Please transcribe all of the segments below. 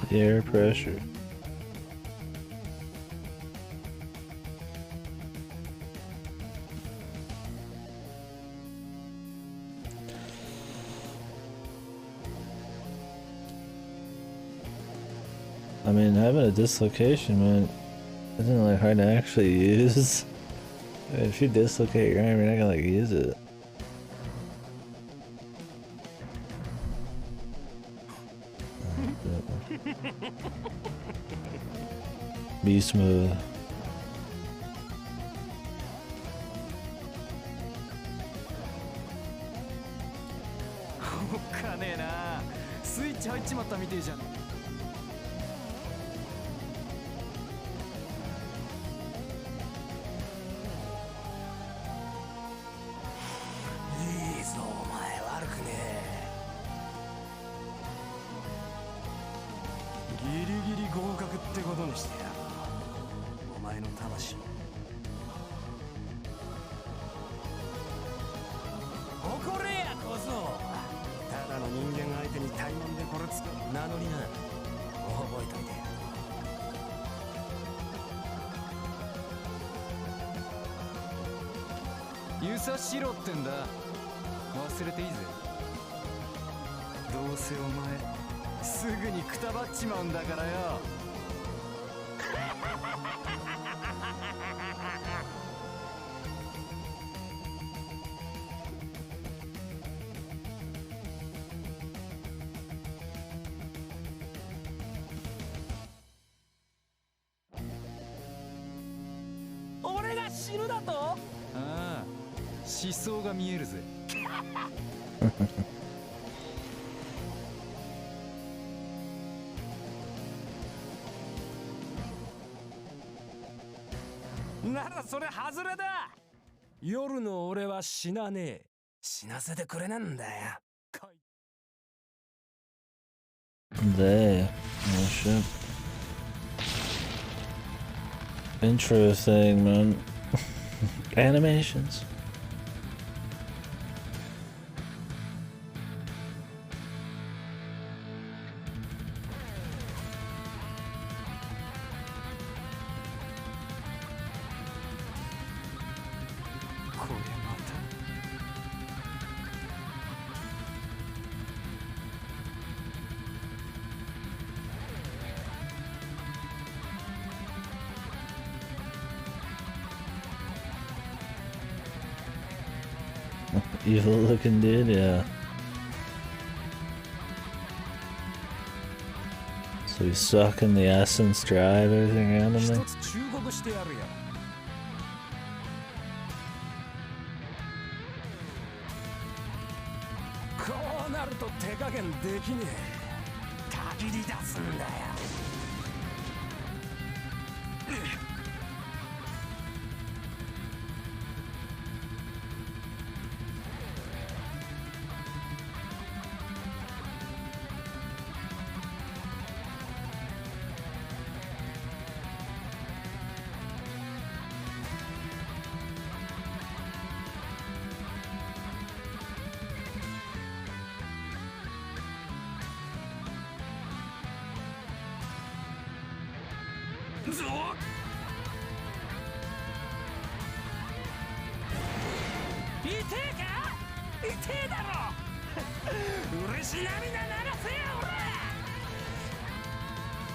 The air pressure. I mean, having a dislocation, man, isn't like hard to actually use. If you dislocate your arm, you're not gonna like use it. Be smooth. おっかねえな。スイッチ入っちまったみてえじゃん。いいぞお前、悪くねえ。ギリギリ合格ってことにしてやる。お前の魂。誇れや小僧。ただの人間相手に怠慢でこれつく名乗りな。覚えといて。遊佐しろってんだ。忘れていいぜ。どうせお前すぐにくたばっちまうんだからよ。俺が死ぬだと？ああ、思想が見えるぜ。ならそれ外れだ。夜の俺は死なねえ。死なせてくれねえんだよ。They. Oh shit. Interesting, man. Animations. Evil looking dude, yeah. So he's sucking the essence dry of everything randomly.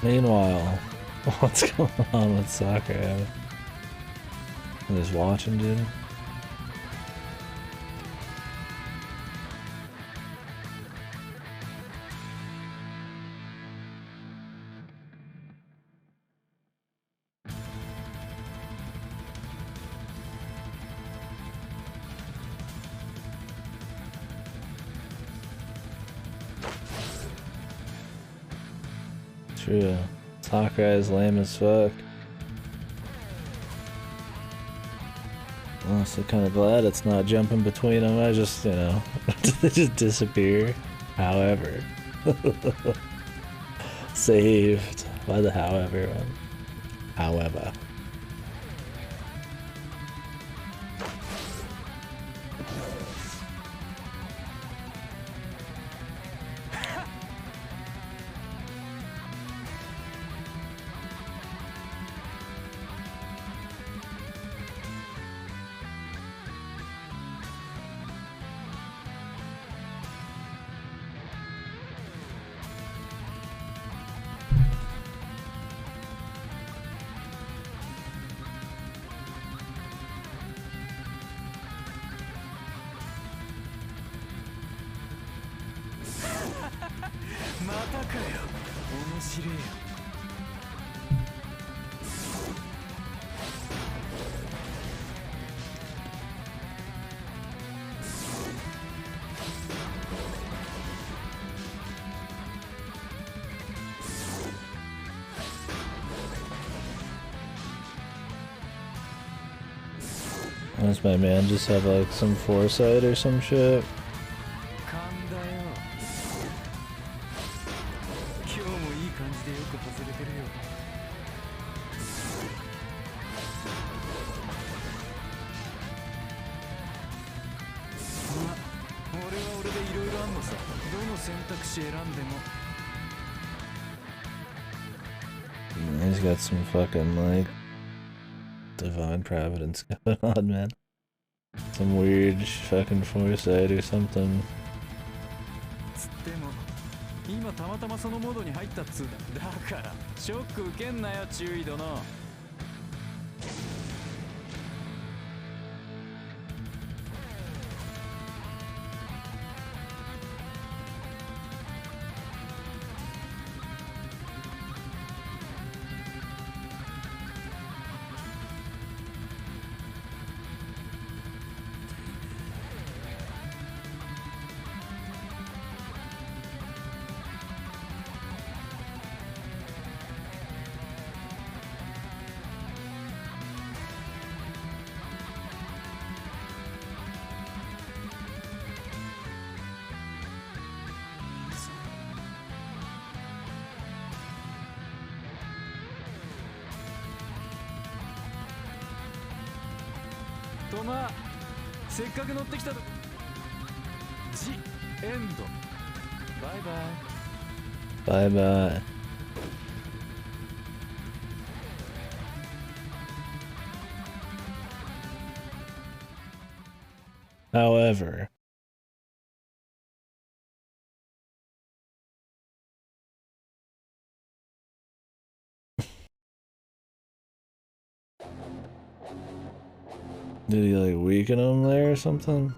Meanwhile, what's going on with soccer? I'm just watching, dude. True. Soccer is lame as fuck. Honestly, kind of glad it's not jumping between them. I just, you know, they just disappear. However. Saved by the however one. However. たかよ。面白いよ。Does my man just have like some foresight or some shit? 勘だよ。今日もいい感じでよく外れてるよ。ま、俺は俺でいろいろあんのさ。どの選択肢選んでも。He's got some fucking like divine providence going on, man. Some weird fucking foresight or something. つっても今たまたまそのモードに入ったっつうだ。だからショック受けんなよ、注意殿。トマ、せっかく乗ってきたと。ジ・エンド。バイバイ。Bye bye. However, did he like weaken him there or something?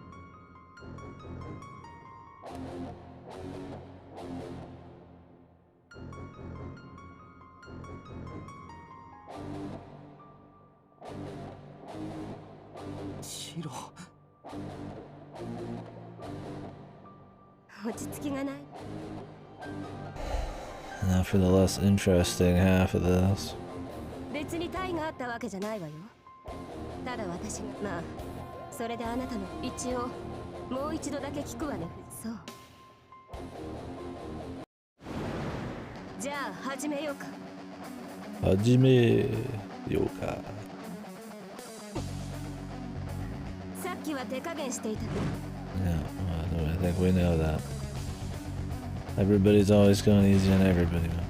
Now for the less interesting half of this. 別にタイがあったわけじゃないわよ。ただ私がまあそれであなたの一応もう一度だけ聞くわね。そう。じゃあ始めようか。始めようか。さっきは手加減していた。Yeah, well, I think we know that. Everybody's always going easy on everybody, man.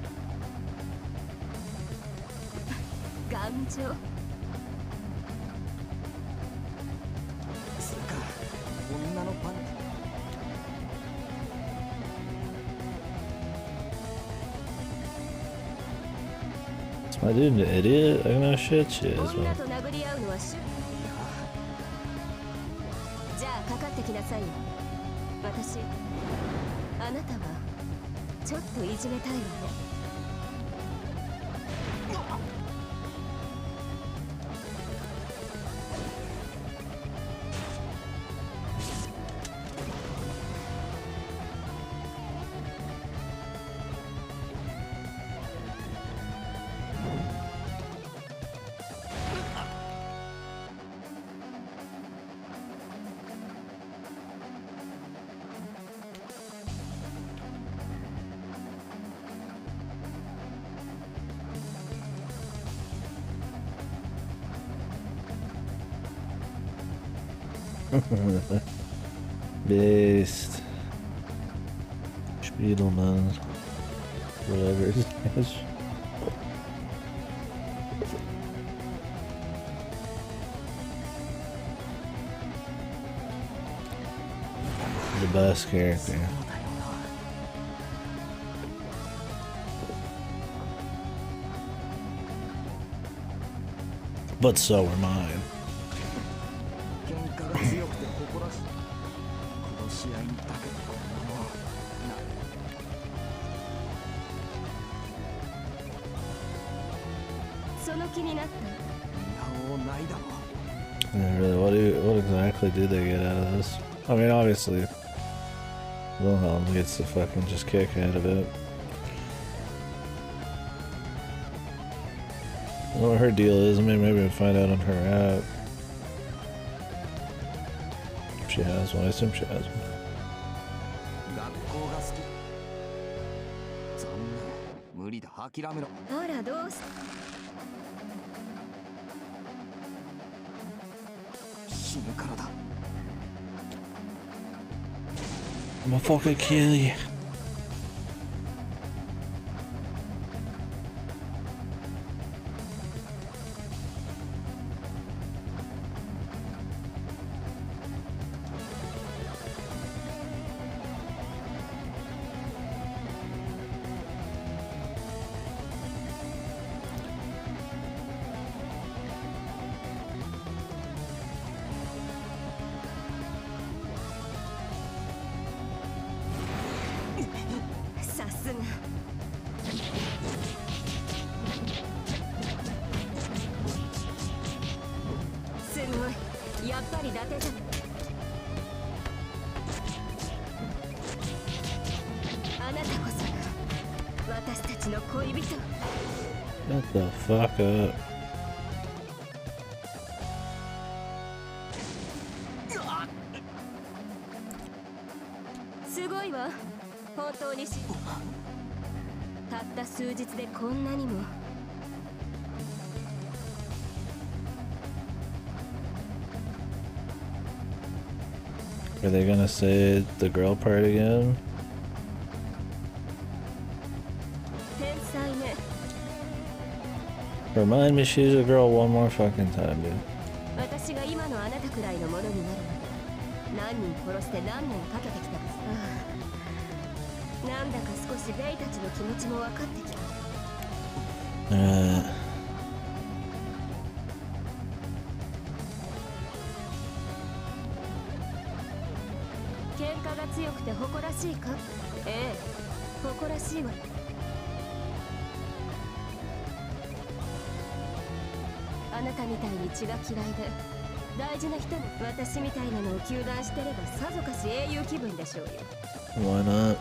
頑丈。それか、女のパン。Is my dude an idiot? I don't know shit she is, 女 man. と殴り合うのはし。じゃあかかってきなさいよ。私、あなたはちょっといじめたいわね。Based. Spiegelman. Whatever his name is. The best character. But so are mine. 喧嘩が強くて誇らしい。殺し合いにだけの子供な。その気になった。 Yeah, really, what exactly do they get out of this? I mean, obviously, Wilhelm gets the fucking just kick out of it. I don't know what her deal is. I mean, maybe we'll find out on her app. If she has one, I assume she has one. 無理だ、諦めろ。あら、どうし死ぬからだ。 I'm gonna fucking kill you. Shut the fuck up. Are they gonna say the girl part again? Remind me she's a girl one more fucking time, dude. Why not?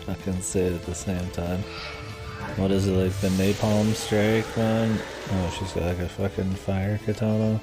Fucking say it at the same time. What is it, like the napalm strike one? Oh, she's got like a fucking fire katana.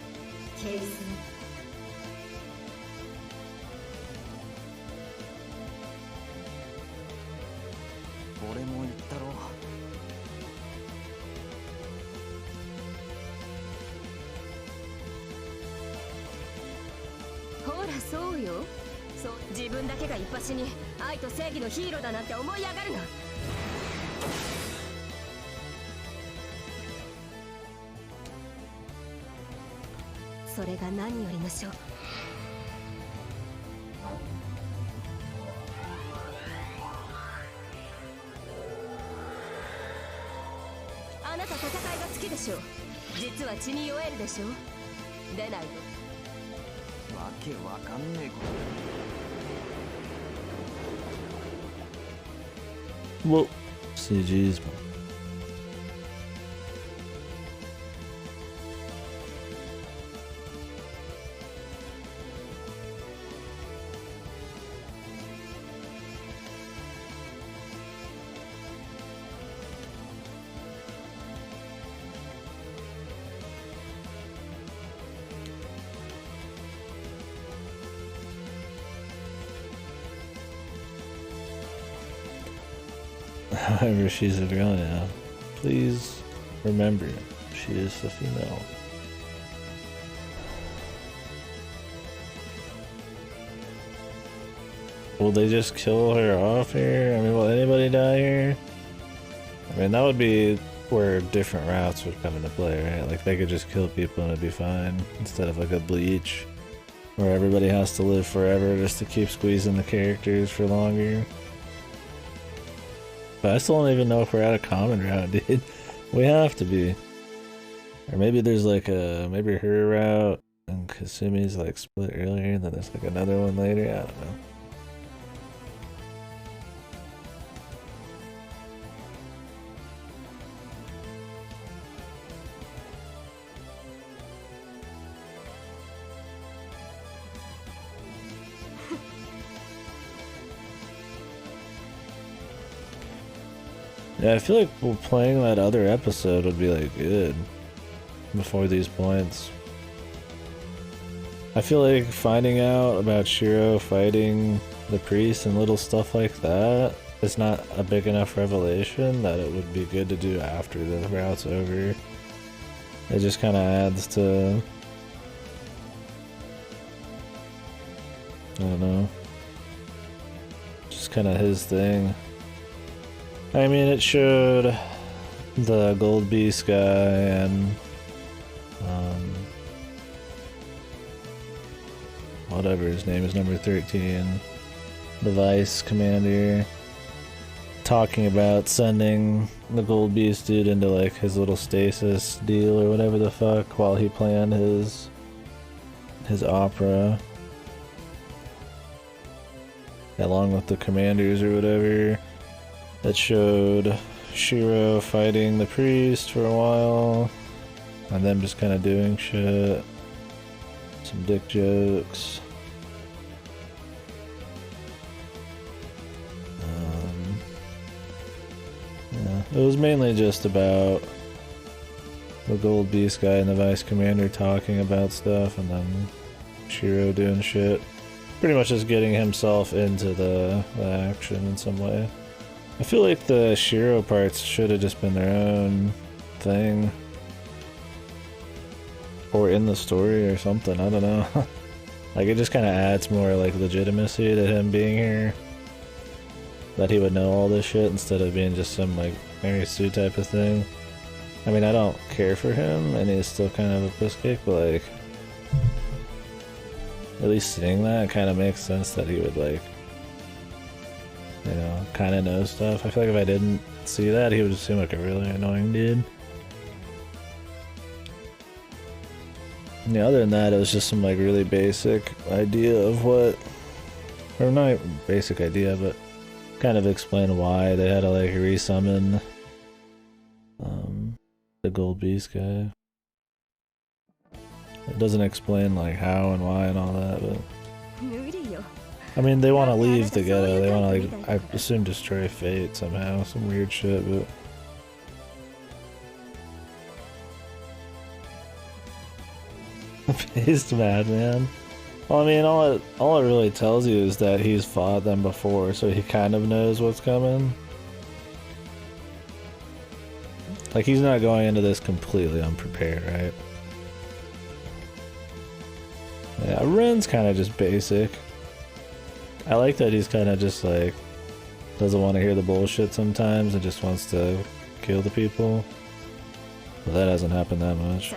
Whoa. CG's. However, she's a girl now. Please remember, she is a female. Will they just kill her off here? I mean, will anybody die here? I mean, that would be where different routes would come into play, right? Like, they could just kill people and it'd be fine, instead of like a Bleach, where everybody has to live forever just to keep squeezing the characters for longer. But I still don't even know if we're at a common route, dude. We have to be. Or maybe there's like a, maybe her route and Kasumi's like split earlier, and then there's like another one later. I don't know. Yeah, I feel like playing that other episode would be like good before these points. I feel like finding out about Shiro fighting the priest and little stuff like that is not a big enough revelation that it would be good to do after the route's over. It just kind of adds to, I don't know, just kind of his thing. I mean, it showed the Gold Beast guy and whatever his name is, number 13, the Vice Commander, talking about sending the Gold Beast dude into like his little stasis deal or whatever the fuck while he planned his opera, along with the commanders or whatever. That showed Shiro fighting the priest for a while, and them just kind of doing shit. Some dick jokes. Yeah, it was mainly just about the Gold Beast guy and the Vice Commander talking about stuff, and then Shiro doing shit. Pretty much just getting himself into the action in some way. I feel like the Shiro parts should have just been their own thing. Or in the story or something, I don't know. Like, it just kind of adds more like legitimacy to him being here. That he would know all this shit instead of being just some like Mary Sue type of thing. I mean, I don't care for him and he's still kind of a piss cake, but like, at least seeing that, it kind of makes sense that he would like, you know, kind of know stuff. I feel like if I didn't see that, he would just seem like a really annoying dude. Yeah, other than that, it was just some like really basic idea of what, or not basic idea, but kind of explain why they had to like resummon the Gold Beast guy. It doesn't explain like how and why and all that, but I mean, they want to leave the ghetto. They want to, like, I assume, destroy Fate somehow. Some weird shit, but... He's mad, man. Well, I mean, all it really tells you is that he's fought them before, so he kind of knows what's coming. Like, he's not going into this completely unprepared, right? Yeah, Ren's kind of just basic. I like that he's kind of just like, doesn't want to hear the bullshit sometimes and just wants to kill the people. But that hasn't happened that much.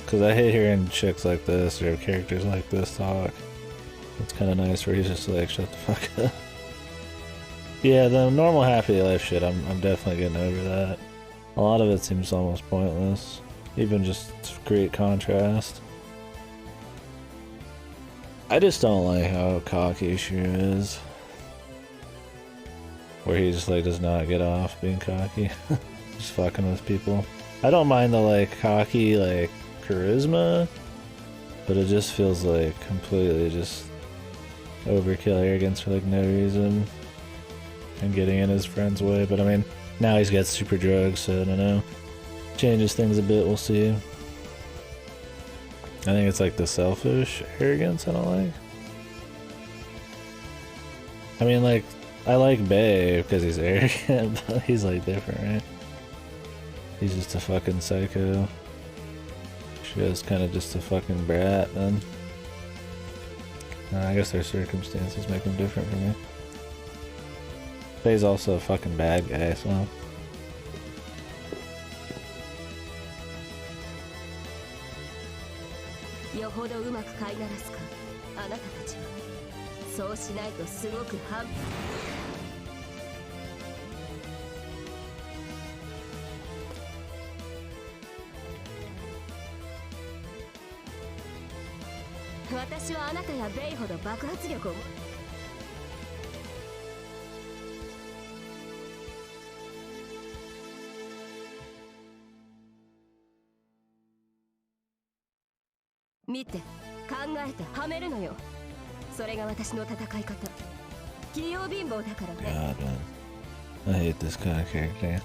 Because I hate hearing chicks like this or characters like this talk. It's kind of nice where he's just like, shut the fuck up. Yeah, the normal happy life shit, I'm definitely getting over that. A lot of it seems almost pointless. Even just great contrast. I just don't like how cocky Shiro is. Where he just like does not get off being cocky. Just fucking with people. I don't mind the like cocky like charisma, but it just feels like completely just overkill arrogance for like no reason. And getting in his friend's way, but I mean, now he's got super drugs, so I don't know. Changes things a bit, we'll see. I think it's like the selfish arrogance I don't like. I mean, like, I like Bae because he's arrogant, but he's like different, right? He's just a fucking psycho. She is kind of just a fucking brat, then. I guess their circumstances make them different from me. Bae's also a fucking bad guy, so.見て、考えてはめるのよ。それが私の戦い方。器用貧乏だからね。God, man. I hate this kind of character.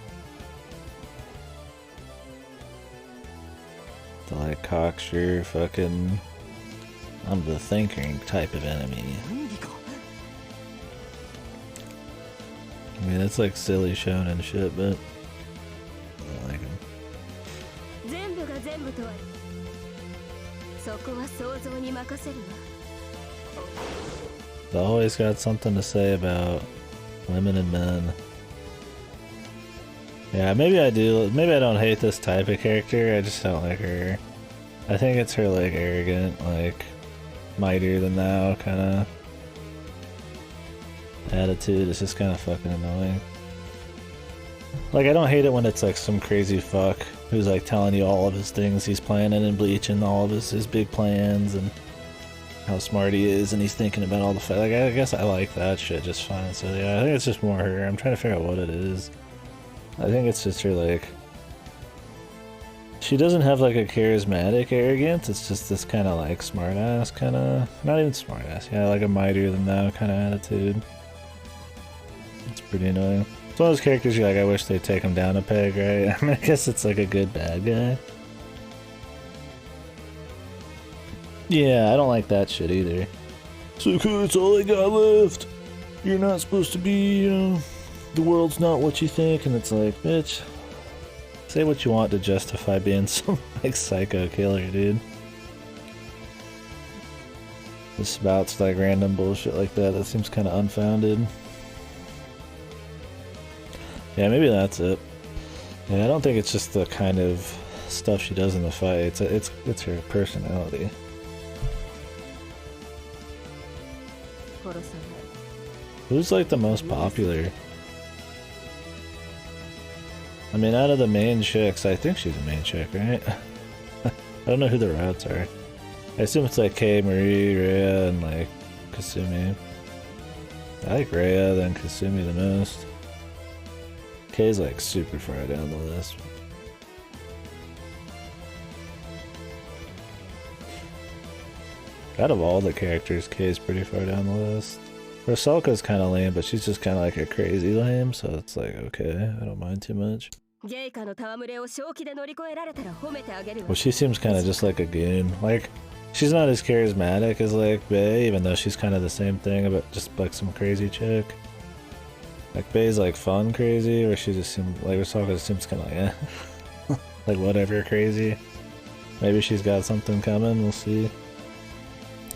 The like cocksure fucking I'm the thinking type of enemy. I mean it's like silly shonen shit, but I don't like him. 全部が全部とは。そこは想像に任せるわ。They always got something to say about women and men. Yeah, maybe I do. Maybe I don't hate this type of character. I just don't like her. I think it's her like arrogant, like mightier than thou kind of attitude. It's just kind of fucking annoying. Like I don't hate it when it's like some crazy fuck who's like telling you all of his things he's planning and Bleach and all of his big plans and how smart he is and he's thinking about all the like I guess I like that shit just fine. So yeah, I think it's just more her. I'm trying to figure out what it is. I think it's just her like she doesn't have like a charismatic arrogance. It's just this kind of like smartass kind of not even smartass. Yeah, like a mightier than thou kind of attitude. It's pretty annoying. It's one of those characters you're like, I wish they'd take him down a peg, right? I mean, I guess it's like a good bad guy. Yeah, I don't like that shit either. It's like, oh, it's all I got left. You're not supposed to be, you know, the world's not what you think. And it's like, bitch, say what you want to justify being some, like, psycho killer, dude. Just spouts, like, random bullshit like that seems kind of unfounded. Yeah, maybe that's it. Yeah, I don't think it's just the kind of stuff she does in the fights. It's her personality. Who's like the most popular? I mean, out of the main chicks, I think she's the main chick, right? I don't know who the routes are. I assume it's like Kay, Marie, Rhea, and like Kasumi. I like Rhea, then Kasumi the most. Kay's like super far down the list. Out of all the characters, Kay's pretty far down the list. Rusalka's kind of lame, but she's just kind of like a crazy lame, so it's like, okay, I don't mind too much. Well, she seems kind of just like a goon. Like, she's not as charismatic as like Bae, even though she's kind of the same thing, but just like some crazy chick. Like Bae's like fun crazy, or she just seems like Rusalka seems kind of like eh. Like whatever crazy. Maybe she's got something coming, we'll see.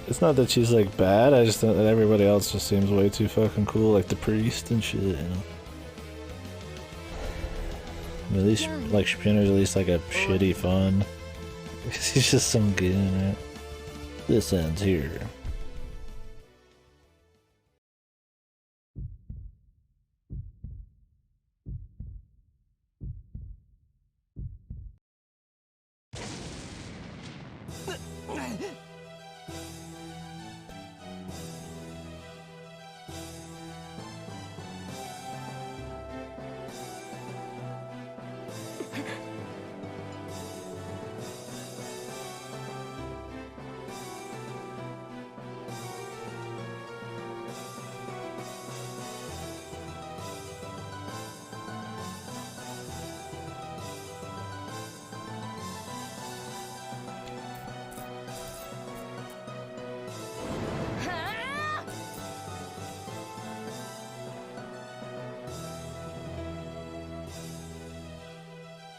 It's not that she's like bad, I just think that everybody else just seems way too fucking cool, like the priest and shit, you know. I mean, at least like Spinner's at least like a shitty fun. He's just some goon, right? This ends here.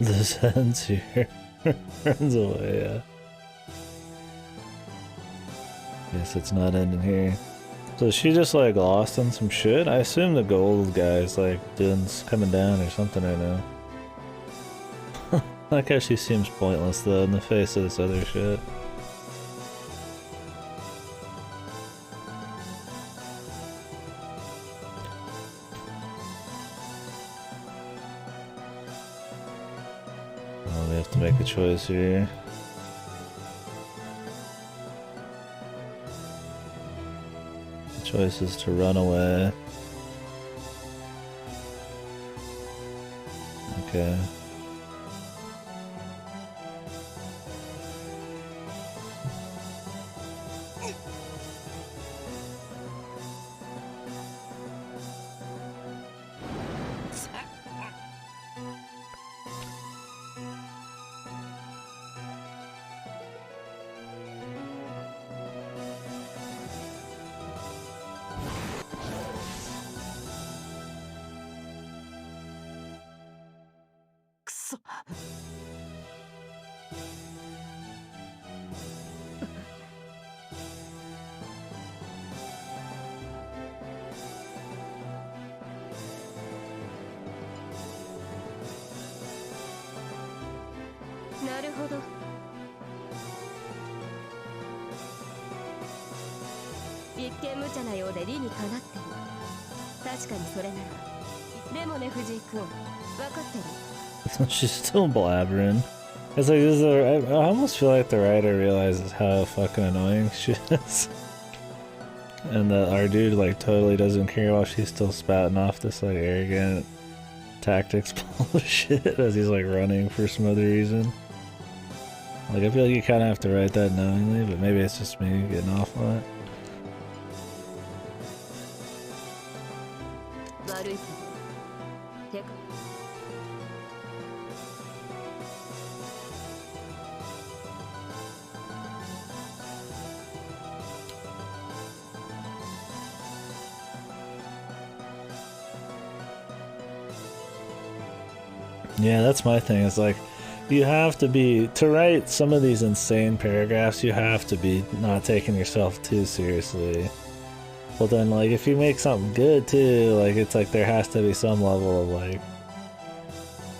This ends here. Runs away, yeah. Guess it's not ending here. So she just like lost on some shit? I assume the gold guy's like coming down or something right now. I like how she seems pointless though in the face of this other shit. Oh, we have to make a choice here. The choice is to run away. Okay.なるほど。一見無茶なようで理にかなってる。確かにそれなら。でもね、藤井君、分かってる。She's still blabbering. It's like I almost feel like the writer realizes how fucking annoying she is. And that our dude like totally doesn't care while she's still spouting off this like arrogant tactics bullshit as he's like running for some other reason. Like I feel like you kind of have to write that knowingly, but maybe it's just me getting off on it. 悪いけど。てか。Yeah, that's my thing. It's like you have to be to write some of these insane paragraphs. You have to be not taking yourself too seriously. But then, like, if you make something good too, like it's like there has to be some level of like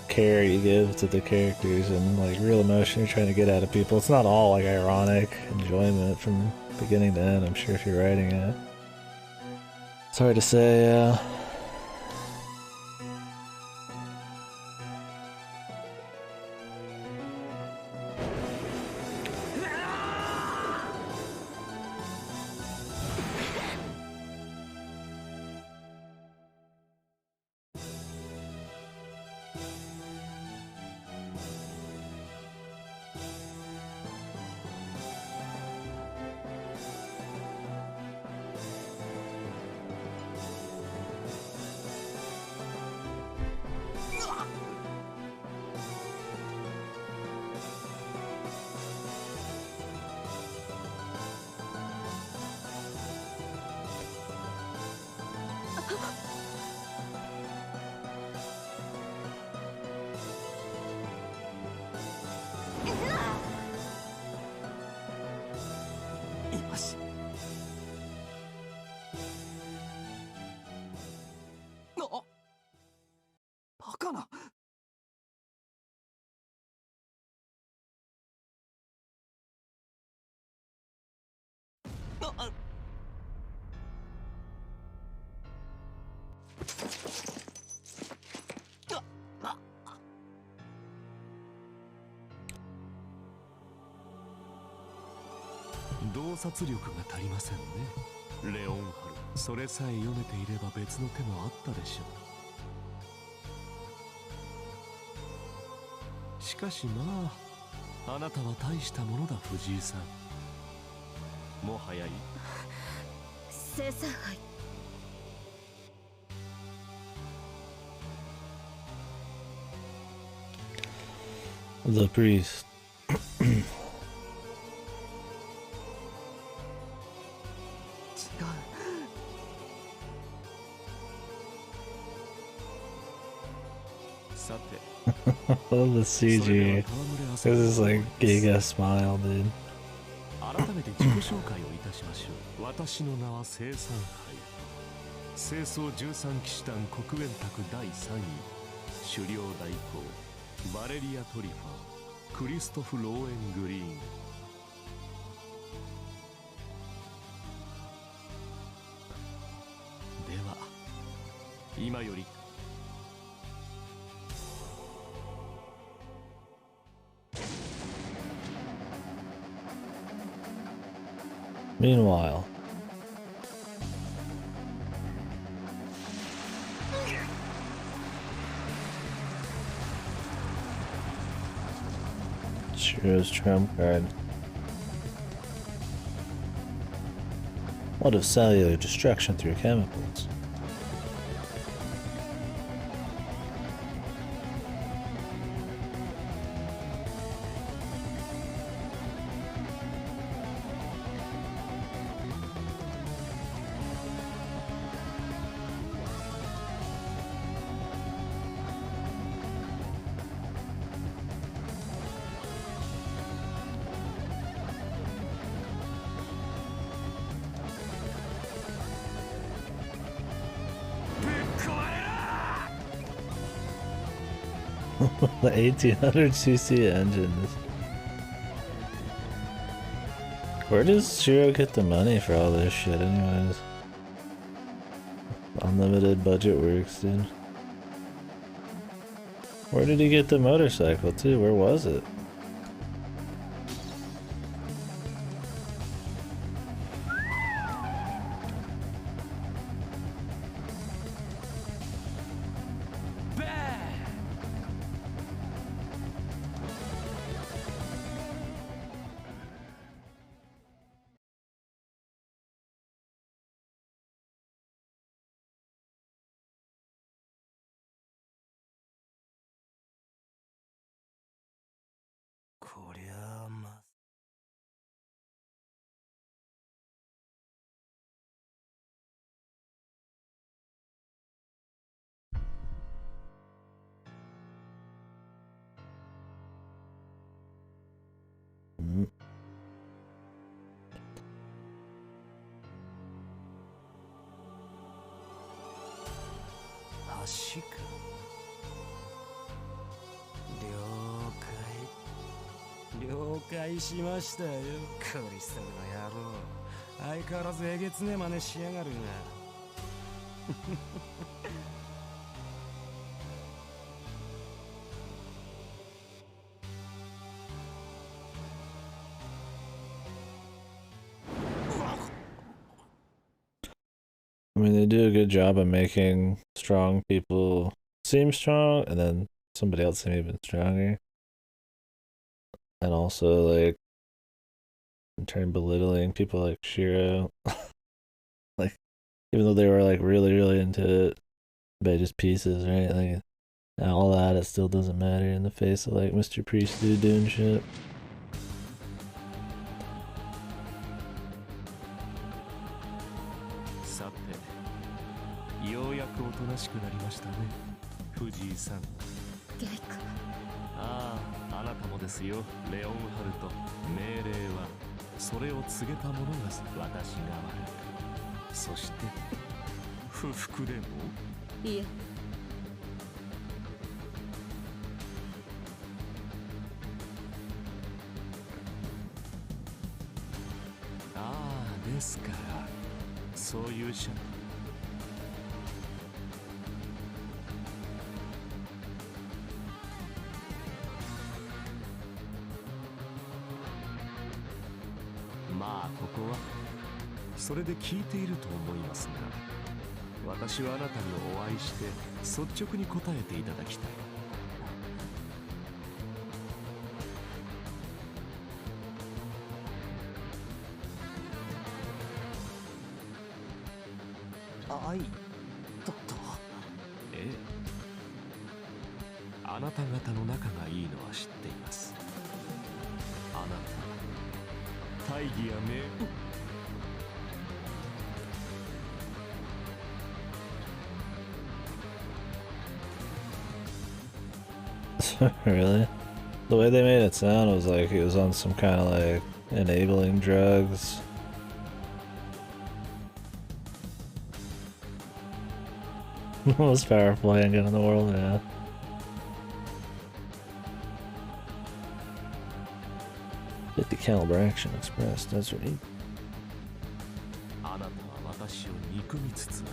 care you give to the characters and like real emotion you're trying to get out of people. It's not all like ironic enjoyment from beginning to end. I'm sure if you're writing it, it's hard to say. Yeah.洞察力が足りませんね。レオンハル、それさえ読めていれば別の手もあったでしょう。しかしまあ、あなたは大したものだ、藤井さん。もはやいい。生産杯。The priest. さて I love the それでは CG. 戯れ This 遊び is like gig ass smile, dude. 改めて自己紹介をいたしましょう。私の名は聖三杯。清掃13騎士団国園卓第3位。狩猟代行バレリア・トリファー、クリストフ・ローエン・グリーン。では今よりMeanwhile, Shiro's trump card. What of cellular destruction through chemicals? The 1800cc engine. Where does Shiro get the money for all this shit anyways? Unlimited budget works, dude. Where did he get the motorcycle too? Where was it? Mm. 橋か。了解しましたよ。クリストフの野郎、相変わらずえげつねえ真似しやがるな。I mean, they do a good job of making strong people seem strong, and then somebody else seem even stronger. And also, like, in turn belittling people like Shiro. Like, even though they were, like, really, really into it, by just pieces, right? Like, and all that, it still doesn't matter in the face of, like, Mr. Priest dude doing shit. さて、ようやくおとなしくなりましたね、藤井さん。ゲイク。ああ、あなたもですよ、レオンハルト。命令はそれを告げた者が私が悪く、そして不服でも。いえ。ああ、ですからそういうシャツ。まあここはそれで聞いていると思いますが、私はあなたにお会いして率直に答えていただきたい。愛だと。ええ、あなた方の仲がいいのは知っています。あなた大義や命 Really? The way they made it sound was like he was on some kind of like enabling drugs. Most powerful handgun in the world, yeah. $50 action express, that's right. あなたは私を憎みつつあ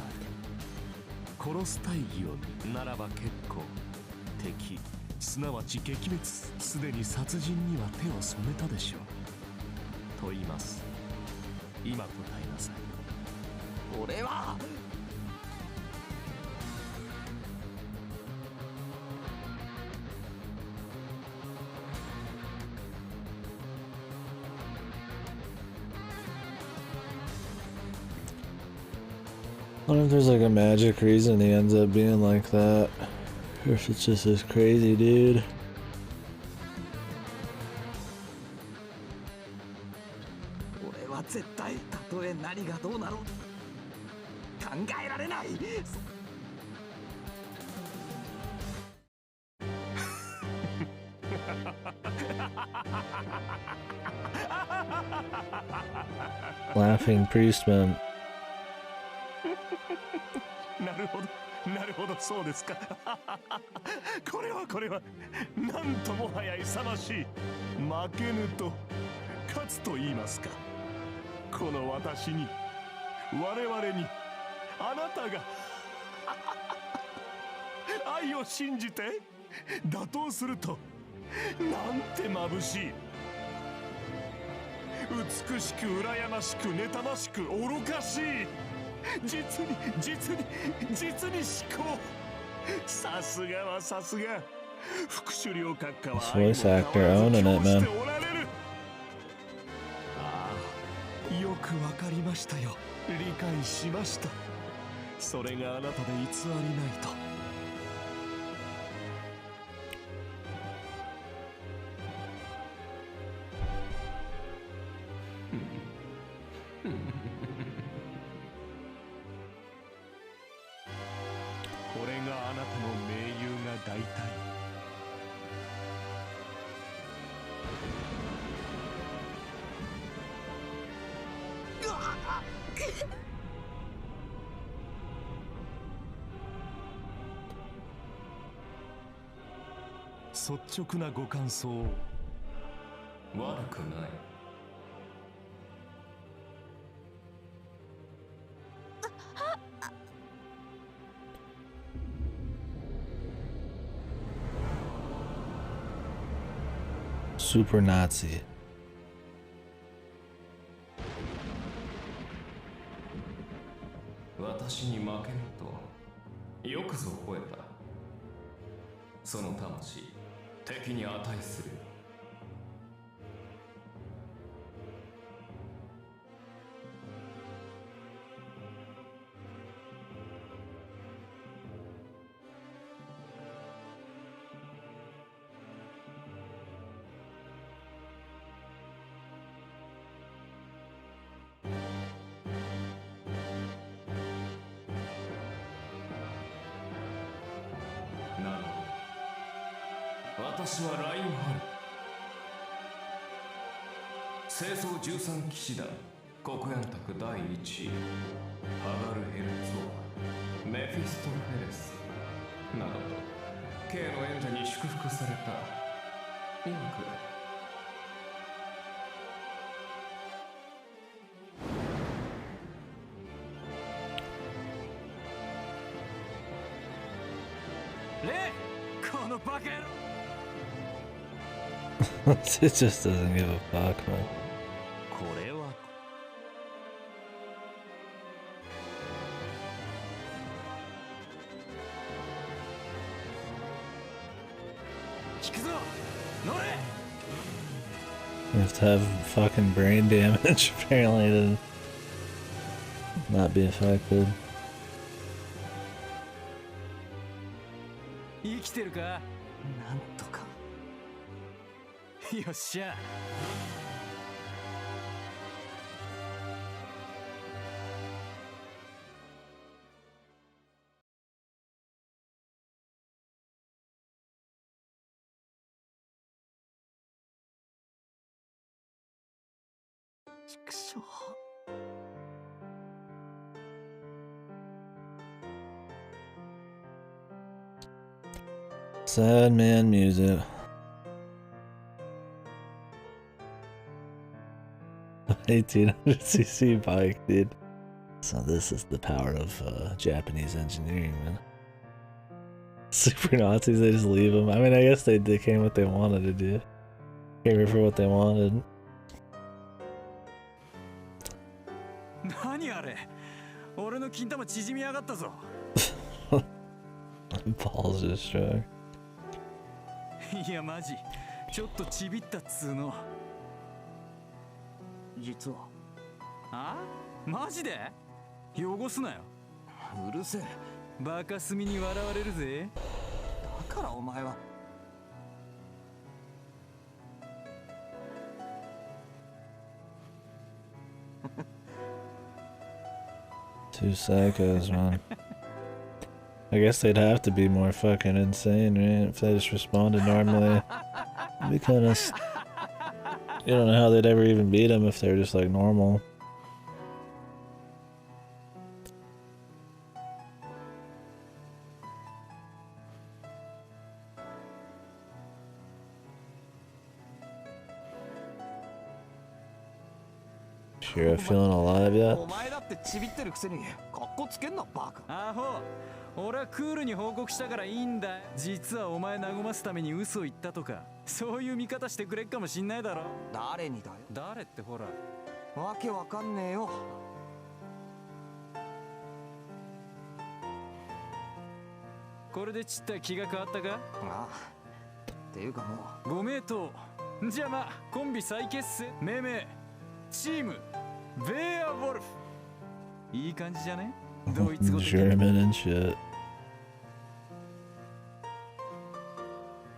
る。殺す大義をならば結構。敵、すなわち撃滅、すでに殺人には手を染めたでしょう。と言います。今答えなさい。俺はI wonder if there's like a magic reason he ends up being like that. Or if it's just this crazy dude. 俺は絶対たとえ何がどうなろう考えられない。Laughing priestman. なるほど、なるほど、そうですか。これは、なんともはや勇ましい。負けぬと、勝つと言いますか。この私に、我々に、あなたが、愛を信じて、打倒すると、なんて眩しい。美しく羨ましく妬ましく愚かしい。実に思考。さすがはさすが。副首領閣下は Voice actor owning it, man. ああ、よくわかりましたよ。理解しました。それがあなたで偽りないと。これがあなたの盟友が大体。率直なご感想を。悪くない。Super Nazi. 私に負けぬとよくぞ吠えた。その魂敵に値する。なの私はラインハル、清掃13騎士団黒煙卓第1位ハガルヘルツォーメフィストルフェレスなどと K の演者に祝福された。いわくレイ、このバカ野郎。It just doesn't give a fuck, man. これは引くぞ、乗れ。 You have to have fucking brain damage apparently to not be affected. 生きてるか。なんとか。よっしゃ。畜生。Sad man music. 1800cc bike, dude. So this is the power of Japanese engineering, man. Super Nazis, they just leave them. I mean, I guess they came what they wanted to do. Came here for what they wanted. 何あれ、俺の金玉縮みやがったぞ。Balls just strong. いやマジちょっとちびったっつーの。実は。あ？マジで？汚すなよ。うるせえ。バカスミに笑われるぜ。だからお前は。Two psychos, man. I guess they'd have to be more fucking insane, right? If they just responded normally. It'd be kinda... You don't know how they'd ever even beat them if they're just like normal. Sure, feeling alive yet? お前だってちびってるくせにカッコつけんなバカ。アホ。俺はクールに報告したからいいんだ。実はお前和ますために嘘言ったとか、そういう見方してくれっかもしんないだろ。誰にだよ。誰ってほら。わけわかんねえよ。これでちった気が変わったか？ああ。っていうかもうご名答。じゃあまあコンビ再結成。命名チームベアウォルフ。いい感じじゃね？ドイツ語的な。German and shit.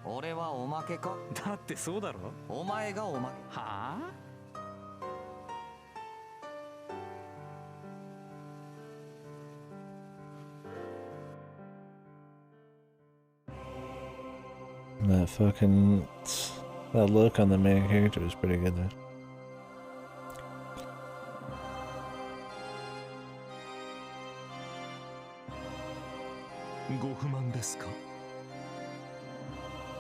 俺はおまけか？だってそうだろ？お前がおまけ。はあ？That fucking... That look on the main character was pretty good there. ご不満ですか？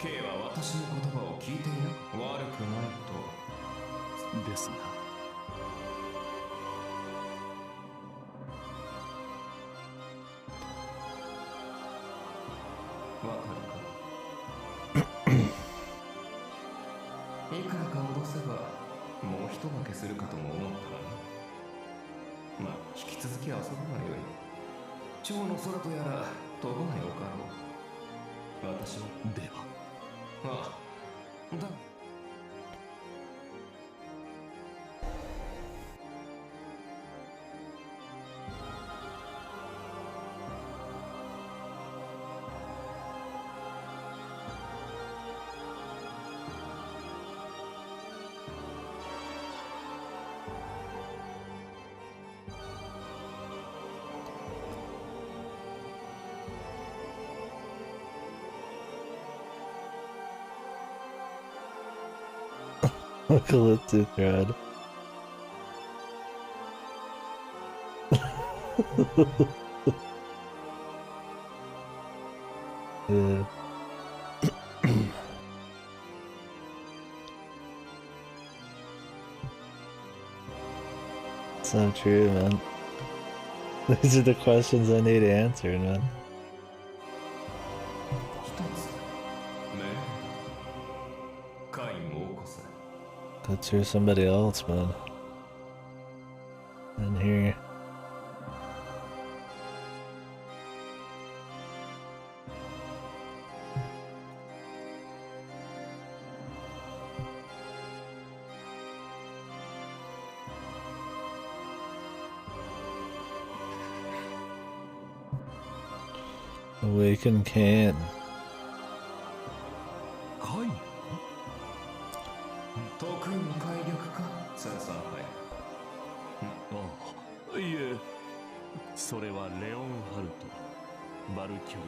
K は私の言葉を聞いていな。悪くないと。ですが。わかるか？いくらか脅せばもう一負けするかとも思ったらな。まあ引き続き遊ぶがよい。蝶の空とやら飛ばないおかろう。私はでは。ああ、だ。Look a little thread. Yeah. So true, man. These are the questions I need answered, man. Let's hear somebody else, man. In here. Awaken Can. 得意の快力か、センサー杯。ああ、いえ、それはレオンハルト、バルキュリ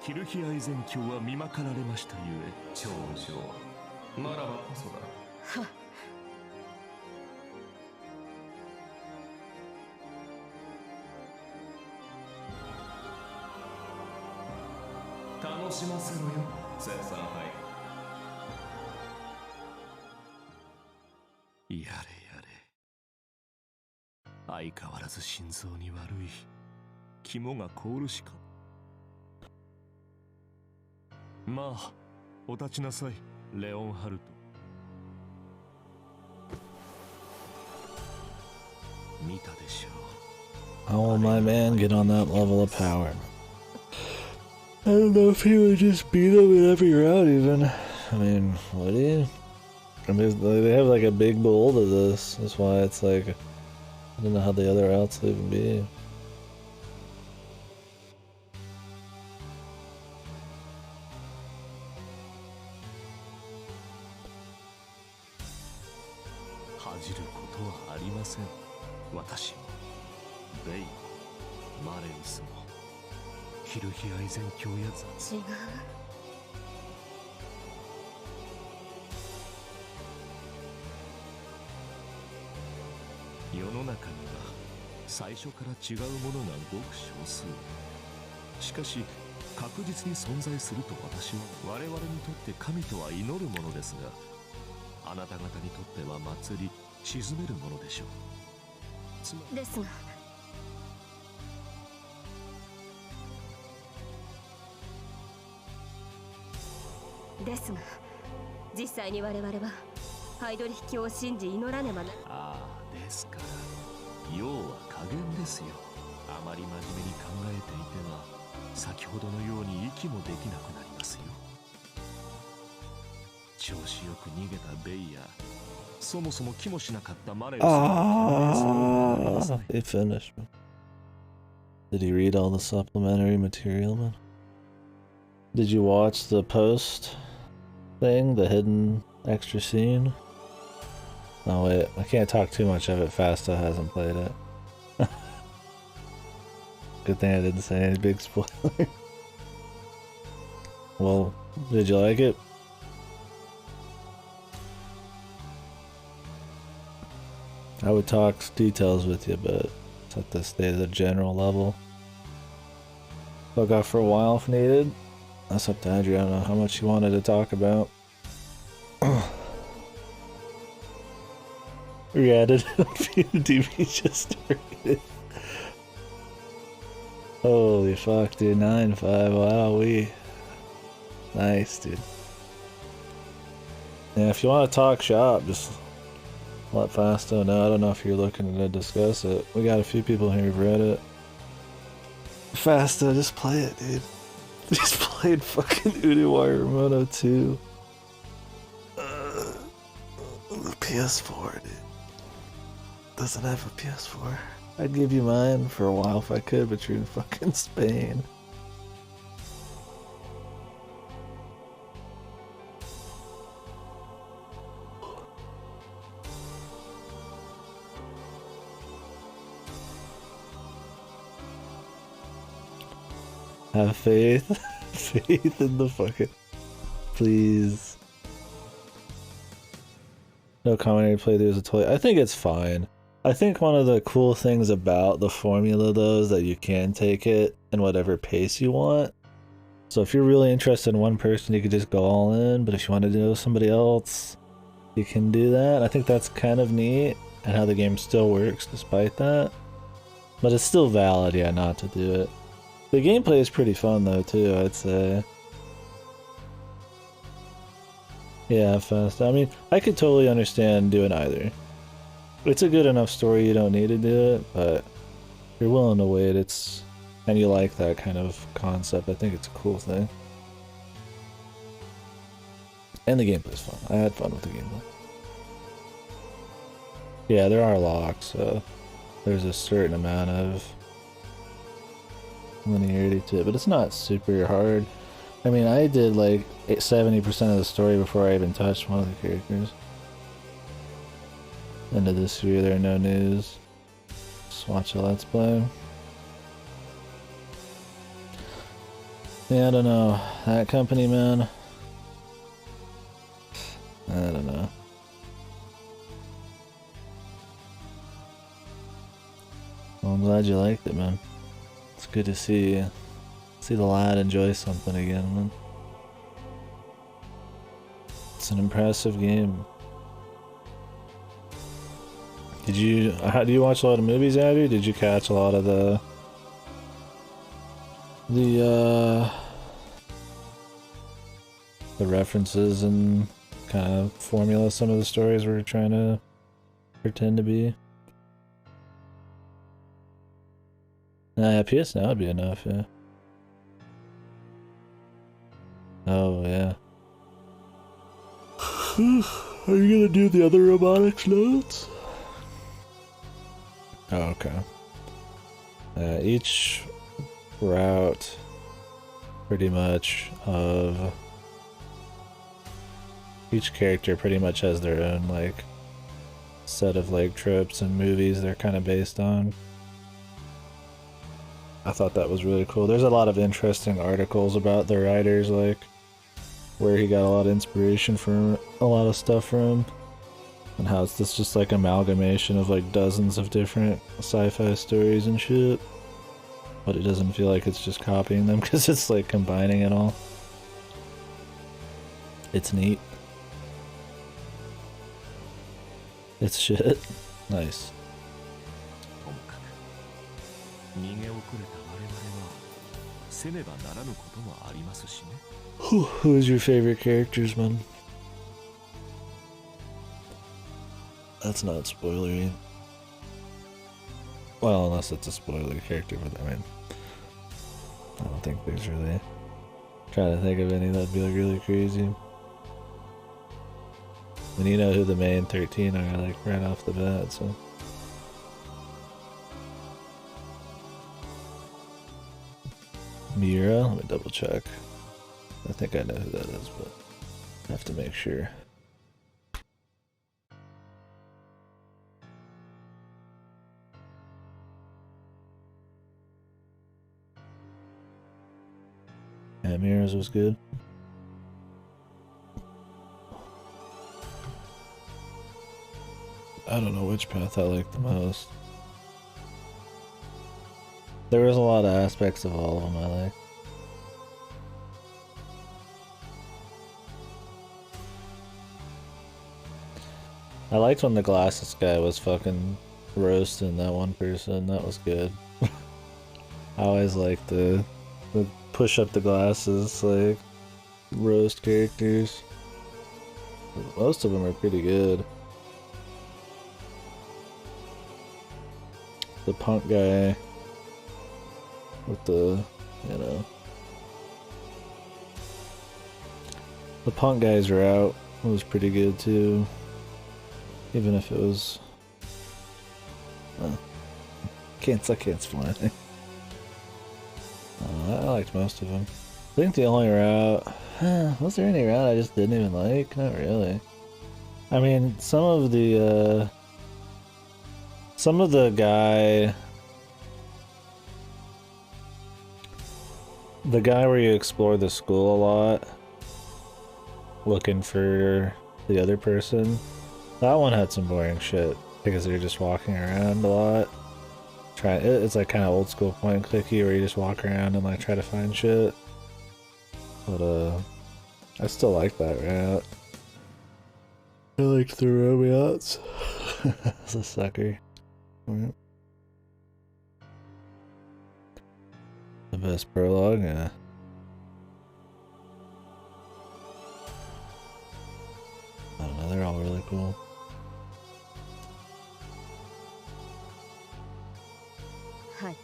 ア、キルヒアイゼン卿は見まかられましたゆえ。長女、ならばこそだ。楽しませろよ生産杯。やれやれ。相変わらず心臓に悪い。肝が凍るしか。まあ、お立ちなさい、レオンハルト。見たでしょう。 How will my man get on that level of power? I don't know if he would just beat him in every round even. I mean, would he? I mean, they have like a big build of this. That's why it's like, I don't know how the other routes would even be. Hajiru koto wa arimasen. Watashi mo, Rei mo, Mareus mo, Hiruhi Aizen Kyoyazu. 違う。世の中には最初から違うものがごく少数。しかし確実に存在すると私は我々にとって神とは祈るものですが、あなた方にとっては祭り鎮めるものでしょう。つまりですが実際に我々はハイドリヒ教を信じ祈らねばな。ああ、ですから要は加減ですよ。あまり真面目に考えていては先ほどのように息もできなくなりますよ。調子よく逃げたベイやそもそも気もしなかったマレウスの They finished. Did he read all the supplementary material, man? Did you watch the post thing, the hidden extra scene? Oh wait, I can't talk too much of it. Fasta hasn't played it. Good thing I didn't say any big spoiler. Well, did you like it? I would talk details with you, but it's at this stay at the general level. Bug off for a while if needed. That's up to Andrew. I don't know how much you wanted to talk about. Re-added DB just started. Holy fuck, dude. 9-5. Wow, nice, dude. Yeah, if you want to talk shop, just let Fasto know. I don't know if you're looking to discuss it. We got a few people here who've read it. Fasto, just play it, dude. Just played fucking Uruwire Mono 2. The PS4, dude. Doesn't have a PS4. I'd give you mine for a while if I could, but you're in fucking Spain. Have faith. Faith in the fucking... Please. No commentary playthroughs are totally... I think it's fine. I think one of the cool things about the formula, though, is that you can take it in whatever pace you want. So if you're really interested in one person, you could just go all in, but if you want to do somebody else, you can do that. I think that's kind of neat, and how the game still works despite that. But it's still valid, yeah, not to do it. The gameplay is pretty fun, though, too, I'd say. Yeah, fast. I mean, I could totally understand doing either. It's a good enough story, you don't need to do it, but if you're willing to wait, and you like that kind of concept, I think it's a cool thing. And the gameplay's fun. I had fun with the gameplay. Yeah, there are locks, so there's a certain amount of linearity to it, but it's not super hard. I mean, I did like 70% of the story before I even touched one of the characters. End of this year, there are no news. Just watch a Let's Play. Yeah, I don't know. That company, man. I don't know. Well, I'm glad you liked it, man. It's good to see See the lad enjoy something again, man. It's an impressive game. Do you watch a lot of movies, Abby? Did you catch a lot of the references and kind of formula some of the stories we're trying to pretend to be? Nah, PS Now would be enough, yeah. Oh, yeah. Are you gonna do the other robotics notes? Oh, okay. Each route, pretty much, of each character pretty much has their own, like, set of, like, tropes and movies they're kind of based on. I thought that was really cool. There's a lot of interesting articles about the writers, like, where he got a lot of inspiration from a lot of stuff from, and how it's just like amalgamation of like dozens of different sci-fi stories and shit, but it doesn't feel like it's just copying them because it's like combining it all. It's neat. It's shit. Nice. Who is your favorite characters, man? That's not spoilery. Well, unless it's a spoiler character, but I mean, I don't think there's really... Trying to think of any that'd be like really crazy. And you know who the main 13 are, like, right off the bat, so... Mira? Let me double check. I think I know who that is, but I have to make sure. Yeah, Mira's was good. I don't know which path I like the most. There was a lot of aspects of all of them I like. I liked when the glasses guy was fucking roasting that one person. That was good. I always like the push up the glasses, like, roast characters. Most of them are pretty good. The punk guy with the, you know, the punk guy's route was pretty good too. Even if it was, I can't explain it. I liked most of them. I think the only route, was there any route I just didn't even like? Not really. I mean, some of the guy, where you explore the school a lot, looking for the other person. That one had some boring shit because you're just walking around a lot. It's like kind of old school point and clicky where you just walk around and like try to find shit. But I still like that route. I liked the robots. That's a sucker. The best prologue, yeah. I don't know, they're all really cool. Hi.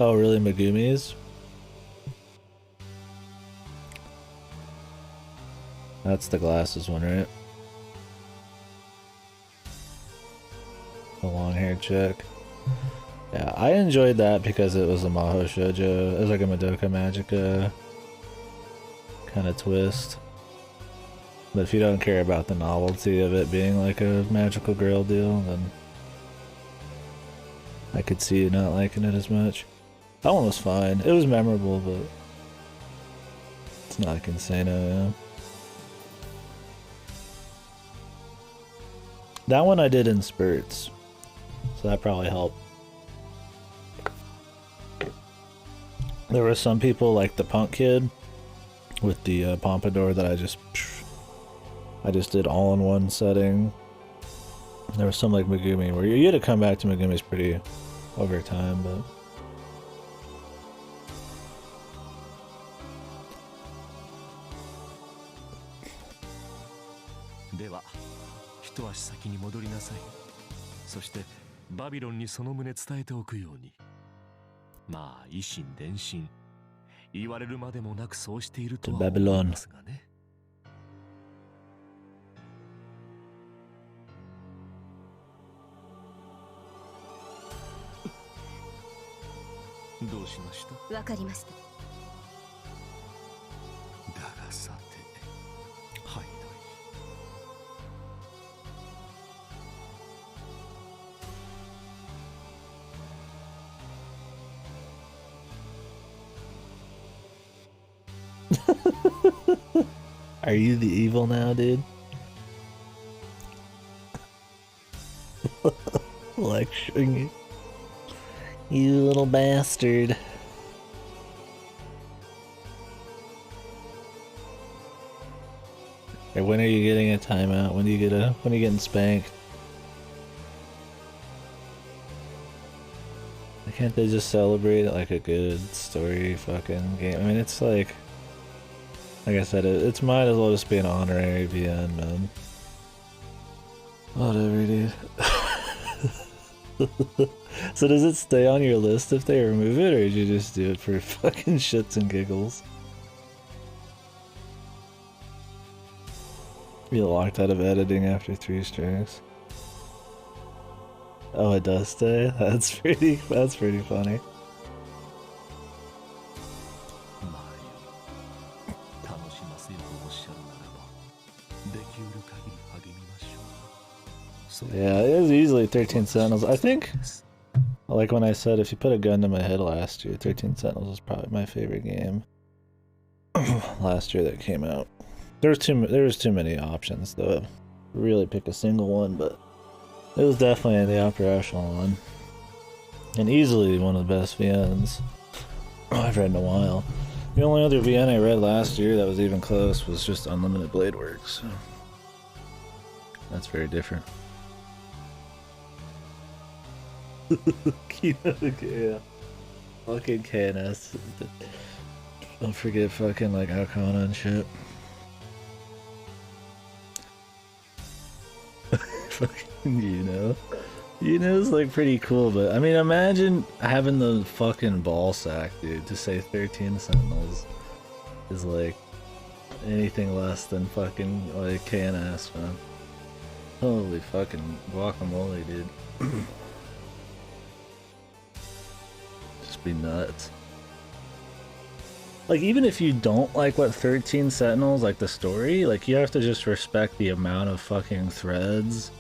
Oh, really, Megumi's? That's the glasses one, right? The long-haired chick. Yeah, I enjoyed that because it was a Maho Shoujo. It was like a Madoka Magica kind of twist. But if you don't care about the novelty of it being like a magical girl deal, then I could see you not liking it as much. That one was fine. It was memorable, but it's not like Insano, yeah. That one I did in spurts, so that probably helped. There were some people like the punk kid with the pompadour that I just did all in one setting. There was some like Megumi where you had to come back to Megumi's pretty over time, but. では一足先に戻りなさい。そしてバビロンにその旨伝えておくように。まあ維心伝心、言われるまでもなくそうしているとは思いますがね。どうしました？わかりました。だがさて、はい。 Are you the evil now, dude? Lecturing you. You little bastard. Hey, when are you getting a timeout? When are you getting spanked? Why can't they just celebrate it like a good story fucking game? I mean, it's like I said, it's might as well just be an honorary VN, man. Whatever, dude. So does it stay on your list if they remove it, or did you just do it for fucking shits and giggles? Be locked out of editing after 3 strikes. Oh, it does stay? That's pretty funny. Yeah, it was easily 13 Sentinels. I think, like when I said, if you put a gun to my head last year, 13 Sentinels was probably my favorite game last year that came out. There was too many options though. Really pick a single one, but it was definitely in the upper echelon and easily one of the best VNs I've read in a while. The only other VN I read last year that was even close was just Unlimited Blade Works. So that's very different. Yeah. Fucking KNS. Don't forget fucking like Arcana and shit. Fucking Yuno's like pretty cool, but I mean imagine having the fucking ball sack, dude, to say 13 Sentinels is like anything less than fucking like KNS, man. Holy fucking guacamole, dude. Be nuts. Like even if you don't like what 13 Sentinels, like the story, like you have to just respect the amount of fucking threads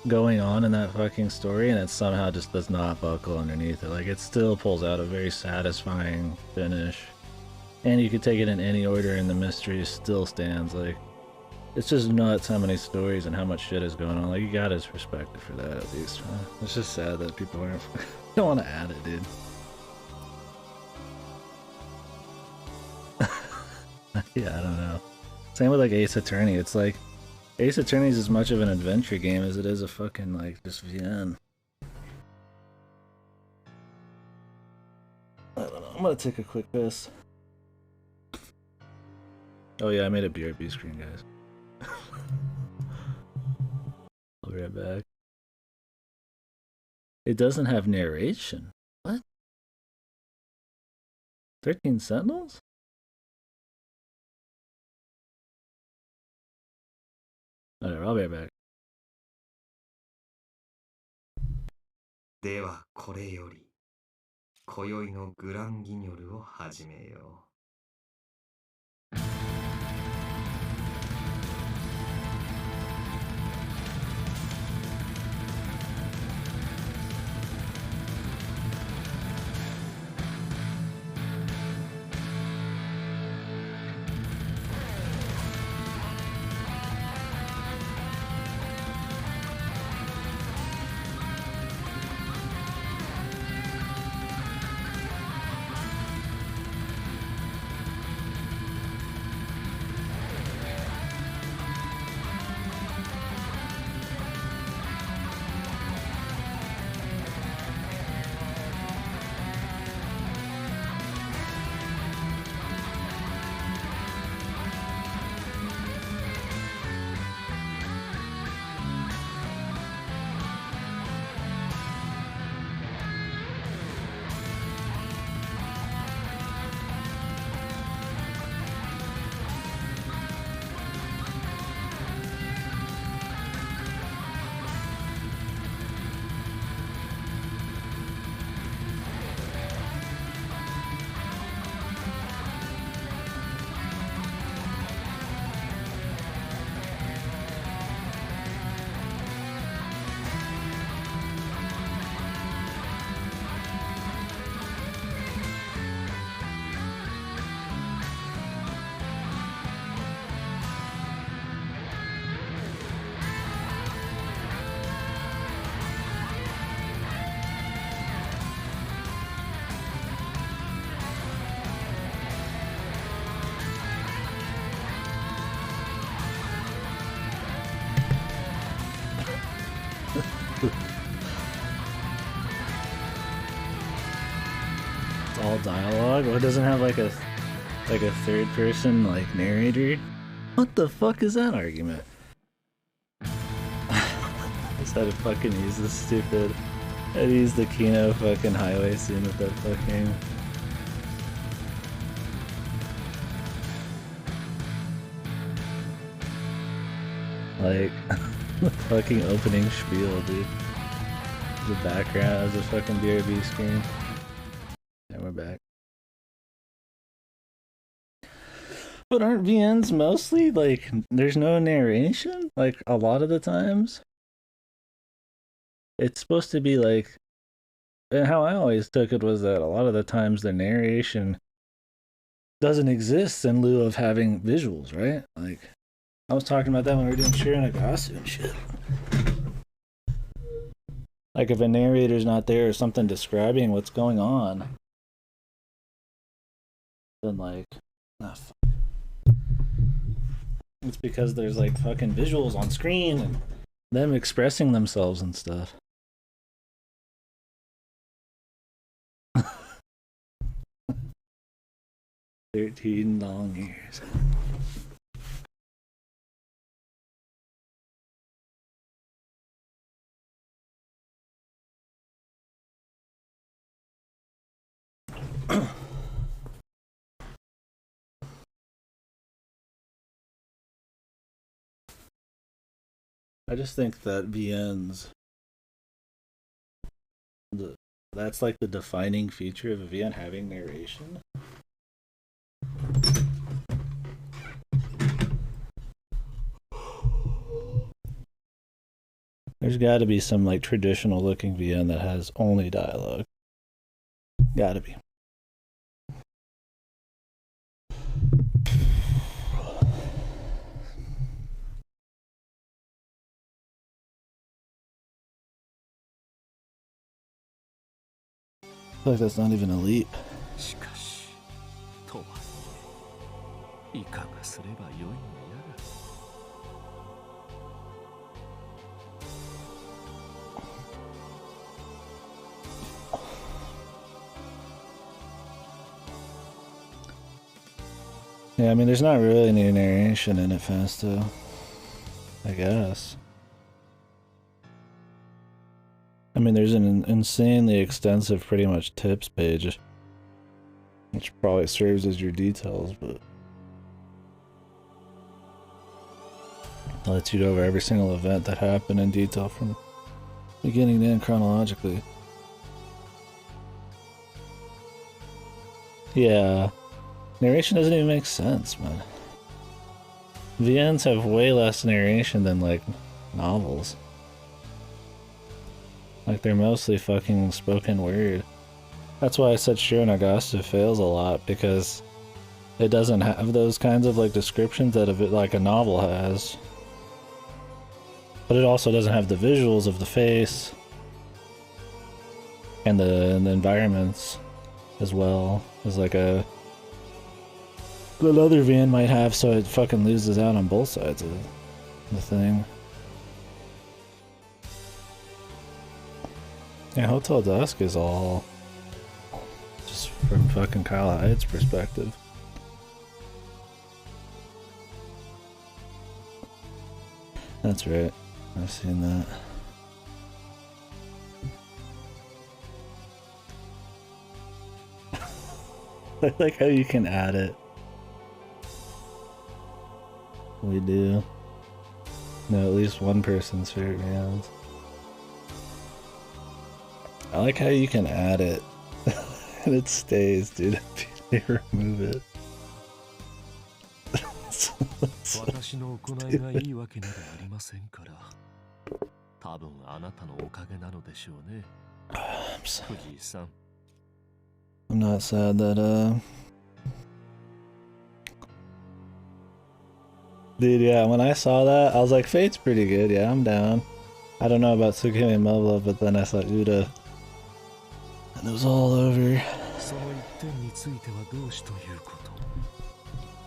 going on in that fucking story, and it somehow just does not buckle underneath it. Like it still pulls out a very satisfying finish, and you could take it in any order and the mystery still stands. Like it's just nuts how many stories and how much shit is going on. Like you gotta respect it for that at least. It's just sad that people aren't don't want to add it, dude. Yeah, I don't know. Same with like Ace Attorney. It's like Ace Attorney is as much of an adventure game as it is a fucking like just VN. I don't know. I'm gonna take a quick piss. Oh yeah, I made a BRB screen, guys. I'll be right back. It doesn't have narration. What? 13 Sentinels? Alright, I'll be right back. ではこれより今宵のグランギニョルを始めよう。all dialogue? Or it doesn't have like a third person like narrator? What the fuck is that argument? I just had to fucking use this stupid. I used the Kino fucking highway scene with that fucking. Like, the fucking opening spiel, dude. The background is a fucking BRB screen. And we're back. But aren't VNs mostly, like, there's no narration? Like, a lot of the times? It's supposed to be like, and how I always took it was that a lot of the times the narration doesn't exist in lieu of having visuals, right? Like, I was talking about that when we were doing Shiranagasu and shit. Like, if a narrator's not there or something describing what's going on, then, like, it's because there's, like, fucking visuals on screen and them expressing themselves and stuff. 13 long years. I just think that VNs, that's like the defining feature of a VN, having narration. There's got to be some like traditional looking VN that has only dialogue. Gotta be. I feel like that's not even a leap. しかしとはいかがすればよいのやら。Yeah, I mean, there's not really any narration in it, Fasto. I guess. I mean, there's an insanely extensive, pretty much tips page, which probably serves as your details, but it lets you go over every single event that happened in detail from beginning to end chronologically. Yeah. Narration doesn't even make sense, man. VNs have way less narration than, like, novels. Like, they're mostly fucking spoken word. That's why I said Shiranagasu fails a lot, because it doesn't have those kinds of, like, descriptions that like a novel has. But it also doesn't have the visuals of the face and the environments as well as, like, another VN might have, so it fucking loses out on both sides of the thing. Yeah, Hotel Dusk is all just from fucking Kyle Hyde's perspective. That's right. I've seen that. I like how you can add it. We do. No, at least one person's favorite bands. I like how you can add it and it stays, dude. If you remove it. 私の行いがいいわけなどありませんから。多分あなたのおかげなのでしょうね。藤井さん。I'm not sad that Dude, yeah, when I saw that, I was like, Fate's pretty good, yeah, I'm down. I don't know about Tsukimi and Mobla, but then I saw Uda. And it was all over. その一点についてはどうしということ。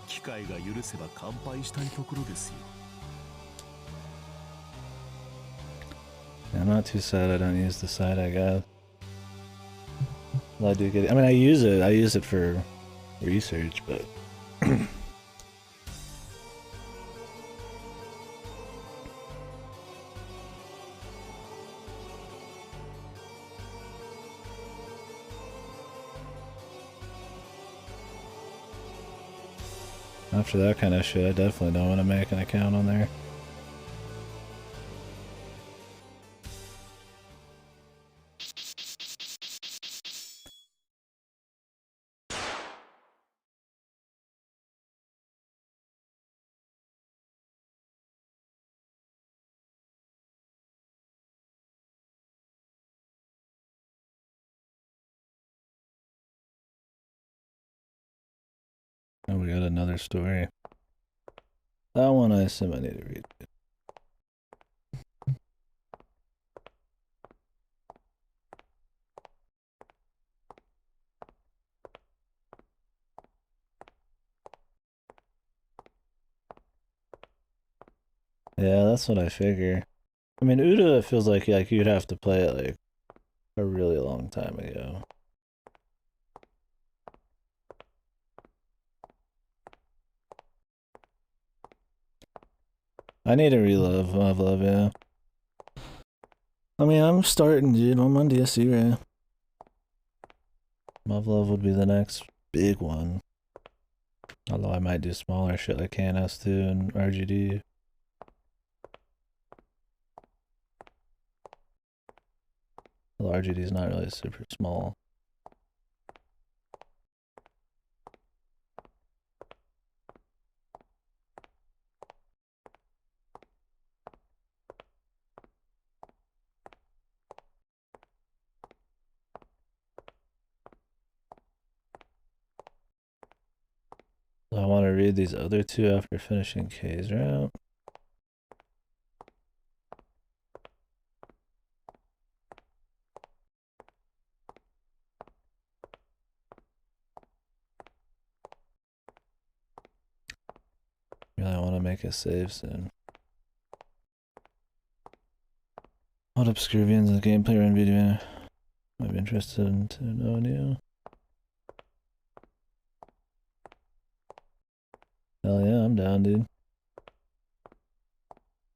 機会が許せば乾杯したいところですよ。I'm not too sad I don't use the side I got. I do get it. I mean, I use it for research, but after that kind of shit, I definitely don't want to make an account on there. Oh, we got another story. That one I assume I need to read. Yeah, that's what I figure. I mean, Uda, it feels like you'd have to play it like a really long time ago. I need to relive Love, yeah. I mean, I'm starting, dude. I'm on DSC, right? Love would be the next big one. Although I might do smaller shit like KNS2 and RGD. Well, RGD's not really super small. I want to read these other two after finishing K's route. Really want to make a save soon. What up, Scurvians? The gameplay run video. I'd be interested to know you. Hell yeah, I'm down, dude.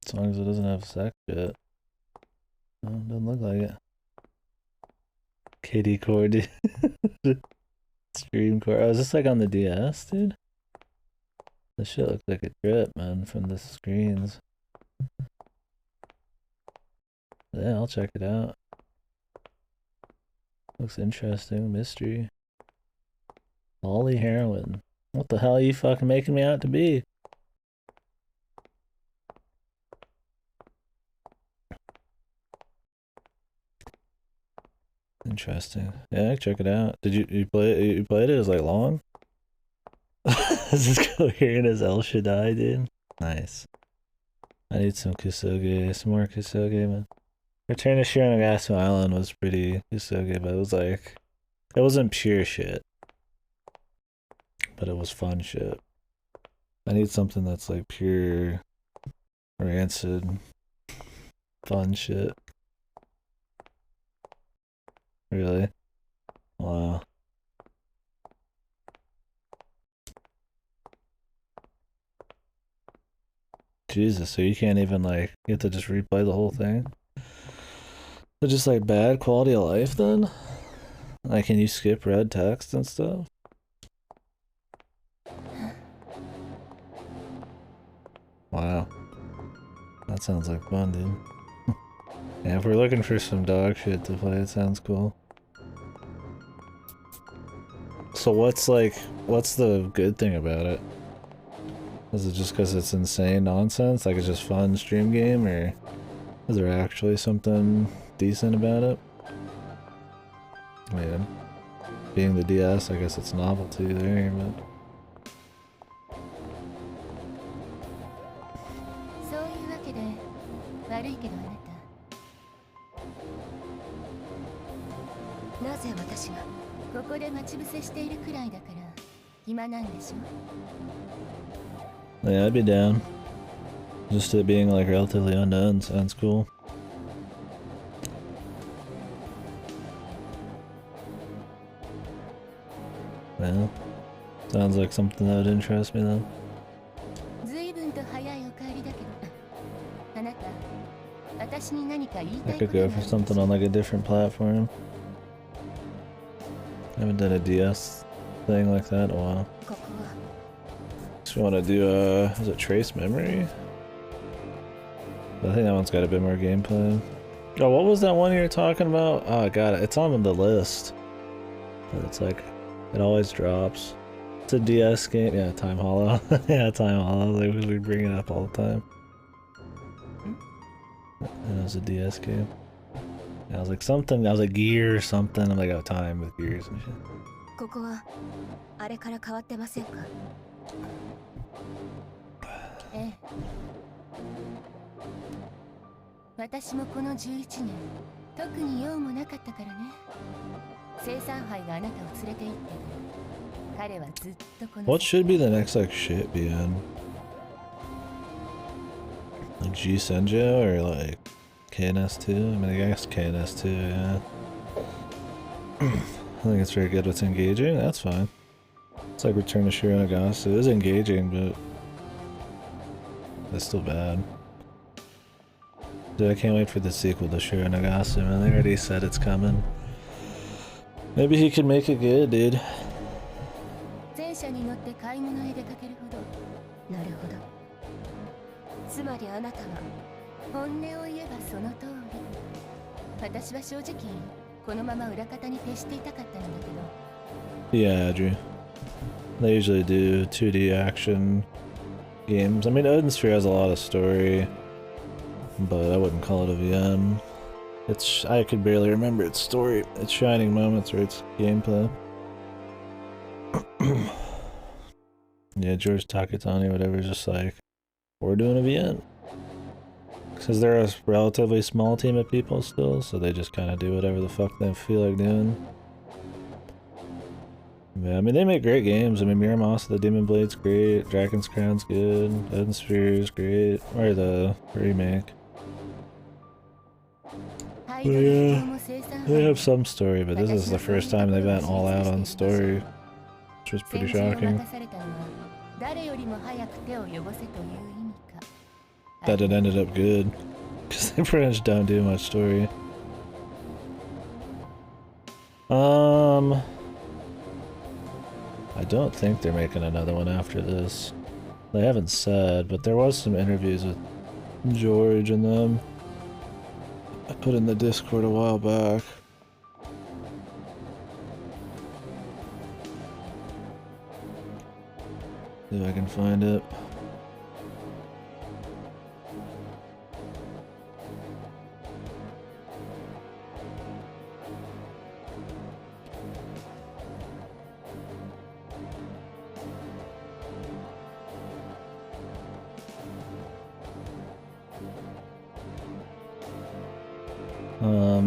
As long as it doesn't have sex shit. No, doesn't look like it. KDkill, dude. Stream core. Oh, is this like on the DS, dude? This shit looks like a trip, man, from the screens. Yeah, I'll check it out. Looks interesting. Mystery. Ollie heroin. What the hell are you fucking making me out to be? Interesting. Yeah, I can check it out. Did you play it? You played it? It was like long? This is coherent as El Shaddai, dude. Nice. I need some Kusoge, some more Kusoge, man. Return to Shiranagasu Island was pretty Kusoge, but it was like, it wasn't pure shit. But it was fun shit. I need something that's like pure, rancid, fun shit. Really? Wow. Jesus, so you can't even like, you have to just replay the whole thing? So just like bad quality of life then? Like, can you skip red text and stuff? Wow. That sounds like fun, dude. Yeah, if we're looking for some dog shit to play, it sounds cool. So what's the good thing about it? Is it just because it's insane nonsense? Like it's just fun stream game, or is there actually something decent about it? Yeah. Being the DS, I guess it's novelty there, but... そういうわけで悪いけどあなたなぜ私がここで待ち伏せしているくらいだから暇なんでしょ Yeah, I'd be down. Just it being like relatively unknown sounds cool. Yeah. Sounds like something that would interest me then. 随分と早いお帰りだけど、あなた、私に何か言い I たい could こと go があ for るでし something ょ on like a different platform. I haven't done a DS thing like that in a while. ここは Just want to do is it Trace Memory? I think that one's got a bit more gameplay. Oh, what was that one you were talking about? Oh, I got it. It's on the list. But it's like, it always drops. It's a DS game. Yeah, Time Hollow. Yeah, Time Hollow. Like, we bring it up all the time. And it was a DS game. I was like something, I was like gear or something. I'm like, oh, time with gears and shit. ここはあれから変わってませんか？ええ。私もこの11年、特に用もなかったからね。生産杯があなたを連れて行って、彼はずっとこの。What should be the next like shit be in? Like G Senjo or like KNS2? I mean, I guess KNS2, yeah. I think it's very good. It's engaging. That's fine. It's like Return to Shiranagasu. It is engaging, but it's still bad. Dude, I can't wait for the sequel to Shiranagasu, man. They already said it's coming. Maybe he could make it good, dude. 戦車に乗って買い物へ出かけるほど。なるほど。つまりあなたは本音を言えばその通り。私は正直このまま裏方に徹していたかったんだけど。 Yeah, Adri. They usually do 2D action games. I mean, Odin Sphere has a lot of story, but I wouldn't call it a VM. I could barely remember its story, its shining moments, or its gameplay. Yeah, George Takatani, whatever, is just like, we're doing a VM. Because they're a relatively small team of people still, so they just kind of do whatever the fuck they feel like doing. Yeah, I mean, they make great games. I mean, Miramosa, the Demon Blade's great, Dragon's Crown's good, Odin Sphere's great, or the remake. But yeah, they have some story, but this is the first time they went all out on story, which was pretty shocking. That it ended up good, because they pretty much don't do much story. I don't think they're making another one after this. They haven't said, but there was some interviews with George and them. I put in the Discord a while back. See if I can find it.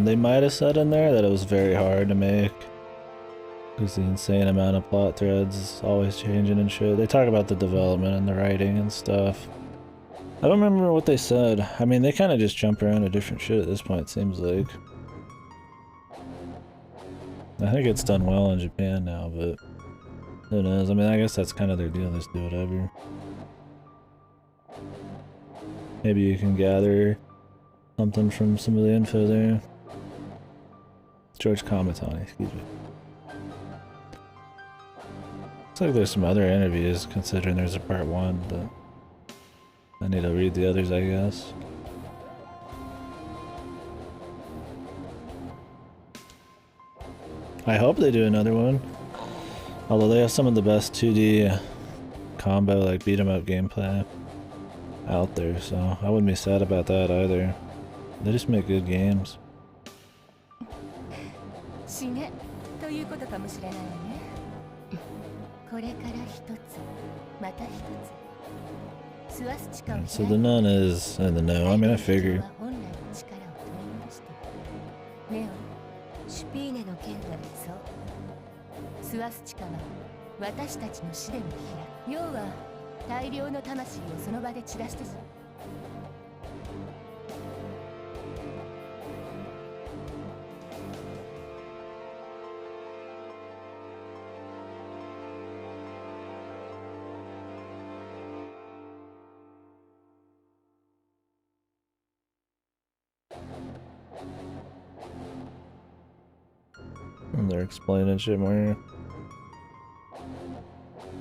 They might have said in there that it was very hard to make. Because the insane amount of plot threads is always changing and shit. They talk about the development and the writing and stuff. I don't remember what they said. I mean, they kind of just jump around to different shit at this point, it seems like. I think it's done well in Japan now, but who knows? I mean, I guess that's kind of their deal, just do whatever. Maybe you can gather something from some of the info there. George Kamatani, excuse me. Looks like there's some other interviews, considering there's a part 1, but I need to read the others, I guess. I hope they do another one. Although they have some of the best 2D combo, like beat 'em up gameplay out there, so I wouldn't be sad about that either. They just make good games. 死ねということかもしれないわね。これから一つ、また一つ。吸わす力を So the nun is in the know. I mean, I figured. 本来の力を取り戻して。ネオ、シュピーネの剣でそう。吸わす力は私たちの死でも開く。要は大量の魂をその場で散らしてさ。And they're explaining shit more.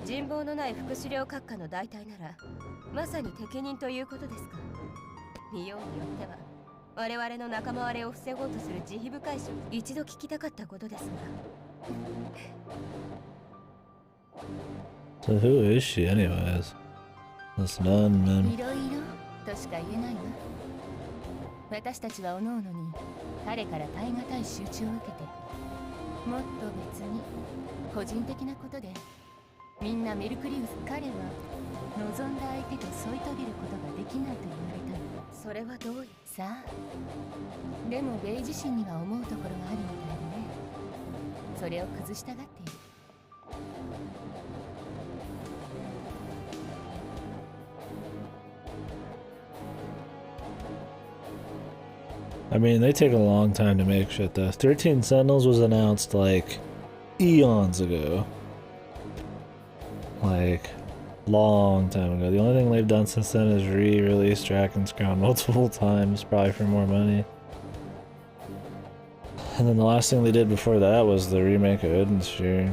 人望のない副首領閣下の代替ならまさに適任ということですか。見ようによっては我々の仲間割れを防ごうとする慈悲深い書、一度聞きたかったことですが。So who is she anyways? This nun, man. いろいろとしか言えないわ。私たちは各々に彼から耐え難い仕打ちを受けて、もっと別に個人的なことでみんなメルクリウス、彼は望んだ相手と添い遂げることができないと言われたの。それはどういうさあ、でもベイ自身には思うところがあるみたいでね。それを崩したがっている。I mean, they take a long time to make shit though. 13 Sentinels was announced like eons ago. Like, long time ago. The only thing they've done since then is re-release Dragon's Crown multiple times, probably for more money. And then the last thing they did before that was the remake of Odin's Shear.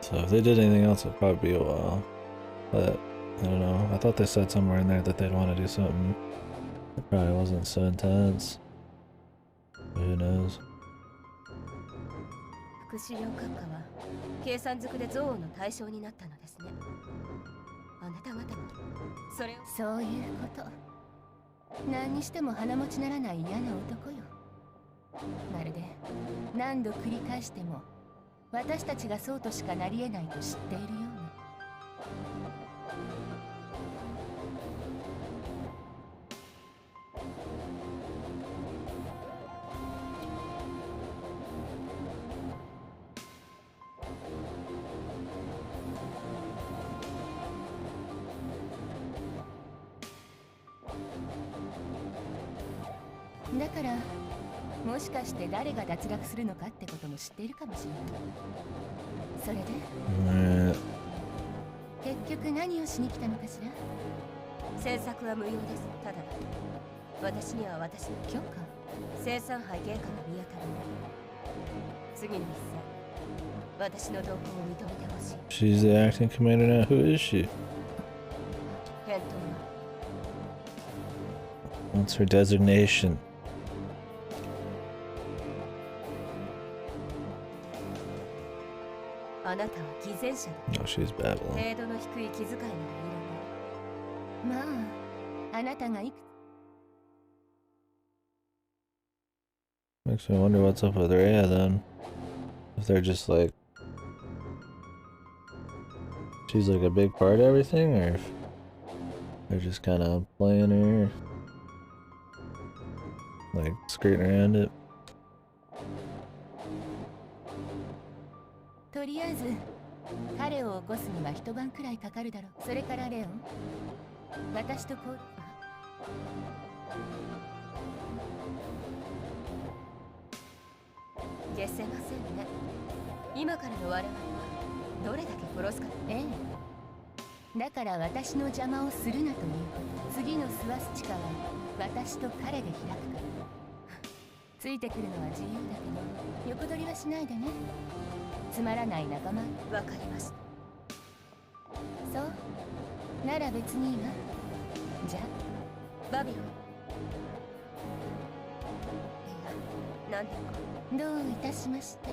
So if they did anything else, it'd probably be a while. But, I don't know. I thought they said somewhere in there that they'd want to do something. It probably wasn't so intense. But who knows? 副首領閣下は計算づくで憎悪の対象になったのですね。あなた方もそれを。そういうこと。何にしても鼻持ちならない嫌な男よ。まるで何度繰り返しても私たちがそうとしかなり得ないと知っているような。だからもしかして誰が脱落するのかってことも知っているかもしれない。それで結局何をしに来たのかしら。制作は無用です。ただ私には私の許可、生産杯原価が見当たらない。次の一戦、私の動向を認めてほしい。 She's the acting commander now. Who is she? 返答は What's her designation? あなたは偽善者だ。 Oh, she's Babylon. 程度の低い気遣いならいらない。まああなたがいく Makes me wonder what's up with Irae then. If they're just like... She's like a big part of everything, or if they're just kind of playing her, like skirting around it. とりあえず彼を起こすには一晩くらいかかるだろう。それからレオン、私とこう消せませんね。今からの我々はどれだけ殺すか。ええ。だから私の邪魔をするなということ。次のスワスチカは私と彼で開くから。ついてくるのは自由だけど横取りはしないでね。つまらない仲間。わかりました。そうなら別にいいわ。じゃバビロン。いや、何でも。どういたしまして。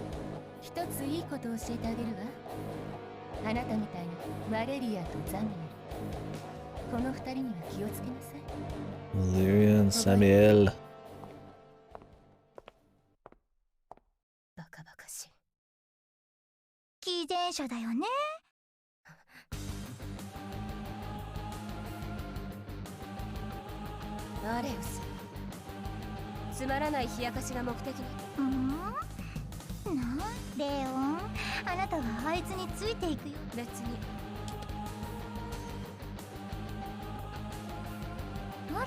一ついいことを教えてあげるわ。あなたみたいなマレリアとザミエル、この二人には気をつけなさい。 Lyria and Samiel. バカバカしい。偽善者だよね。アレウス、つまらない冷やかしが目的な。レオン、あなたはあいつについていくよ。別に。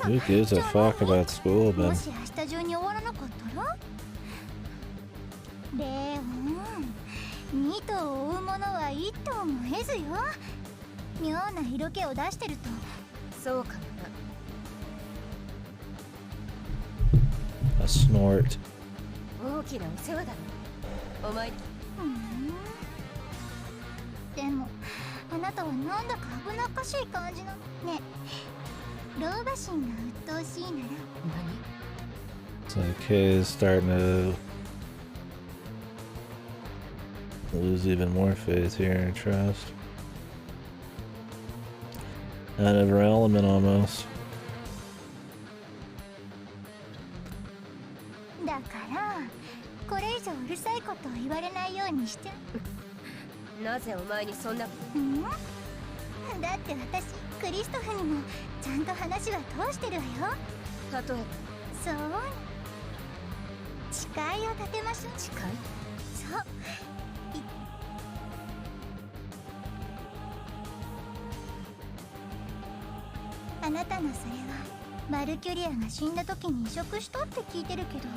Who gives a fuck about school, も Ben? し明日中に終わらなかったらレオン、2頭を追う者は1頭も得ずよ。妙な色気を出してると。そうかもな。A snort. 大きなお世話だろ。お前でもあなたはなんだか危なっかしい感じなのね。老婆心が鬱陶しいならIt's like Kay's starting to lose even more faith here and trust. Out of her element almost. だからこれ以上うるさいことを言われないようにして。なぜお前にそんな。だって私クリストフにもちゃんと話は通してるわよ。例えばそう誓いを立てましょう。誓い。そうあなたのそれはマルキュリアが死んだ時に移植したって聞いてるけど、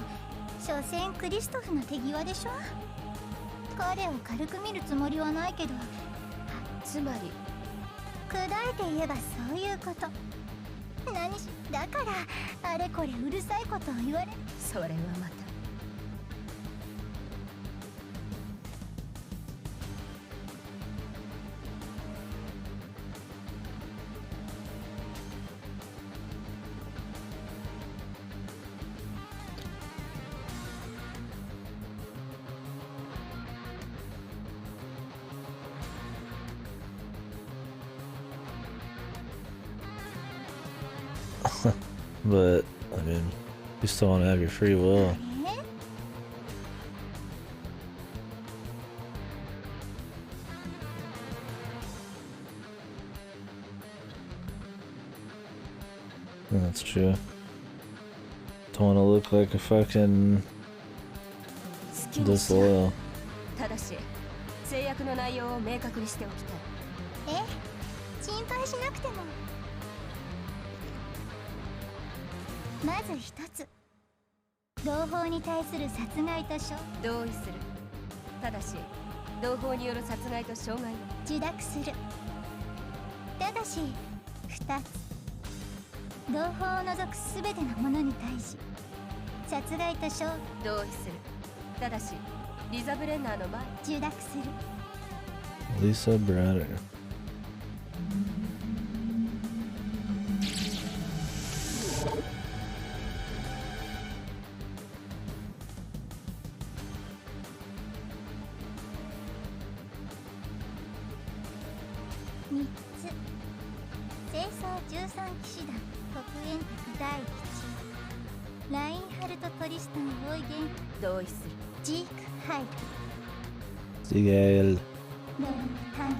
所詮クリストフの手際でしょ。彼を軽く見るつもりはないけど、つまり砕いて言えばそういうこと。何しだからあれこれうるさいことを言われる。それはまた。But, I mean, you still want to have your free will. That's true. Don't want to look like a fucking disloyal. ただし制約の内容を明確にしておきたい。心配しなくても。まず一つ、同胞に対する殺害と同意する。ただし同胞による殺害と傷害を受諾する。ただし二つ、同胞を除くすべてのものに対し殺害と同意する。ただしリザ・ブレンナーの前受諾する。Lisa Brenner. 3つ、清掃13騎士団国園卓第1、ラインハルト・トリスタン・オイゲン同意する。ジーク・ハイル Sigel. ロン・タン。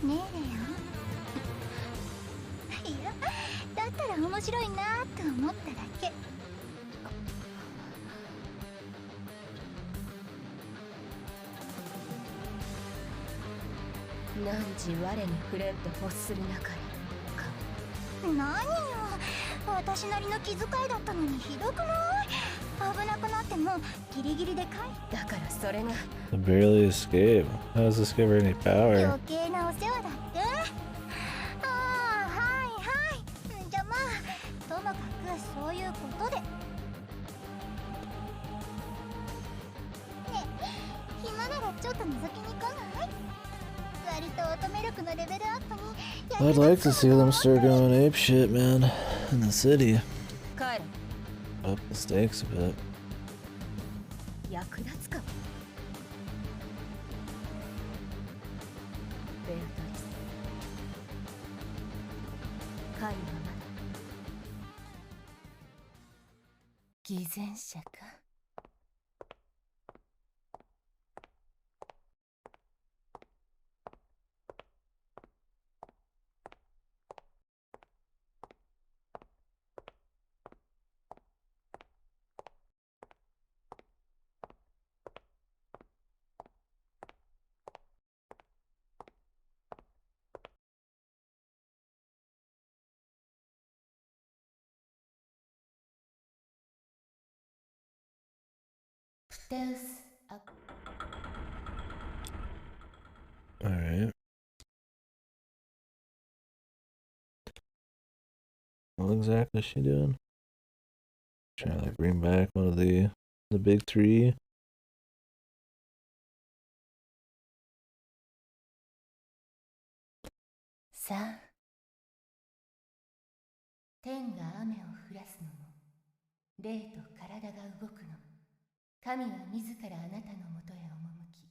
ねえレオン。いや、だったら面白いなと思っただけ。汝我に触れんと欲するなかれか。何よ、私なりの気遣いだったのにひどくない？危なくなってもギリギリで帰だからそれが Barely escape. How does this give her any power? 余計なお世話だって。ああ、はいはい。じゃあまあともかくそういうことで。ねえ、暇ならちょっと覗きに来ない？割と乙女力のレベルアップに I'd like to see them start going apeshit, man, in the city. 帰れ。 Up the stakes a bit. 役立つか。ベアトリス、カイはまだ偽善者か。デウスア What exactly is she doing? Trying to like bring back one of the big three. Sa, 天が雨を降らすのも、霊と体が動くのも、神は自らあなたのもとへ赴き、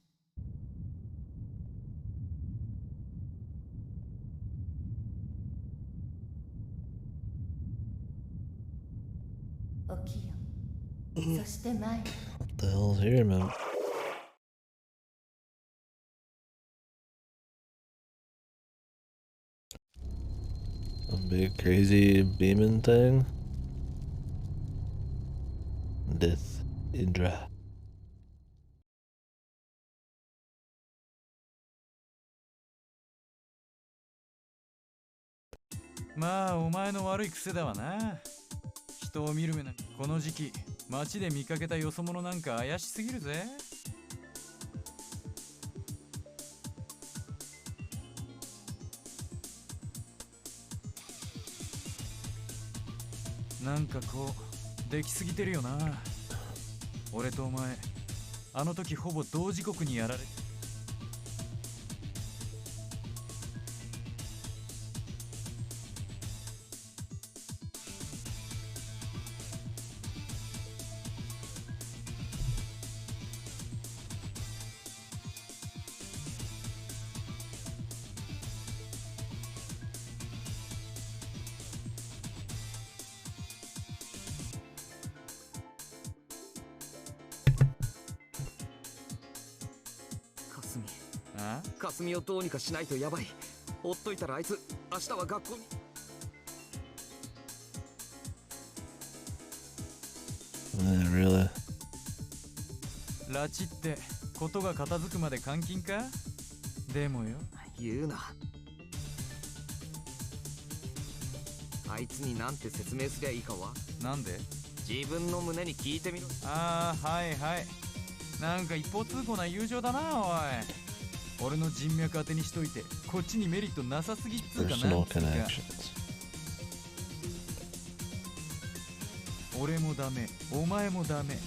起きよ。そして前へ。 What the hell's here, man? Some big crazy beaming thing. Death Indra. まあお前の悪い癖だわな。人を見る目なんかこの時期街で見かけたよそ者なんか怪しすぎるぜ。なんかこうできすぎてるよな。俺とお前あの時ほぼ同時刻にやられ。霞をどうにかしないとやばい。ほっといたらあいつ明日は学校に。Really? 拉致ってことが片付くまで監禁か？でもよ。言うな。あいつになんて説明すりゃいいかは。なんで？自分の胸に聞いてみろ。ああ、はいはい。なんか一方通行な友情だな、おい。俺の人脈当てにしといてこっちにメリットなさすぎっつうかな。俺もダメ、お前もダメ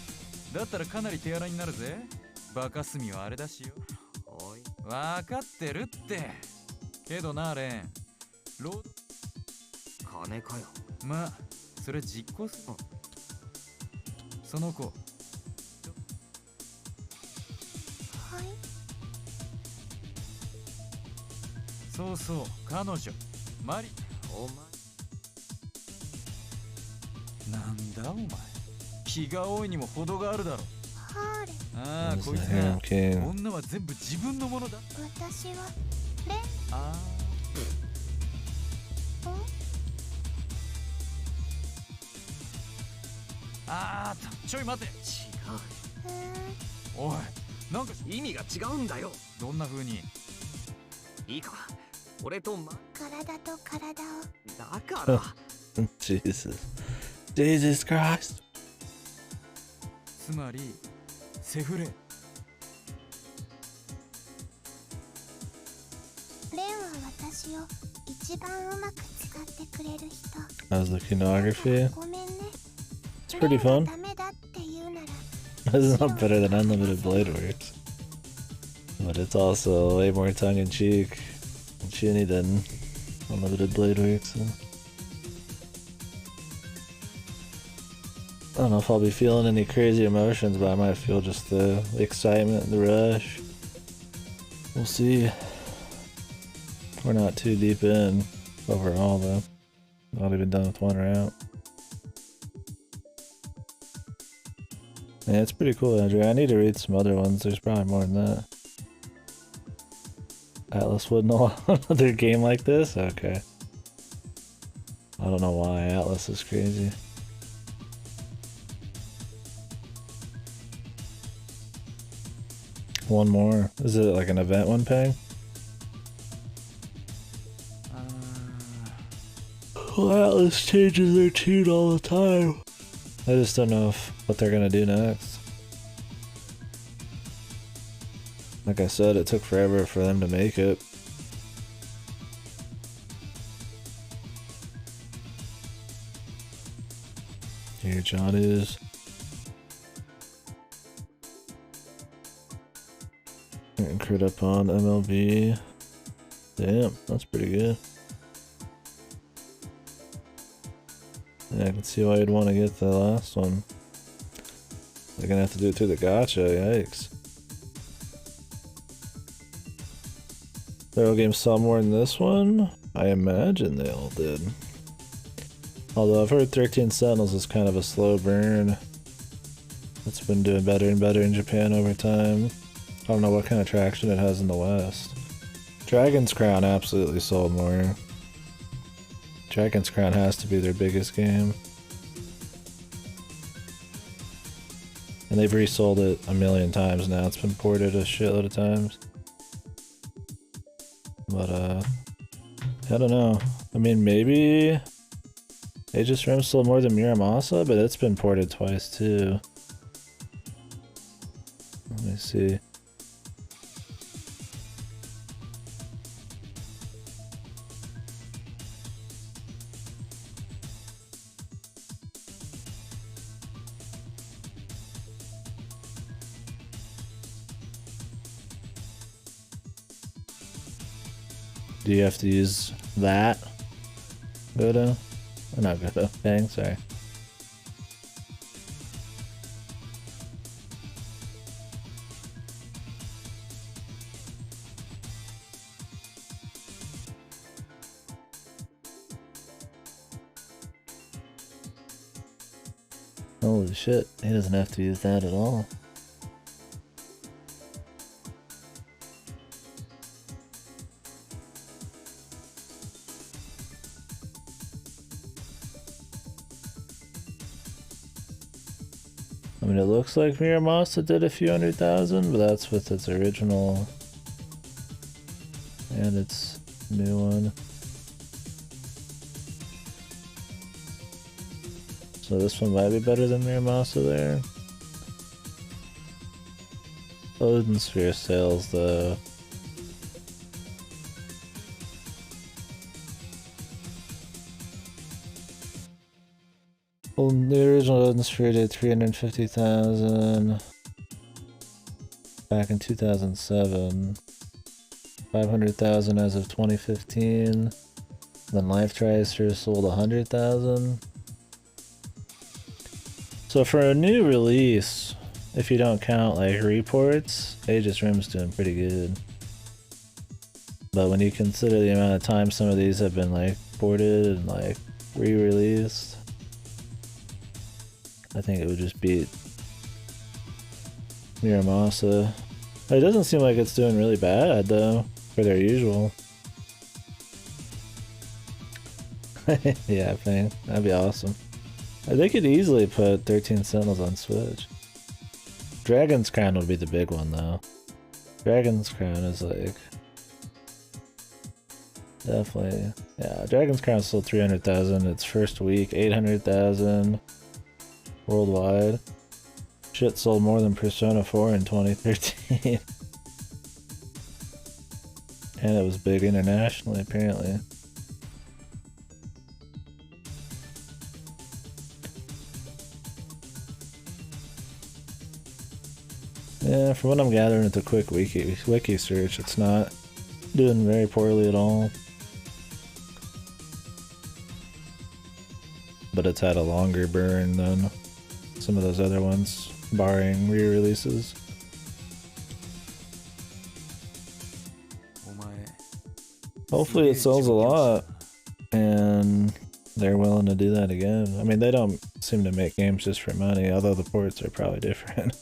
だったらかなり手荒になるぜ。バカスミはあれだしよ。おい、わかってるって。けどなレン、ロード金かよ。まあそれ実行する。その子。はい。そうそう、彼女マリ。お前なんだお前、気が多いにも程があるだろ。ハーレ。ああ、こいつが女は全部自分のものだ。私はレン。ああちょい待て。違う。おい、なんか意味が違うんだよ。どんな風に？いいか、俺と体と体を。だから。Jesus Christ。つまりセフレ。レンは私を一番うまく使ってくれる人。How's the iconography? ごめんね。 It's pretty fun. ダメだって言うなら。 It's not better than Unlimited Blade Works, but it's also way more tongue-in-cheek and chinny than Unlimited Blade Works. So. I don't know if I'll be feeling any crazy emotions, but I might feel just the excitement and the rush. We'll see. We're not too deep in overall though. Not even done with one route. Yeah, it's pretty cool, Andrew. I need to read some other ones. There's probably more than that. Atlas wouldn't allow another game like this? Okay. I don't know why Atlas is crazy. One more. Is it like an event one, Pang? Well, Atlas changes their tune all the time. I just don't know what they're gonna do next. Like I said, it took forever for them to make it. your Johnny's. Getting crit up on MLB. Damn, that's pretty good. Yeah, I can see why you'd want to get the last one. They're gonna have to do it through the gacha, yikes. Thorough games saw more than this one? I imagine they all did. Although I've heard 13 Sentinels is kind of a slow burn. It's been doing better and better in Japan over time. I don't know what kind of traction it has in the West. Dragon's Crown absolutely sold more. Dragon's Crown has to be their biggest game. And they've resold it a million times now. It's been ported a shitload of times. But, I don't know. I mean, maybe Aegis Rim sold more than Muramasa, but it's been ported twice too. Let me see. Do you have to use that? Godo? Or not Godo. Bang, sorry. Holy shit, he doesn't have to use that at all. I mean, it looks like Muramasa did a few 100,000, but that's with its original and its new one. So this one might be better than Muramasa there. Odin Sphere sales though. Well, the original Odin Sphere did 350,000 back in 2007. 500,000 as of 2015. Then Life Tracer sold 100,000. So for a new release, if you don't count like reports, Aegis Rim's doing pretty good. But when you consider the amount of time some of these have been like ported and like re-released, I think it would just beat Muramasa. It doesn't seem like it's doing really bad though, for their usual. Yeah, Fang, that'd be awesome. They could easily put 13 Sentinels on Switch. Dragon's Crown would be the big one though. Dragon's Crown is like... definitely... yeah, Dragon's Crown sold 300,000 its first week, 800,000 worldwide. Shit sold more than Persona 4 in 2013. And it was big internationally apparently. Yeah, from what I'm gathering at the quick wiki search, it's not doing very poorly at all. But it's had a longer burn than some of those other ones, barring re-releases. Hopefully it sells a lot, and they're willing to do that again. I mean, they don't seem to make games just for money, although the ports are probably different.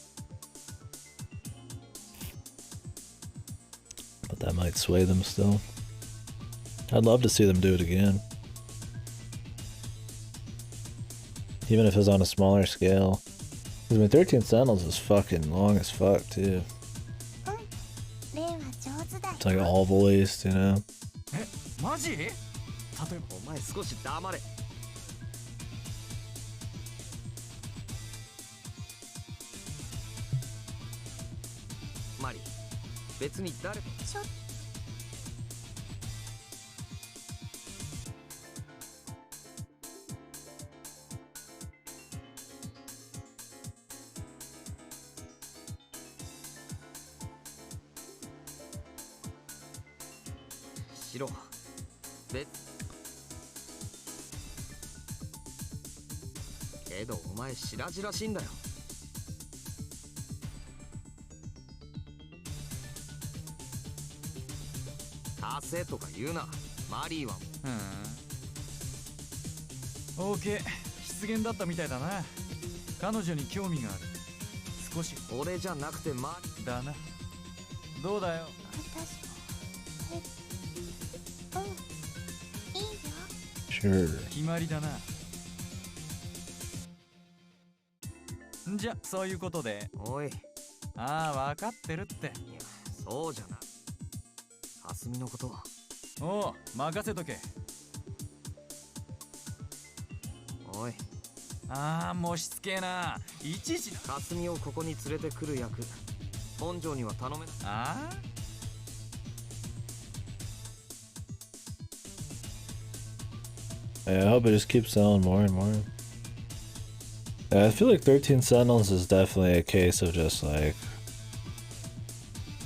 But that might sway them still. I'd love to see them do it again. Even if it was on a smaller scale. Because I mean, 13 Sentinels is fucking long as fuck too. It's like all voiced, you know? しろ。けどお前白々しいんだよ。達成とか言うな。マリーはもう。OK、失言だったみたいだな。彼女に興味がある。少し。俺じゃなくてマリーだな。どうだよ。私、いいよ。Sure. 決まりだな。じゃそういうことで。おい。ああ、分かってるって。いや、そうじゃな。霞のこと。おう、任せとけ。おい。ああ、もうしつけえな。いちいち霞をここに連れてくる役、本庄には頼めない。ああ I hope it just keeps selling more and more. I feel like 13 Sentinels is definitely a case of just like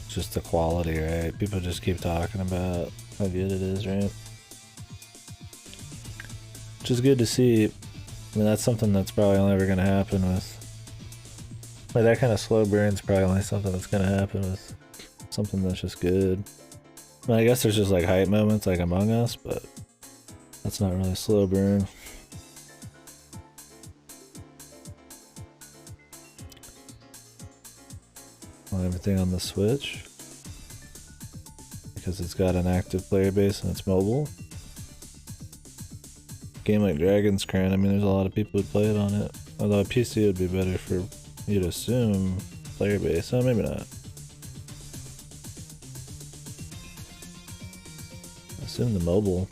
just the quality, right? People just keep talking about how good it is, right? Which is good to see. I mean, that's something that's probably only ever going to happen with... Like, that kind of slow burn's probably only something that's going to happen with something that's just good. I mean, I guess there's just like hype moments like Among Us, but that's not really a slow burn. Want everything on the Switch because it's got an active player base and it's mobile. Game like Dragon's Crown, I mean, there's a lot of people who play it on it. Although PC would be better for you to assume player base. Oh, maybe not. Assume the mobile.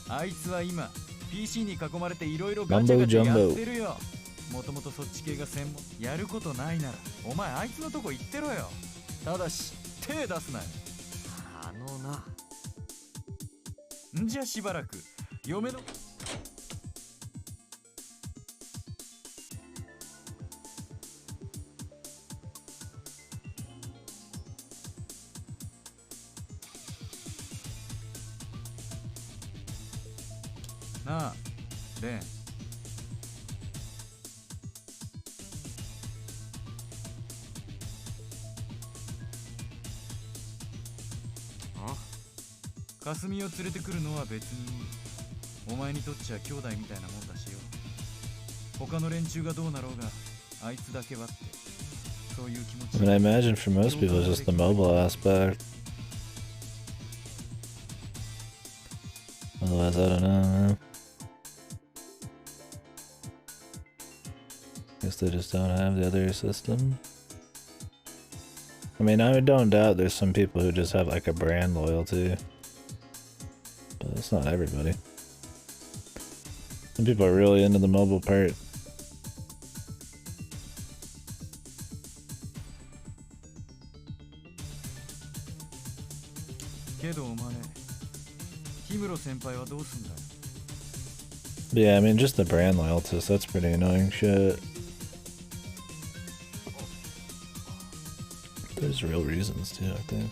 あいつは今 PC に囲まれていろいろガチャガチャやってるよ。もともとそっち系が専門。やることないならお前あいつのとこ行ってろよ。ただし手出すなよ。んじゃしばらく嫁のなあレン。霞を連れてくるのは別にお前にとっちゃ兄弟みたいなもんだしよ。他の連中がどうなろうがあいつだけはってそういう気持ち。 I mean, I imagine for most people it's just the mobile aspect. Otherwise, I don't know, man. Guess they just don't have the other system. I mean, I don't doubt there's some people who just have like a brand loyalty. But it's not everybody. Some people are really into the mobile part. けどお前、氷室先輩はどうすんだよ。 Yeah, I mean, just the brand loyalties, that's pretty annoying shit. There's real reasons too, I think.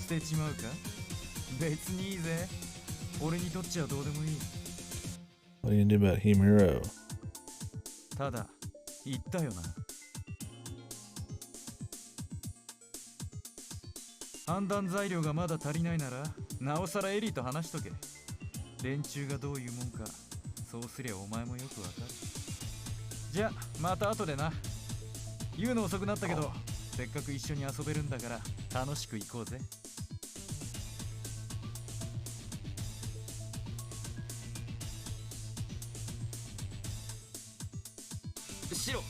捨てちまうか？別にいいぜ。俺にとっちゃどうでもいい。 What are you gonna do about Himuro? ただ、言ったよな。判断材料がまだ足りないなら、なおさらエリーと話しとけ。連中がどういうもんか、そうすりゃお前もよくわかる。じゃ、また後でな。言うの遅くなったけど、せっかく一緒に遊べるんだから楽しく行こうぜ。白。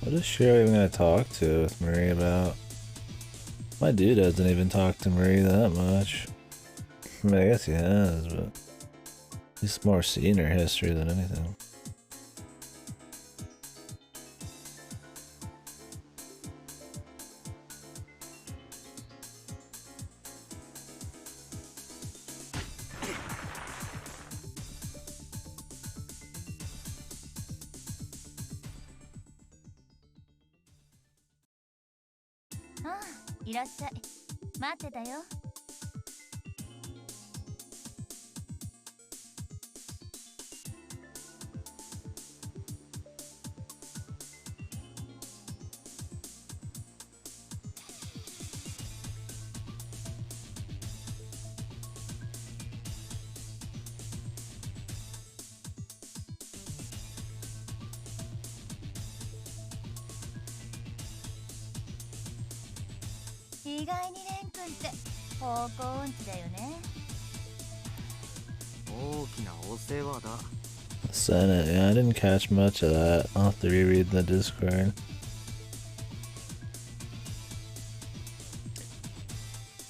What is Shiro even gonna talk to with Marie about? My dude doesn't even talk to Marie that much. I mean, I guess he has, but he's more seen her history than anything. ああ、いらっしゃい。待ってたよ。意外にレン君って方向音痴だよね。大きなお世話だ。Senate, yeah, I didn't catch much of that. I'll have to reread the Discord.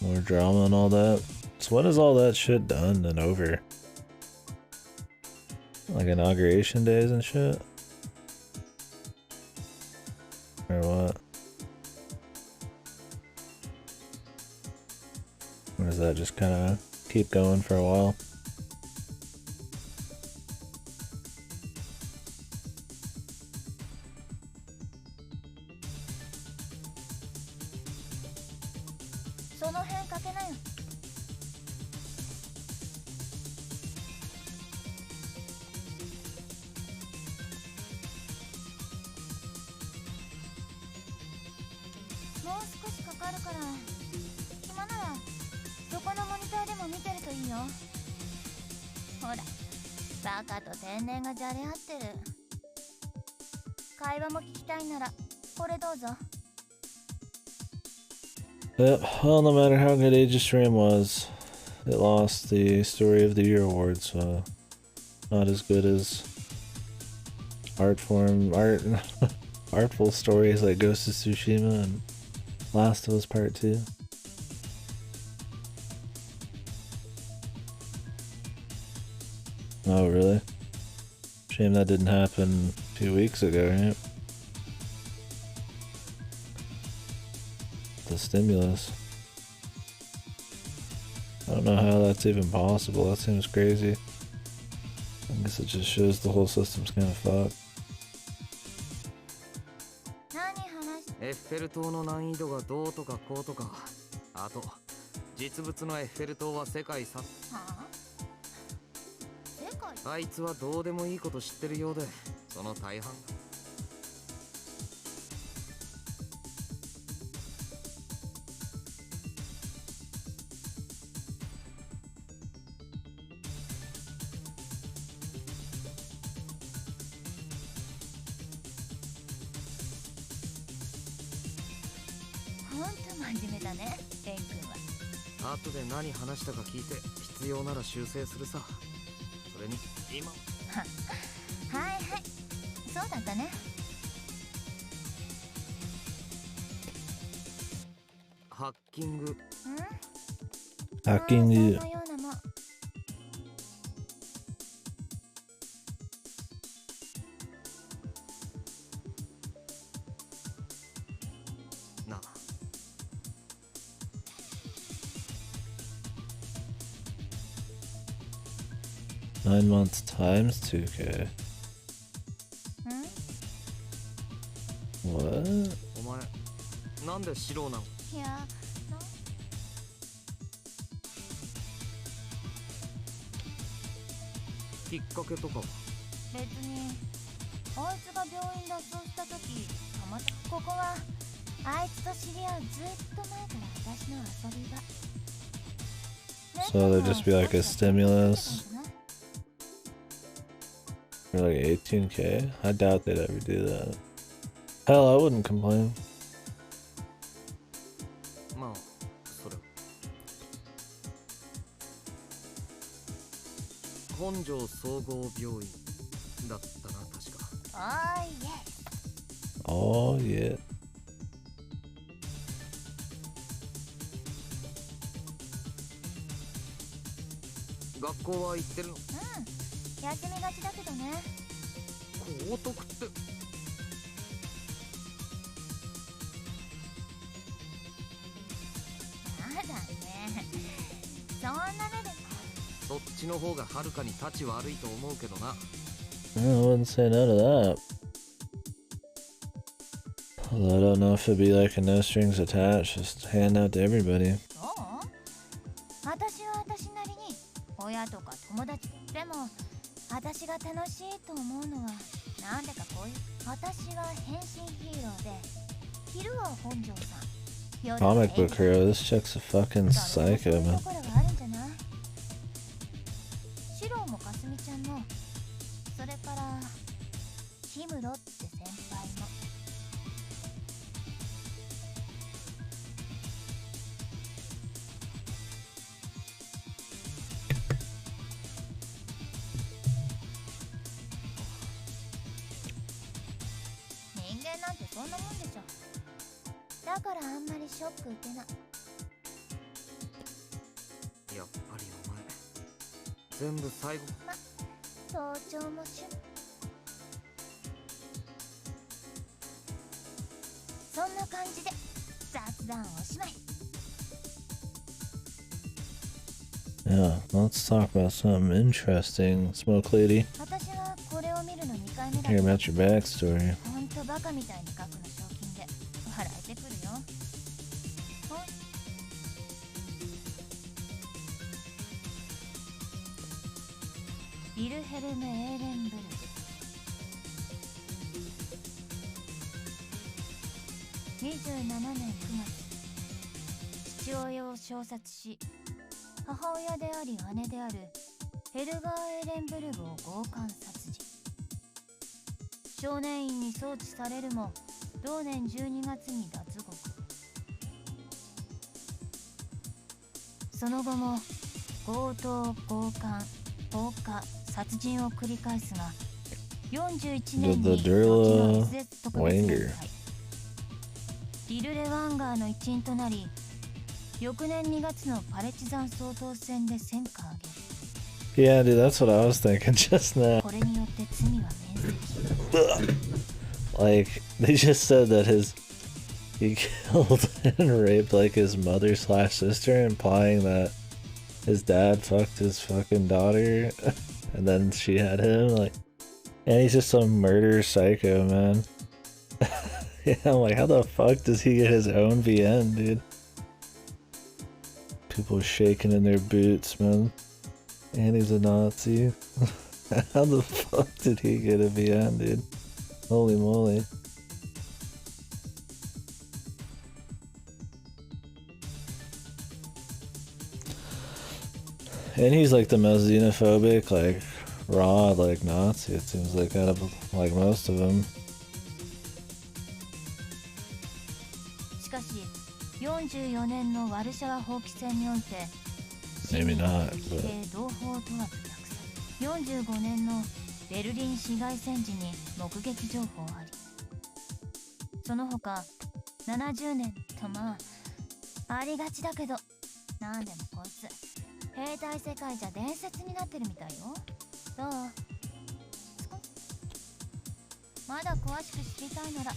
More drama and all that. So when is all that shit done and over? Like inauguration days and shit? Or what? Or does that just kind of keep going for a while? Yep, well, no matter how good Age of Stream was, it lost the Story of the Year award, so not as good as artful stories like Ghost of Tsushima and Last of Us Part 2. Oh, really? Shame that didn't happen a few weeks ago, right? The stimulus. I don't know how that's even possible. That seems crazy. I guess it just shows the whole system's kind of fucked. エッフェル塔の難易度がどうとかこうとか。あと、実物のエッフェル塔は世界さ。あいつはどうでもいいこと知ってるようで、その大半。後で何話したか聞いて必要なら修正するさ。それに今はいはい、そうだったね。ハッキング。ハッキング。9 months times 2K. What? お前、なんで白なの？いや、きっかけとかは？別に、あいつが病院脱走した時、たまたまここはあいつと知り合うずっと前から私の遊び場。So there'd just be like a stimulus for like 18K? I doubt they'd ever do that. Hell, I wouldn't complain. まあ、それ。本庄総合病院だったな、確か。Oh yeah. 学校は行ってるの？休みがちだけどね。高徳って。まだね。そんな目で。そっちの方がはるかに立ち悪いと思うけどな。I wouldn't say none of that. Although I don't know if it'd be like a no strings attached, just hand out to everybody. 私は私なりに親とか友達でも私が楽しいと思うのはなんでかこういう私は変身ヒーローで昼は本庄さん Comic book hero, this chick's a fucking psycho, man. シロもかすみちゃんもそれからヒムロって先輩も人間なんてそんなもんでしょだからあんまりショック受けないやっぱりお前全部最後登頂も趣味そんな感じで雑談おしまい Yeah, let's talk about something interesting, Smoke Lady. 私はこれを見るの2回目だ Hear about your backstory. ほんとバカみたいに額の賞金で笑えてくるよビルヘルム・エーレンブルグ27年9月父親を射殺し母親であり姉であるヘルガー・エーレンブルグを強姦殺人少年院に送致されるも同年12月に脱獄その後も強盗強姦放火殺人を繰り返すが41年に The Durla Wanger リルレ・ワンガーの一員となり翌年2月のパレチザン総統選で戦果を挙げる Yeah, dude, that's what I was thinking just now. これによって罪は免責 Like, they just said that he killed and raped like his mother slash sister, implying that his dad fucked his fucking daughter and then she had him, like, and he's just some murder psycho, man. Yeah, I'm like, how the fuck does he get his own VN, dude? People shaking in their boots, man. And he's a Nazi. How the fuck did he get a VN, dude? Holy moly. And he's like the most xenophobic, like raw, like Nazi, it seems like, out of like most of them. しかし44年のワルシャワ放棄戦において Maybe not, 騎 but 兵同胞問わず虐殺45年のベルリン市街戦時に目撃情報ありその他70年とまあありがちだけどなんでもこいつ兵隊世界じゃ伝説になってるみたいよどうまだ詳しく知りたいなら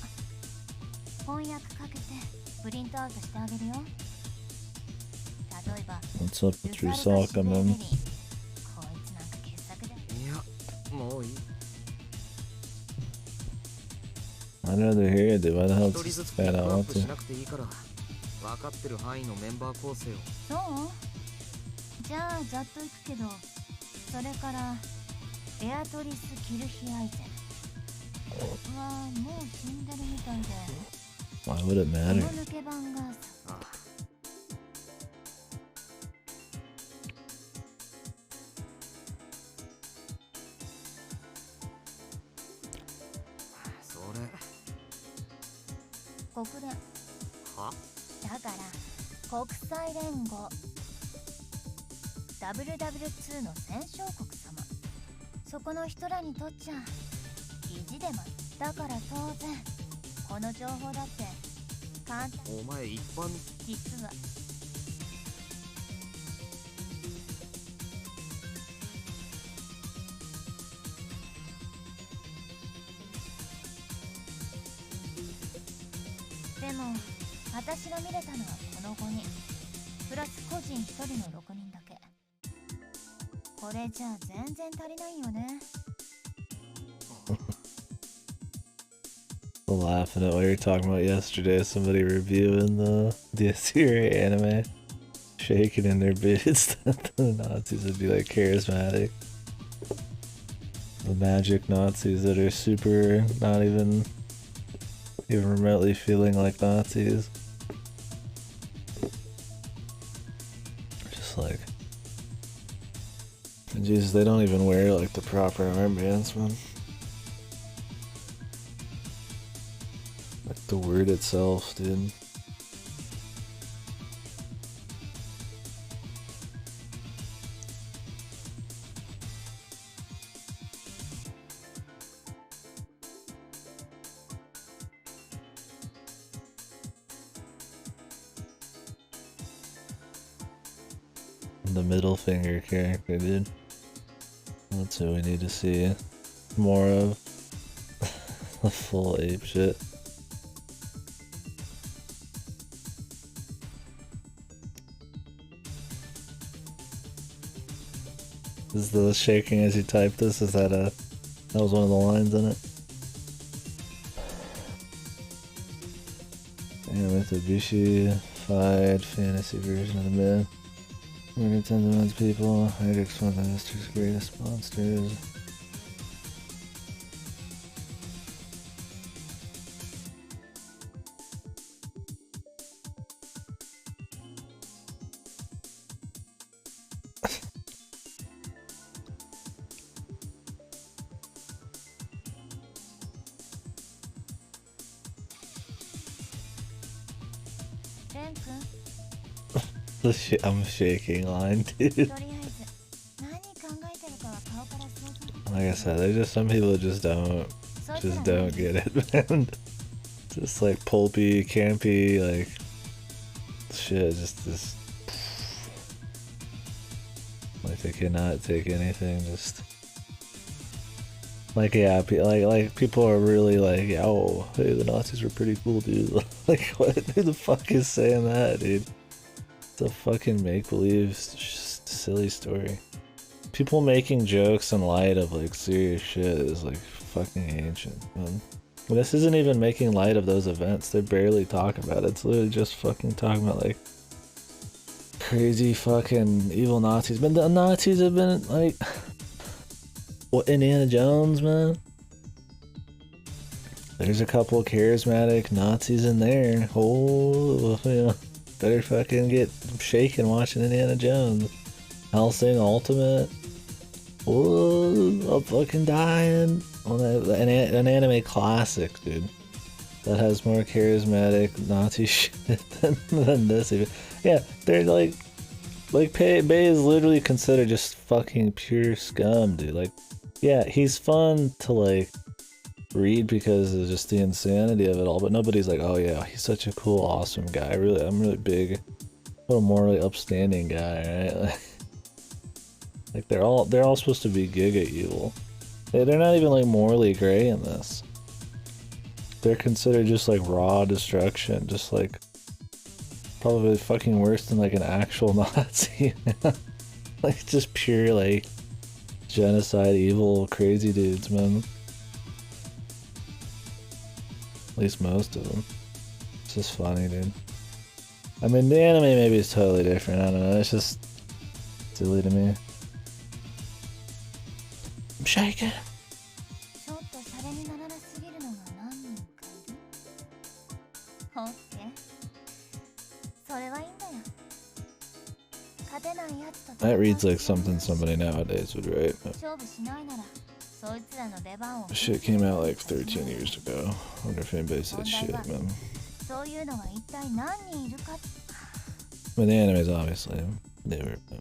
翻訳かけてプリントアウトしてあげるよ例えば what's up with Rusaka, man? こいつなんか傑作だいやもういい I'd rather hear it, dude. Why the hell 一 does 人ず this つピッ bad ク I アッ want プし to? なくていいから分かってる範囲のメンバー構成をそうじゃあざっといくけどそれからベアトリス・キルヒアイゼンはもう死んでるみたいで Why would it こ matter? の抜け番があそれ国連はだから国際連合 WW2 の戦勝国様そこの人らにとっちゃ意地でもだから当然この情報だって簡単お前一般実はでも私が見れたのはこの5人プラス個人1人の6人だけこれじゃあ全然足りないよね laughing at what you were talking about yesterday. Somebody reviewing the Irae anime, shaking in their boots that the Nazis would be like charismatic. The magic Nazis that are super not even remotely feeling like Nazis. Just like, Jesus, they don't even wear like the proper armbands, man. Like the word itself, dude. The middle finger character, dude. That's what we need to see more of. The full ape shit. Is the shaking as you type this? Is that that was one of the lines in it? Yeah, Mitsubishi-fied fantasy version of the myth. Murder tens of millions of people. Irae's one of the history's greatest monsters. I'm shaking line, dude. Like I said, there's just some people that just don't get it, man. Just like pulpy, campy, like shit. Just like they cannot take anything. Just like like people are really like, oh, hey, the Nazis were pretty cool, dude. Like, what? Who the fuck is saying that, dude? It's a fucking make-believe, silly story. People making jokes in light of like serious shit is like fucking ancient, man. This isn't even making light of those events. They barely talk about it. It's literally just fucking talking about like crazy fucking evil Nazis. But the Nazis have been like, what, Indiana Jones, man? There's a couple of charismatic Nazis in there. Oh, you know. Better fucking get shaken watching Indiana Jones. Hellsing Ultimate. Oh, I'm fucking dying. An anime classic, dude. That has more charismatic Nazi shit than this even. Yeah, they're like Bay is literally considered just fucking pure scum, dude. Like, yeah, he's fun to like read because of just the insanity of it all, but nobody's like, oh yeah, he's such a cool, awesome guy. I'm really big. What a morally upstanding guy, right? Like they're all supposed to be giga evil. They're not even like morally gray in this. They're considered just like raw destruction, just like probably fucking worse than like an actual Nazi. Like just pure like genocide, evil, crazy dudes, man. At least most of them. It's just funny, dude. I mean, the anime maybe is totally different. I don't know. It's just silly to me. I'm shaking. That reads like something somebody nowadays would write. Shit came out like 13 years ago. I wonder if anybody said shit, man. I mean, the anime is obviously newer, but...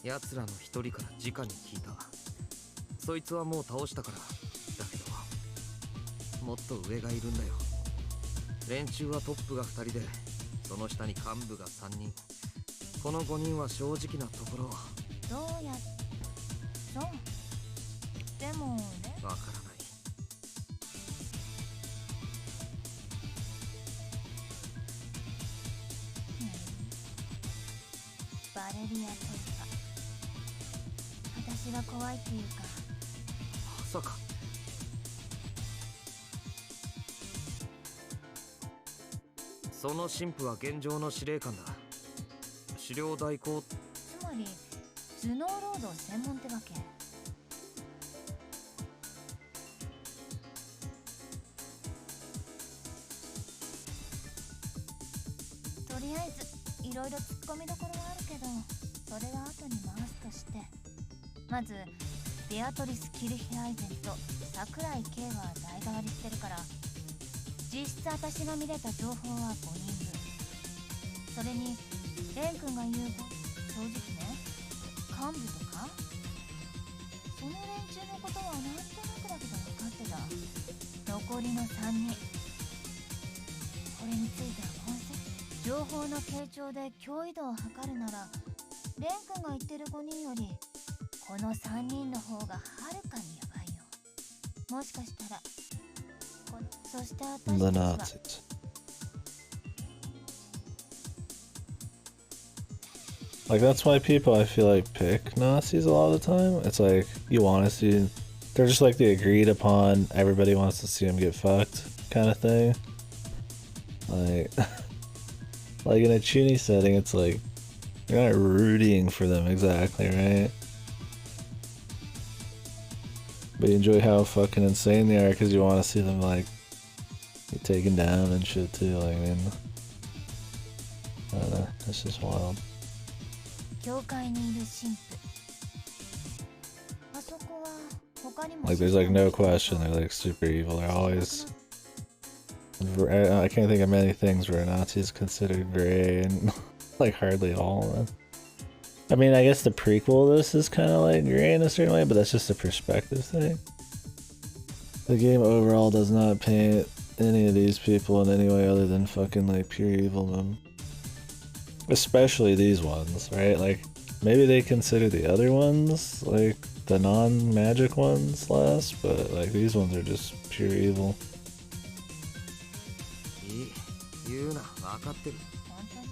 奴らの一人から直に聞いた。そいつはもう倒したから。だけどもっと上がいるんだよ。連中はトップが2人で、その下に幹部が3人。この5人は正直なところ。どうやそうでもね、わからない。バレリアとか私が怖いっていうか。まさか。その神父は現状の司令官だ。狩猟代行。つまり頭脳労働専門ってわけ。とりあえずいろいろ突っ込みどころはあるけど、それは後に回すとして、まずベアトリス・キルヒアイゼンと桜井圭は代替わりしてるから、実質私が見れた情報は5人分。それにレン君が言う正直ね、幹部とかその連中のことはなんとなくだけど分かってた。残りの3人、これについては今世情報の傾聴で脅威度を測るなら、レン君が言ってる5人よりこの3人の方がはるかにヤバいよ。もしかしたらそして私たち The は Nazis. Like, that's why people, I feel like, pick Nazis a lot of the time. It's like, you want to see... They're just like the agreed upon, everybody wants to see them get fucked kind of thing. Like... like in a Chuni setting, it's like, you're not rooting for them exactly, right? But you enjoy how fucking insane they are because you want to see them, like, get taken down and shit too. Like, I mean... I don't know, it's just wild. 教会にいる神父。あそこは他にも Like, there's like no question they're like super evil. They're always... I can't think of many things where Nazis considered gray and like hardly at all. I mean, I guess the prequel of this is kind of like gray in a certain way, but that's just a perspective thing. The game overall does not paint any of these people in any way other than fucking like pure evil, man. Especially these ones, right? Like, maybe they consider the other ones, like the non-magic ones, less, but like these ones are just pure evil. いい、言うな、分かってる。本当に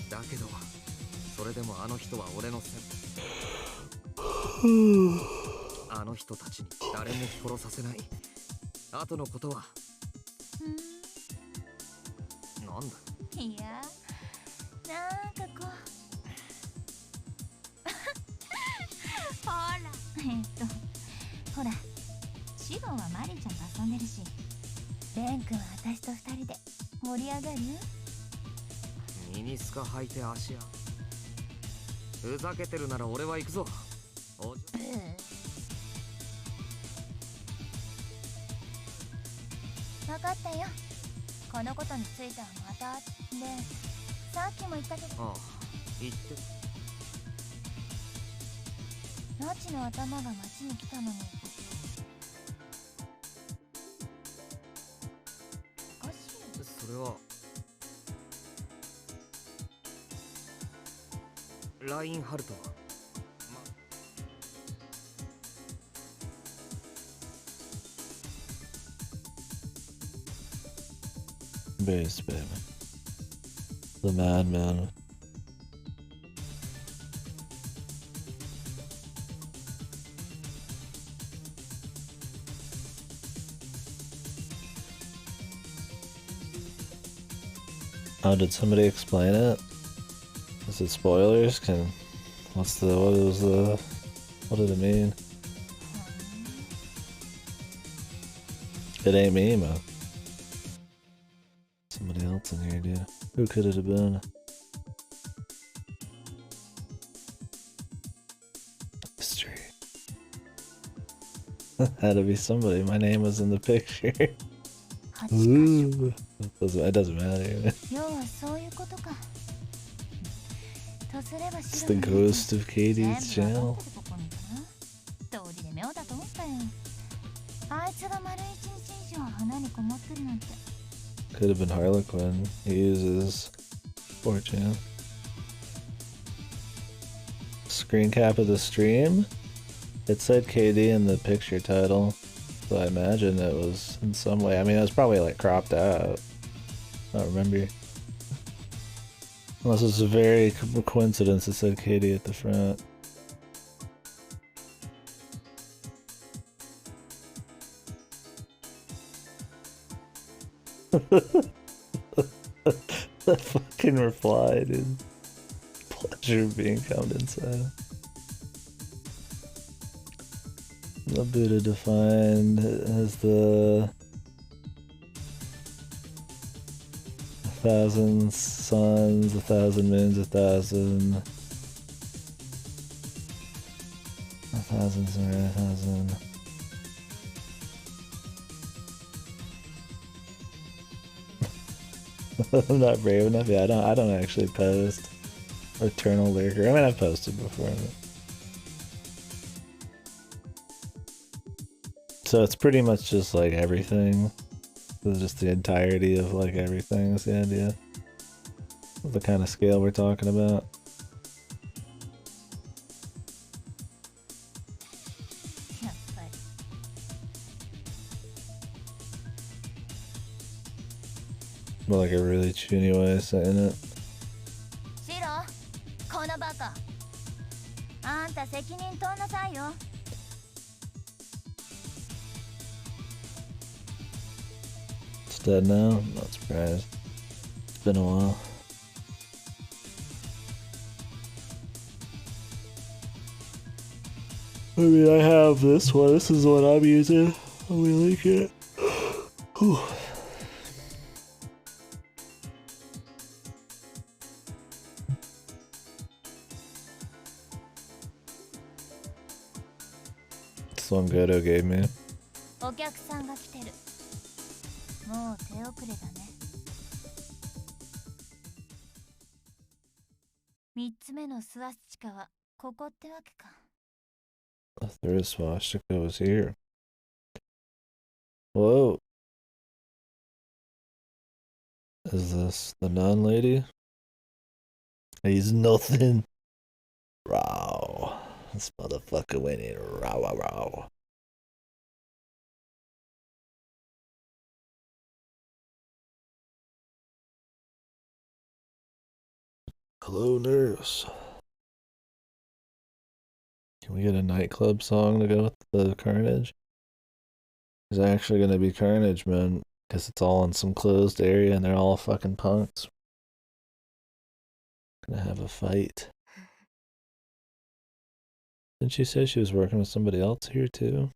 だけど、それでもあの人は俺のあの人たちに誰も殺させない。後のことはなんだ。いや、なんかこうほらほら、シゴンはマリちゃんと遊んでるし、レン君は私と2人で盛り上がる。ミニスカ履いて足やふざけてるなら俺は行くぞ。分かったよ。このことについてはまたで、さっきも言ったけど、ああ、言って。ナチの頭が町に来たのにおかしいよ。それはラインハルトはBase, baby. The madman. Oh, did somebody explain it? Is it spoilers? What did it mean? It ain't me, man. Somebody else in here, dude. Who could it have been? Mystery. Had to be somebody. My name was in the picture. Ooh. It doesn't matter. 要はそういうことか。とすれば It's the ghost of Katie's channel. 通りで妙だと思ったよ。あいつが丸一日以上花にこもってるなんて。Could have been Harlequin. He uses 4chan. Screen cap of the stream? It said KD in the picture title, so I imagine it was in some way. I mean, it was probably like cropped out. I don't remember. Unless it's a very coincidence it said KD at the front. That fucking reply, dude. Pleasure of being calmed inside. The Buddha defined as the 1,000 suns, 1,000 moons, 1,000 sorry, 1,000. I'm not brave enough. Yeah, I don't actually post Eternal Lurker. I mean, I've posted before, but... So it's pretty much just like everything. It's just the entirety of like everything is the idea. The kind of scale we're talking about. But like a really chuny way of saying it. シロ、このバカ。あんた責任取んなさいよ。It's dead now? I'm not surprised. It's been a while. I mean, I have this one. This is what I'm using. I really like it. Whew. This one Godo gave me. お客さんが来てる。もう手遅れだね。3つ目のスワスチカはここってわけか。The third swastika was here. Whoa. Is this the nun lady? He's nothing. Raw. This motherfucker went in raw. Hello, nurse. Can we get a nightclub song to go with the carnage? There's actually gonna be carnage, man, because it's all in some closed area and they're all fucking punks. Gonna have a fight. Didn't she say she was working with somebody else here too?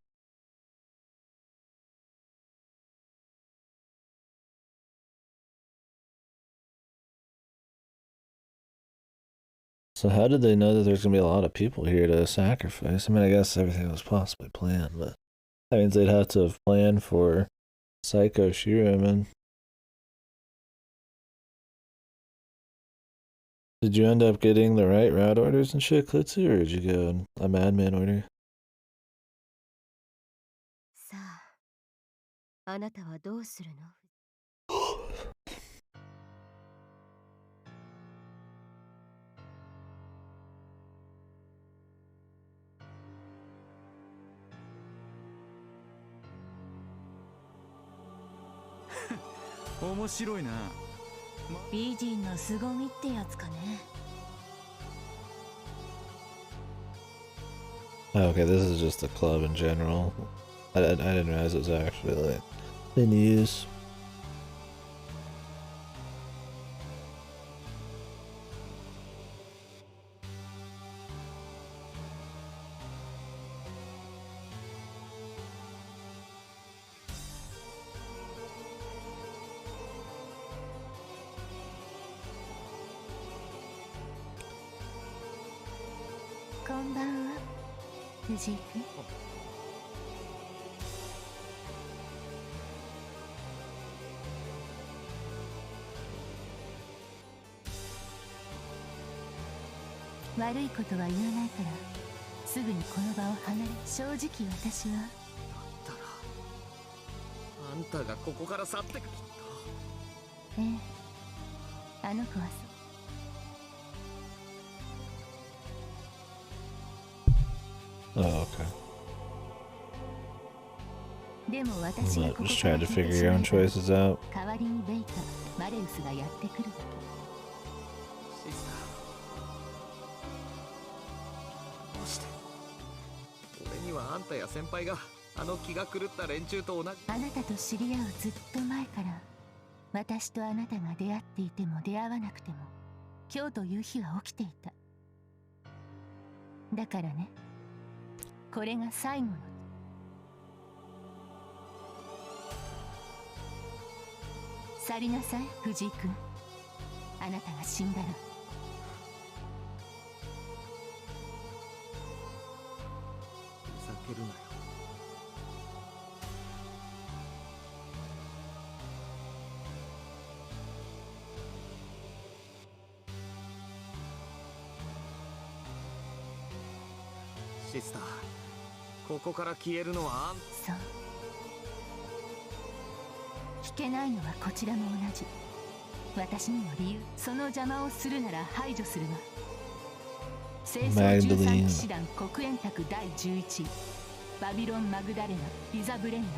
So how did they know that there's gonna be a lot of people here to sacrifice? I mean, I guess everything was possibly planned, but that means they'd have to have planned for Psycho Shiro, man. Did you end up getting the right route orders and shit, Klitzy, or did you go in a madman order? さあ、あなたはどうするの？面白いな。美人の凄みってやつかね。Oh, okay, this is just a club in general. I didn't realize it was actually like in use.「こんばんは、藤井君。悪いことは言わないからすぐにこの場を離れ。正直私はだったらあんたがここから去ってく。きっええ、あの子はOh, okay. でも私が But ここ just から try to 消え figure てし your ま own えば choices out. 代わりにベイカマレウスがやってくるだけ。シスター、どうして俺にはあんたや先輩があの気が狂った連中と同じ。あなたと知り合うずっと前から私とあなたが出会っていても出会わなくても今日という日は起きていた。だからね、これが最後の。去りなさい藤井君。あなたが死んだらふざけるなよ。シスター、ここから消えるのはあん。そう。聞けないのはこちらも同じ。私にも理由、その邪魔をするなら排除するわ。清掃13騎士団黒煙卓第11位バビロン・マグダレナ・リザブレンナ。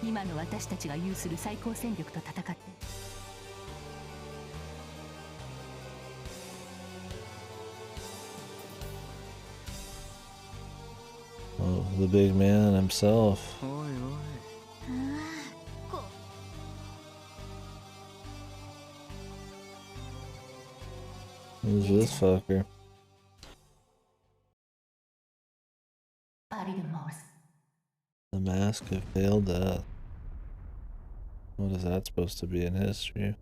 今の私たちが有する最高戦力と戦って。Oh, the big man himself. おいおい。Who's this fucker? アリル・モース。 The Mask of Pale Death. What is that supposed to be in history?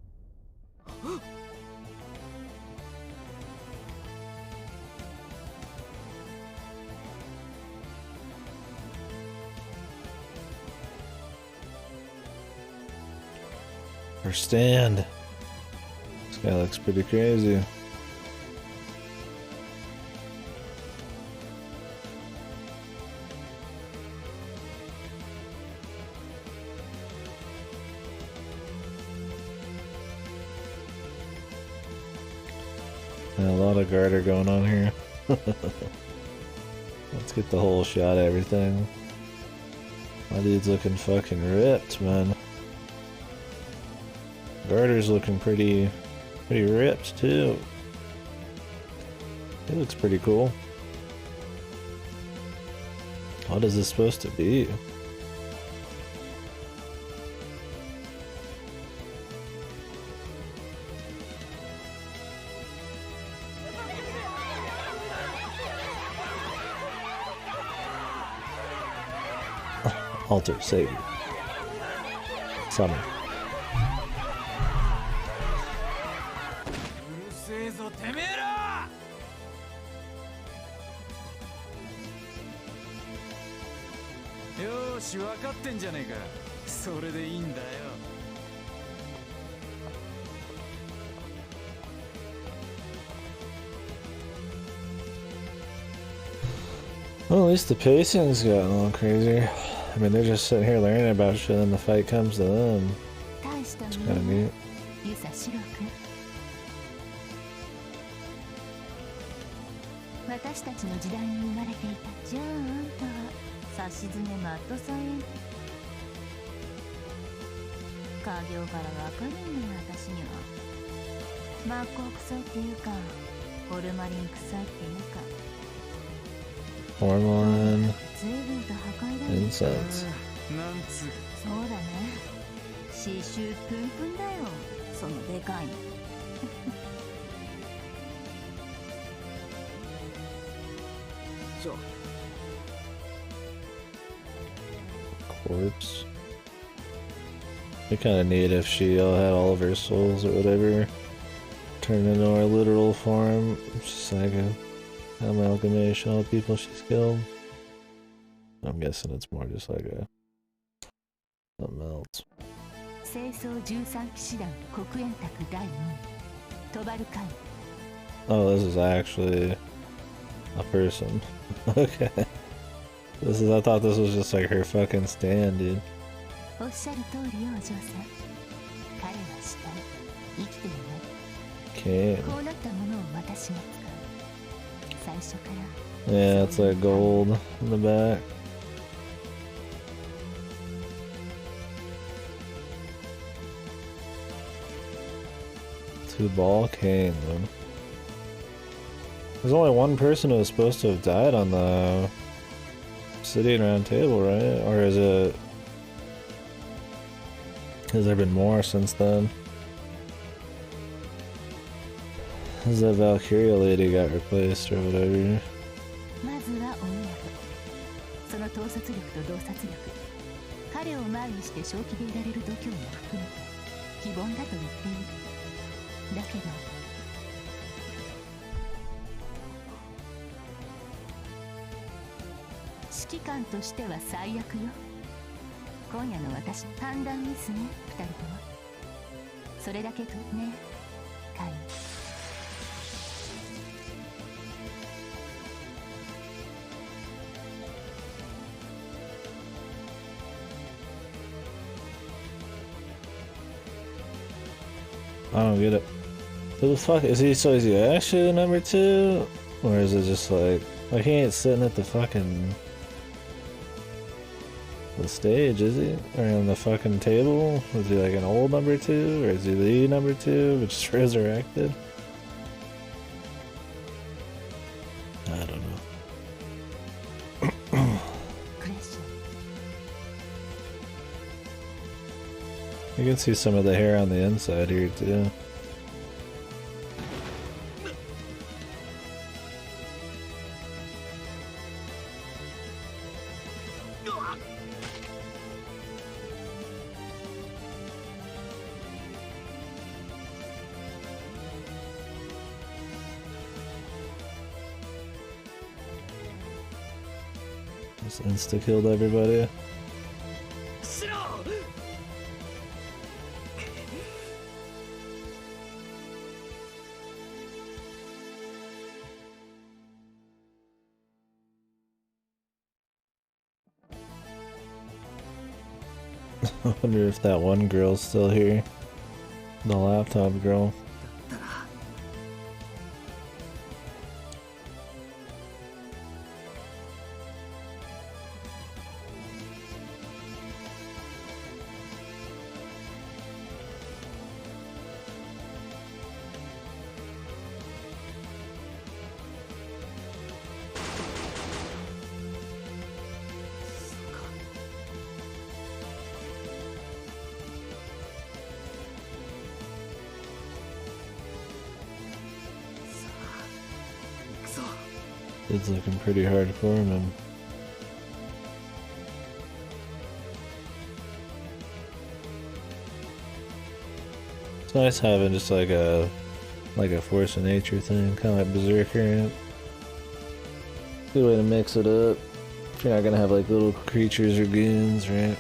Her stand. This guy looks pretty crazy. A lot of garter going on here. Let's get the whole shot of everything. My dude's looking fucking ripped, man. Garter's looking pretty ripped too. He looks pretty cool. What is this supposed to be? Alter, save. Summon. うるせえぞてめえら。よーし、分かってんじゃねえか。それでいいんだよ。Well, at least the pacing's gotten a little crazier. I mean, they're just sitting here learning about shit and the fight comes to them. 大した It's も kind の of ね neat. ユサシロ君。私たちの時代に生まれていた。じゃああんたはさしずめマッドサイエン家業からわかるんだよ私には。マッコウ臭いっていうかホルマリン臭いっていうか Hormone 随分と破壊だね。 incense. なんつう。そうだね。刺繍プンプンだよそのでかいの。ちょ、 Corpse. It'd be kind of neat if she had all of her souls or whatever turned into her literal form. It's just like a amalgamation of people she's killed. I'm guessing it's more just like a something else. 清掃13騎士団黒煙卓第2位トバルカイ Oh, this is actually a person. Okay. I thought this was just like her fucking stand, dude. おっしゃる通りよお嬢さん。彼は死体、生きていない。 Can. こうなったものを私が使う。最初から。 Yeah, it's like gold in the back. Two ball cane, though. There's only one person who was supposed to have died on the sitting round table, right? Or is it... Has there been more since then? Has that Valkyria lady got replaced or whatever? まずは音楽。その統率力と洞察力。彼を前にして正気でいられる度胸も含めて非凡だと言っている。だけど指揮官としては最悪よ。今夜の私判断ミスね、二人とも。それだけとね、カイ。I don't get it. Who the fuck is he? So is he actually number 2? Or is it just like he ain't sitting at the fucking the stage, is he? Or on the fucking table? Was he like an old number 2? Or is he the number 2 but just resurrected? I don't know. You can see some of the hair on the inside here too. Just insta-killed everybody. I wonder if that one girl's still here. The laptop girl. It's looking pretty hardcore, man. It's nice having just like a force of nature thing, kind of like Berserker. Right? Good way to mix it up. If you're not gonna have like little creatures or goons, right?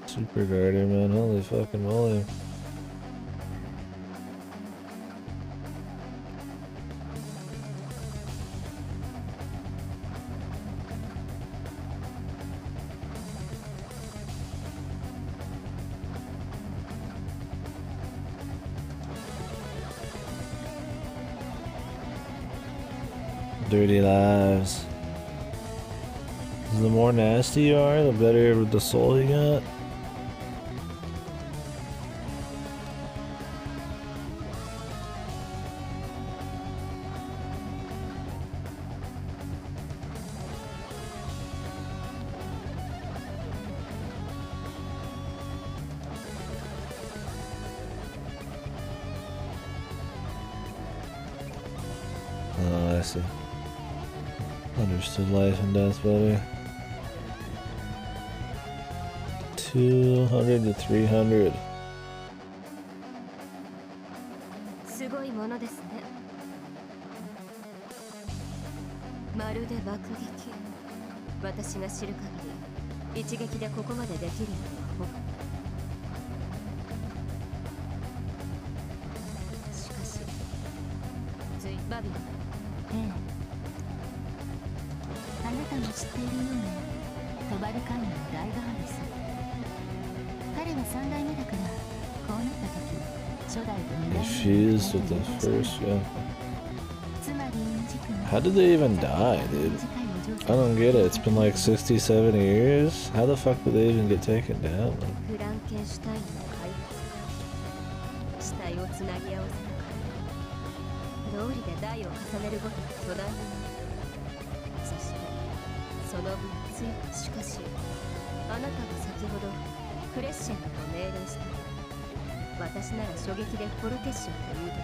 Super Guardian, man, holy fucking moly. Dirty lives. The more nasty you are, the better the soul you got. I see. Understood life and death better. 200 to 300. すごいものですね。まるで爆撃。私が知る限り一撃でここまでできるのはしかしついバビロン。ええ、あなたの知っているようなトバルカインの大ガーです。彼は3代目だから、こうなった時初代と2代目 Fused with the first, yeah. つまり軸の How did they even die, dude? I don't get it. It's been like 67 years? How the fuck did they even get taken down? フランケンシュタインの開発死体をつなぎ合わせながら道理で代を重ねるごとに巨大になる。そしてその分強く。しかしあなたが先ほどクレッシェンドと命令した。私なら初撃でフォルテッションというとこ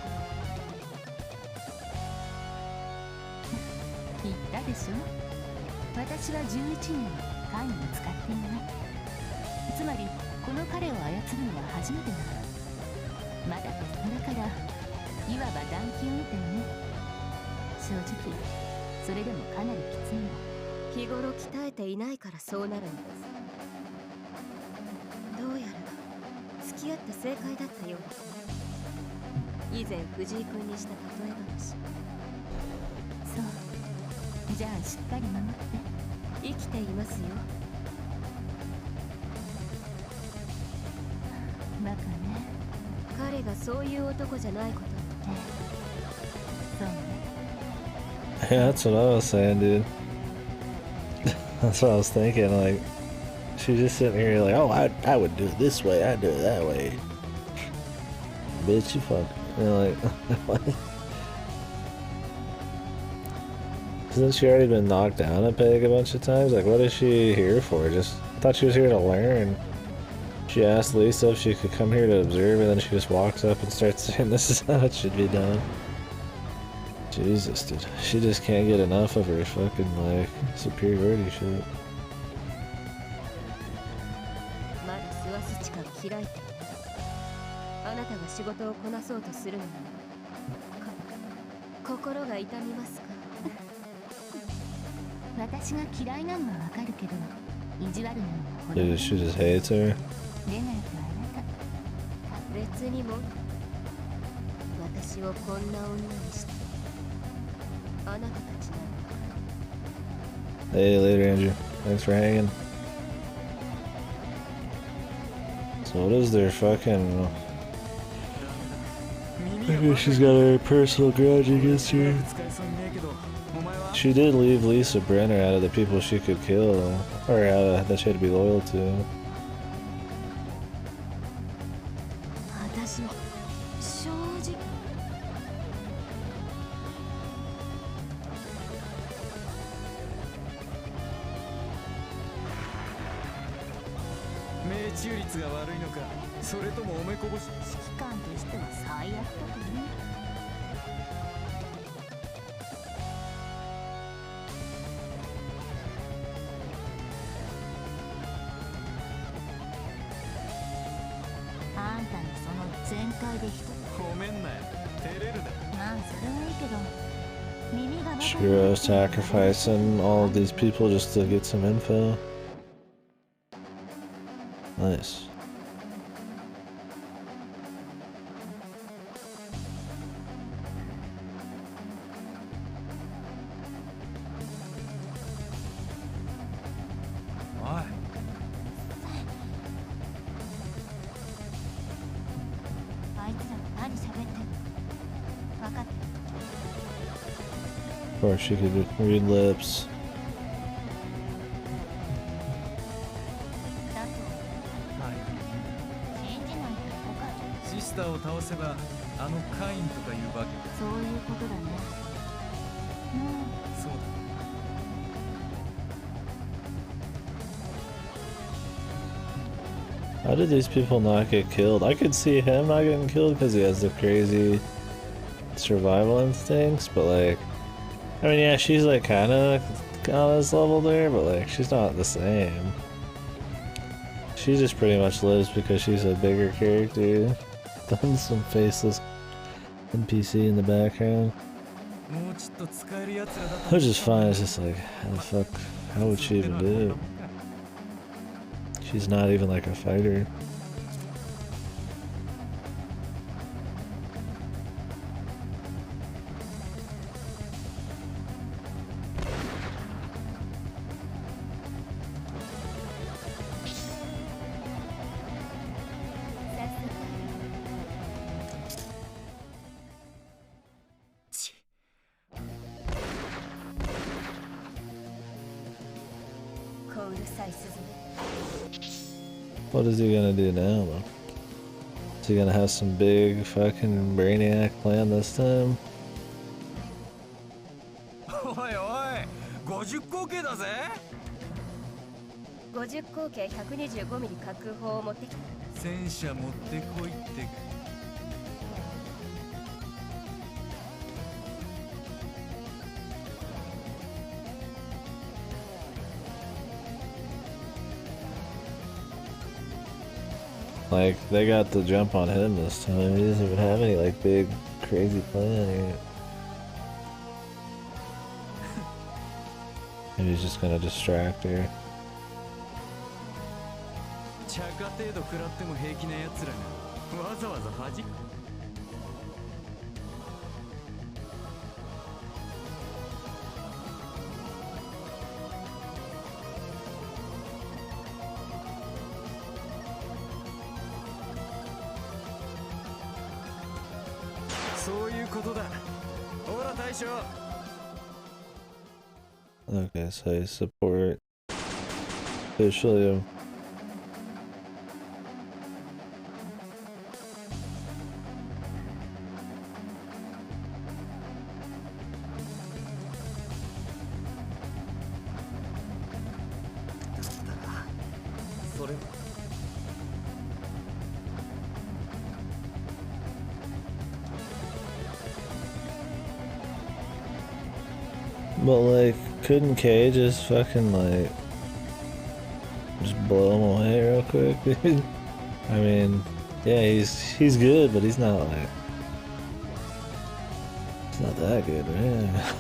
ろ。言ったでしょ。私は11年カインを使っていない。つまりこの彼を操るのは初めてなの。まだ鉄だからいわば短期運転ね。正直それでもかなりきついの。日頃鍛えていないからそうなるのです。どうやら付き合って正解だったようですね。以前藤井君にした例え話。そう。じゃあしっかり守って。生きていますよ。バカね。彼がそういう男じゃないことも。そうね。Yeah, that's what I was saying, dude. That's what I was thinking. Like, she's just sitting here like, oh, I would do it this way, I'd do it that way. Bitch, you fuck. You know, like, what? Hasn't she already been knocked down a peg a bunch of times? Like, what is she here for? Just thought she was here to learn. She asked Lisa if she could come here to observe, and then she just walks up and starts saying this is how it should be done. Jesus, dude. She just can't get enough of her fucking, like, superiority shit. まだスワスチカが開いていない。あなたが仕事をこなそうとするのに心が痛みますか？私が嫌いなのはわかるけど、意地悪なのはほど。Dude, she just hates her. でないとあなた。別にも私をこんな女にしたあなたたちなの。 Hey, later, Andrew. Thanks for hanging. So what is their fucking... Maybe she's got a personal grudge against her. She did leave Lisa Brenner out of the people she could kill, or that she had to be loyal to. 私は正直命中率が悪いのか、それともおめこぼし。指揮官としては最悪だとね。あんたのその全開で一つ。ごめんなよ、照れるな。まあそれはいいけど、耳がバカになって Shiro sacrificing all of these people just to get some info. Nice. Of course, she could read lips. シスターを倒せばあのカインとかいうわけか。そういうことだね。そうだ。How did these people not get killed? I could see him not getting killed because he has the crazy survival instincts, but like, I mean, yeah, she's like kind of on this level there, but like she's not the same. She just pretty much lives because she's a bigger character than some faceless NPC in the background. Which is fine, it's just like, how the fuck, how would she even do it? She's not even like a fighter. What is he gonna do now, though? Is he gonna have some big fucking brainiac plan this time? おいおい、50口径だぜ。50口径125ミリ滑空砲を持ってきた。戦車持ってこいって。Like, they got the jump on him this time. He doesn't even have any, like, big, crazy plan here. Maybe he's just gonna distract her. 着火程度食らっても平気な奴らがわざわざ弾く。そういうことだ。ほら大将。 Okay, so he's support. Officially. But like, couldn't K just fucking like just blow him away real quick, dude? I mean, yeah, he's good, but he's not like not that good, man.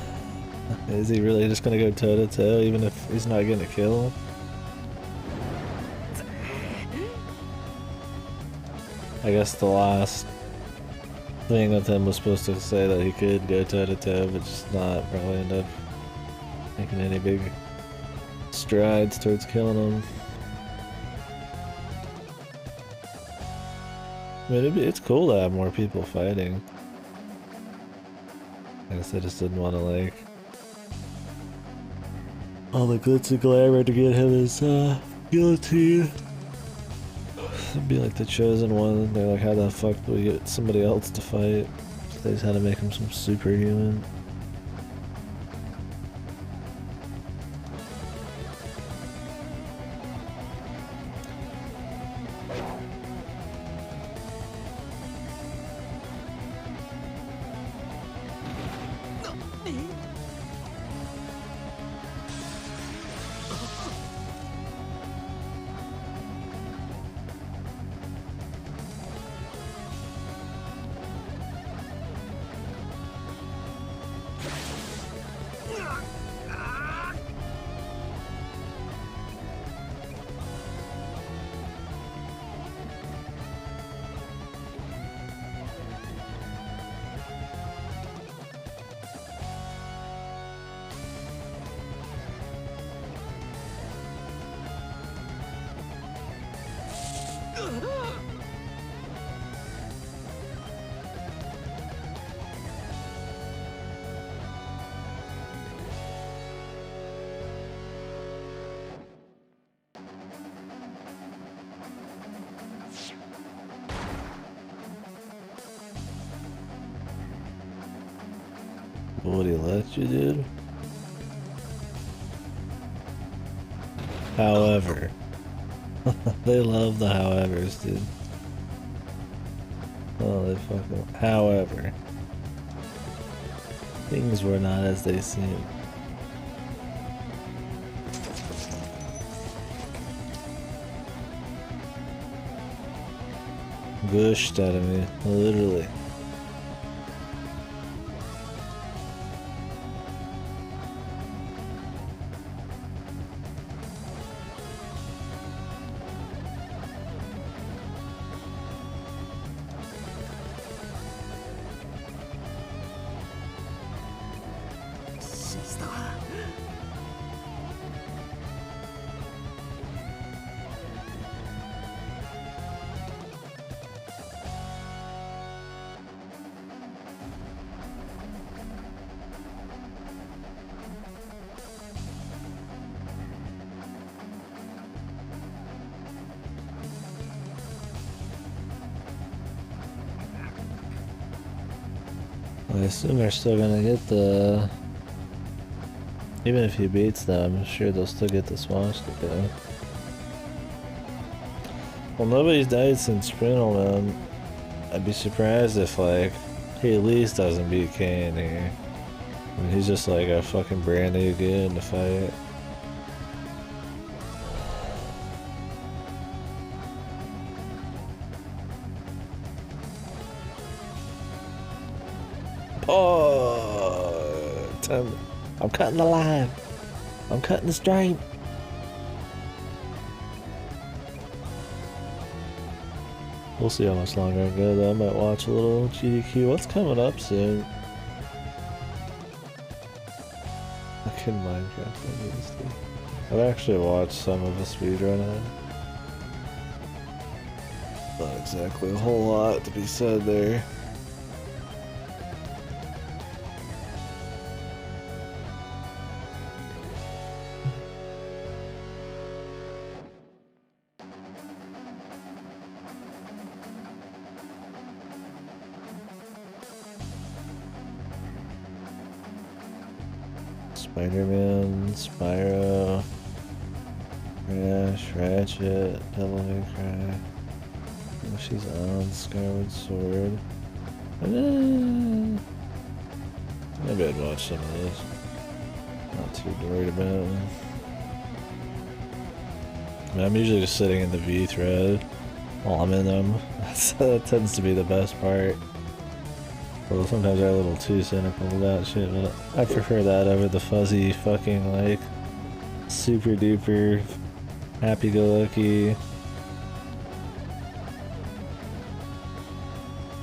Is he really just gonna go toe to toe even if he's not gonna kill him? I guess the last thing with him was supposed to say that he could go toe to toe, but just not probably end up making any big strides towards killing him. I mean, it's cool to have more people fighting. I guess I just didn't want to like all the glitz and glamour to get him his guillotine. It'd be like the chosen one. They're like, how the fuck do we get somebody else to fight? They just had to make him some superhuman. Would he let you, dude? However. They love the howevers, dude. Oh, they fucking... However. Things were not as they seemed. Gushed out of me, literally. I assume they're still gonna get the... Even if he beats them, I'm sure they'll still get the swastika. Well, nobody's died since Sprinel, man. I'd be surprised if, like, he at least doesn't beat Kane here. I mean, he's just like a fucking brand new good in the fight. Oh, I'm cutting the line. I'm cutting the stripe. We'll see how much longer I go though. I might watch a little KDkill. What's coming up soon? I can Minecraft obviously. I've actually watched some of the speedrun of it. Not exactly a whole lot to be said there. Spider-Man, Spyro, Crash, Ratchet, Devil May Cry. Oh, she's on Skyward Sword. Maybe I'd watch some of this. Not too worried about it. I mean, I'm usually just sitting in the V thread while I'm in them. That tends to be the best part. Well, sometimes I'm a little too cynical about shit, but I prefer that over the fuzzy fucking, like, super duper happy-go-lucky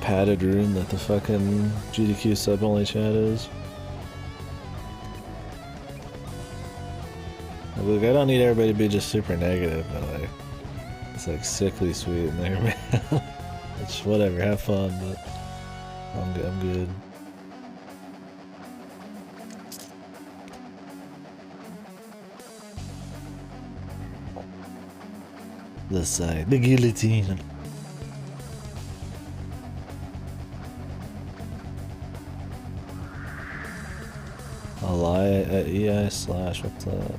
padded room that the fucking GDQ sub-only chat is. Look, I don't need everybody to be just super negative, but like, it's like sickly sweet in there, man. It's whatever, have fun, but I'm good. The side, the guillotine. A lie at EI slash, what's that?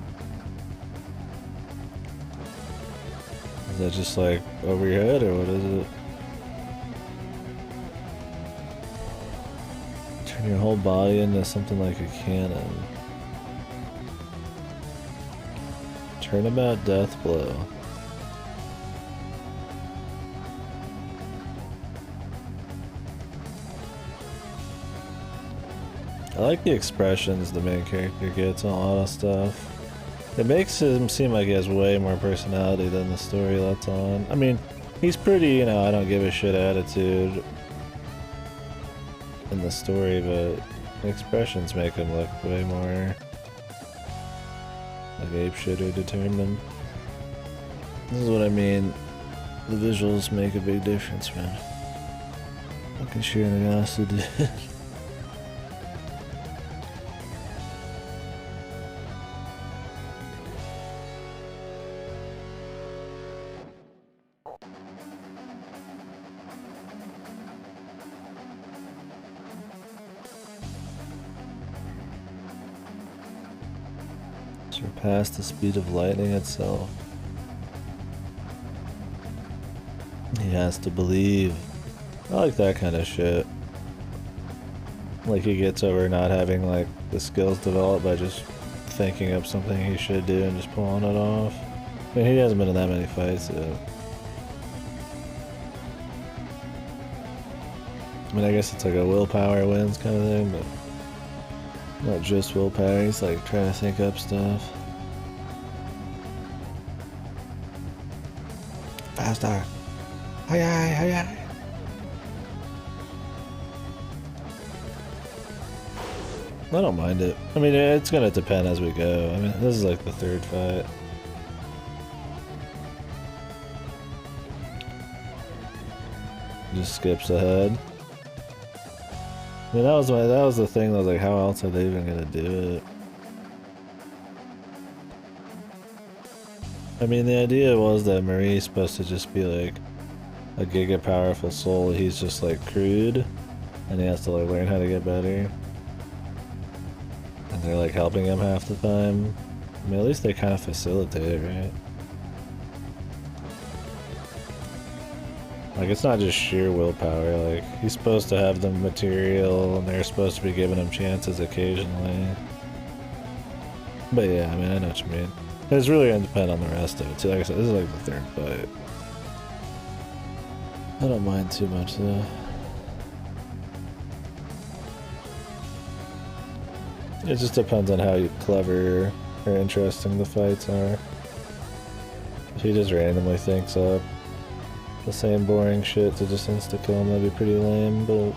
Is that just like over your head or what is it? Turn your whole body into something like a cannon. Turnabout death blow. I like the expressions the main character gets on a lot of stuff. It makes him seem like he has way more personality than the story lets on. I mean, he's pretty, you know, I don't give a shit attitude in the story, but the expressions make him look way more like apeshit or determined. This is what I mean. The visuals make a big difference, man. Fucking sure they also did. Surpass the speed of lightning itself. He has to believe. I like that kind of shit. Like he gets over not having like the skills developed by just thinking up something he should do and just pulling it off. I mean, he hasn't been in that many fights yet. I mean, I guess it's like a willpower wins kind of thing, but not just willpower. He's like trying to think up stuff. Faster! Hi, hi, hi, hi. I don't mind it. I mean, it's gonna depend as we go. I mean, this is like the third fight. Just skips ahead. I mean, that was the thing. I was like, how else are they even gonna do it? I mean, the idea was that Marie's supposed to just be like a giga powerful soul. He's just like crude, and he has to like learn how to get better. And they're like helping him half the time. I mean, at least they kind of facilitate it, right? Like, it's not just sheer willpower. Like, he's supposed to have the material, and they're supposed to be giving him chances occasionally. But yeah, I mean, I know what you mean. It's really gonna depend on the rest of it too. Like I said, this is like the third fight. I don't mind too much though. It just depends on how clever or interesting the fights are. If he just randomly thinks up the same boring shit to just insta-kill him, that'd be pretty lame, but...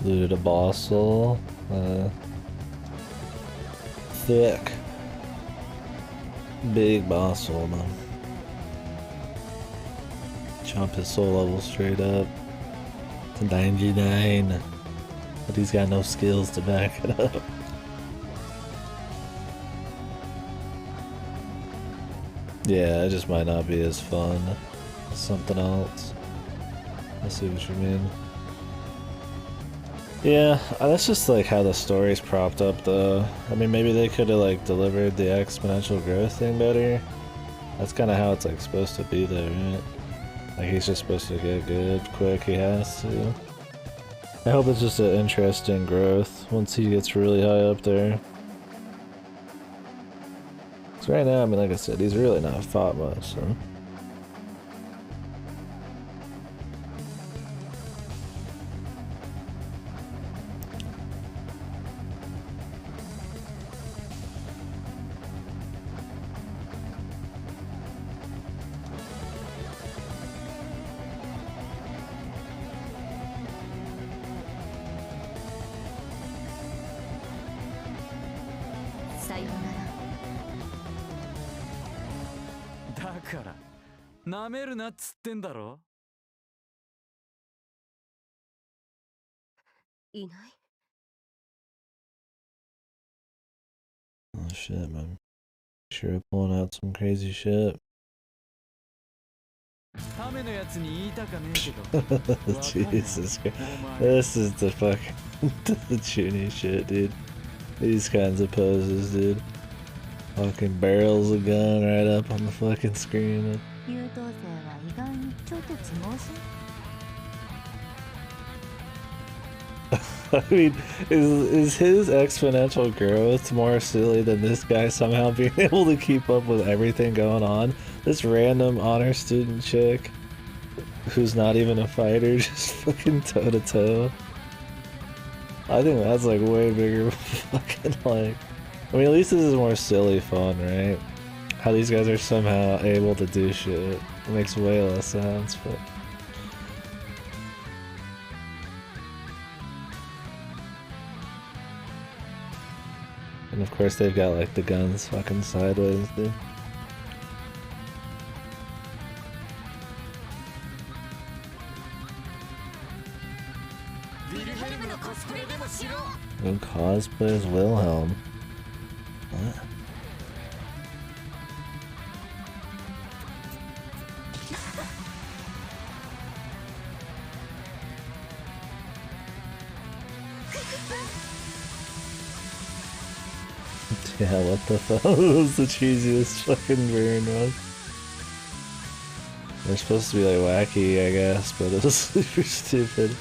Looted a boss soul. Thick. Big boss soul, man. Jump his soul level straight up to 99. But he's got no skills to back it up. Yeah, it just might not be as fun as something else. I see what you mean. Yeah, that's just like how the story's propped up though. I mean, maybe they could have like delivered the exponential growth thing better. That's kind of how it's like supposed to be though, right? Like he's just supposed to get good quick, he has to. I hope it's just an interesting growth once he gets really high up there. So right now, I mean, like I said, he's really not fought much, so... Oh shit, man. Sure pulling out some crazy shit. Jesus Christ. This is the fucking the Chuny shit, dude. These kinds of poses, dude. Fucking barrels a gun right up on the fucking screen. I mean, is his exponential growth more silly than this guy somehow being able to keep up with everything going on? This random honor student chick who's not even a fighter, just fucking toe to toe. I think that's like way bigger fucking like... I mean, at least this is more silly fun, right? How these guys are somehow able to do shit. It makes way less sense, but... And of course they've got like the guns fucking sideways, dude. Who cosplays Wilhelm? What? Yeah, what the fuck? That was the cheesiest fucking burn one. They're supposed to be like wacky, I guess, but it was super stupid.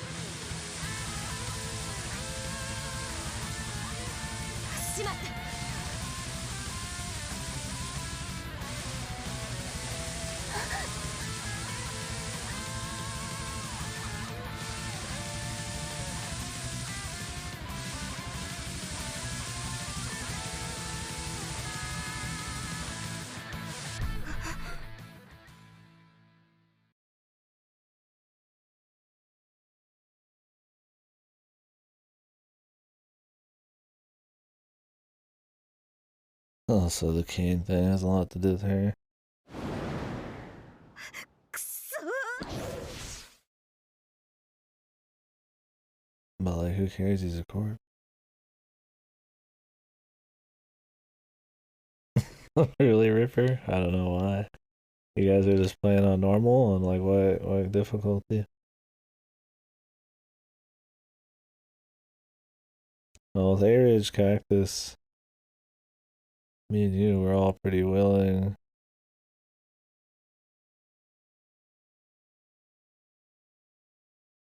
Oh, so the cane thing has a lot to do with her. But like, who cares? He's a corpse. Really, Ripper? I don't know why. You guys are just playing on normal, and like, what difficulty? Well, with Age Cactus, me and you were all pretty willing.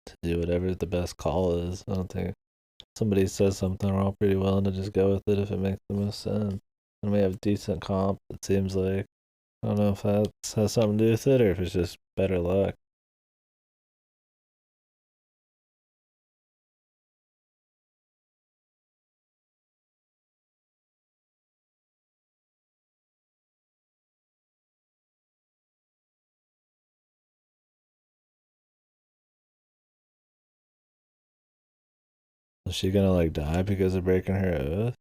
To do whatever the best call is. I don't think somebody says something, we're all pretty willing to just go with it if it makes the most sense. And we have decent comp, it seems like. I don't know if that has something to do with it or if it's just better luck. Is she gonna like die because of breaking her oath?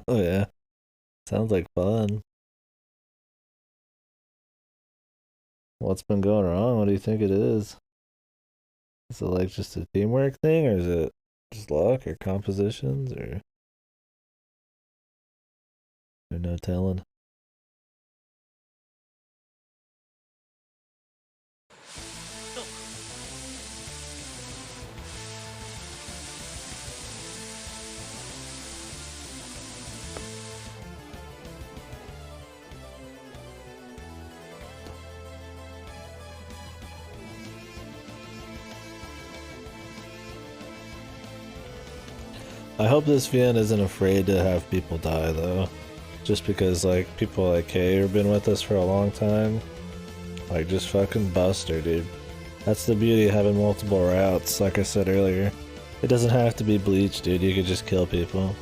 Oh yeah. Sounds like fun. What's been going wrong? What do you think it is? Is it like just a teamwork thing, or is it just luck or compositions, or no telling? I hope this VN isn't afraid to have people die though. Just because like people like Kay have been with us for a long time. Like just fucking bust her, dude. That's the beauty of having multiple routes, like I said earlier. It doesn't have to be Bleach, dude, you could just kill people.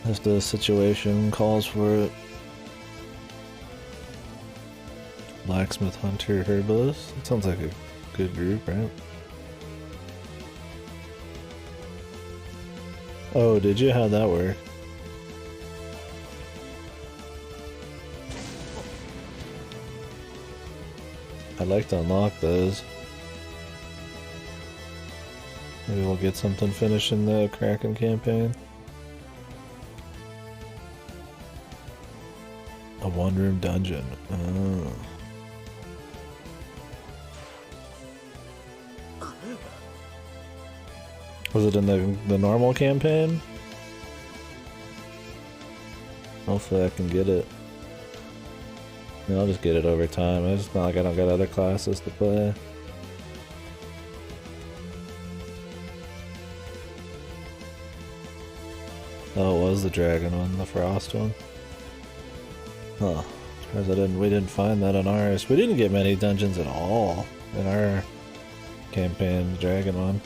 If the situation calls for it. Blacksmith, Hunter, Herbalist. That sounds like a good group, right? Oh, did you? How'd that work? I'd like to unlock those. Maybe we'll get something finished in the Kraken campaign. A one-room dungeon. Oh. Was it in the normal campaign? Hopefully I can get it. I mean, I'll just get it over time. It's not like I don't got other classes to play. Oh, it was the dragon one, the frost one. Huh. Surprised we didn't find that on ours. We didn't get many dungeons at all in our campaign, the dragon one.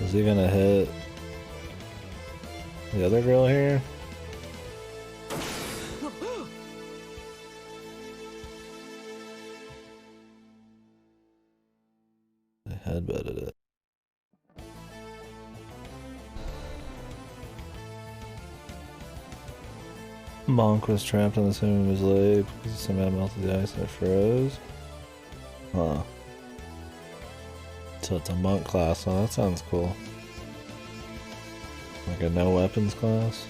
Is he gonna hit the other girl here? I headbutted it. Monk was trapped on the same of his leg because he somehow melted the ice and it froze. Huh. So it's a monk class, huh? That sounds cool. Like a no weapons class.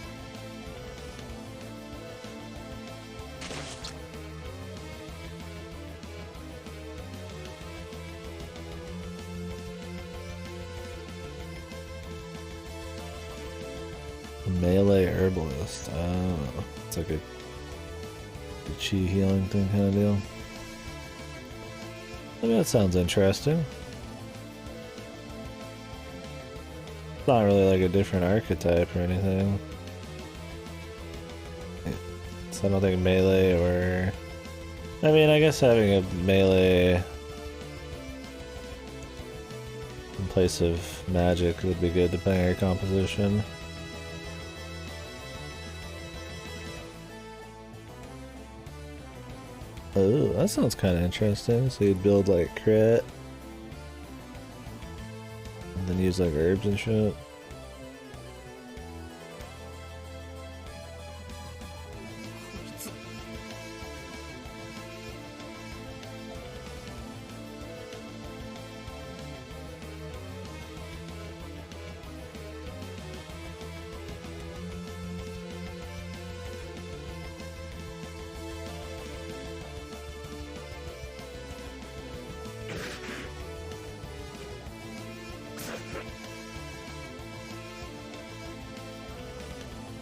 Melee herbalist. Oh, it's like a chi healing thing kind of deal. I mean, that sounds interesting. It's not really like a different archetype or anything. So I don't think melee or... I mean, I guess having a melee in place of magic would be good depending on your composition. Oh, that sounds kind of interesting. So you'd build like crit, and then use like herbs and shit.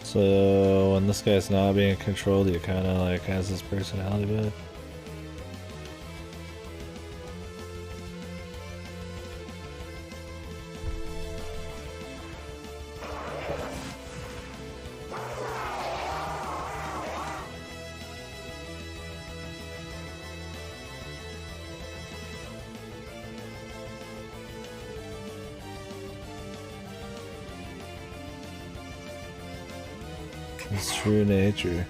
So when this guy's not being controlled, he kind of like has his personality back. His true nature.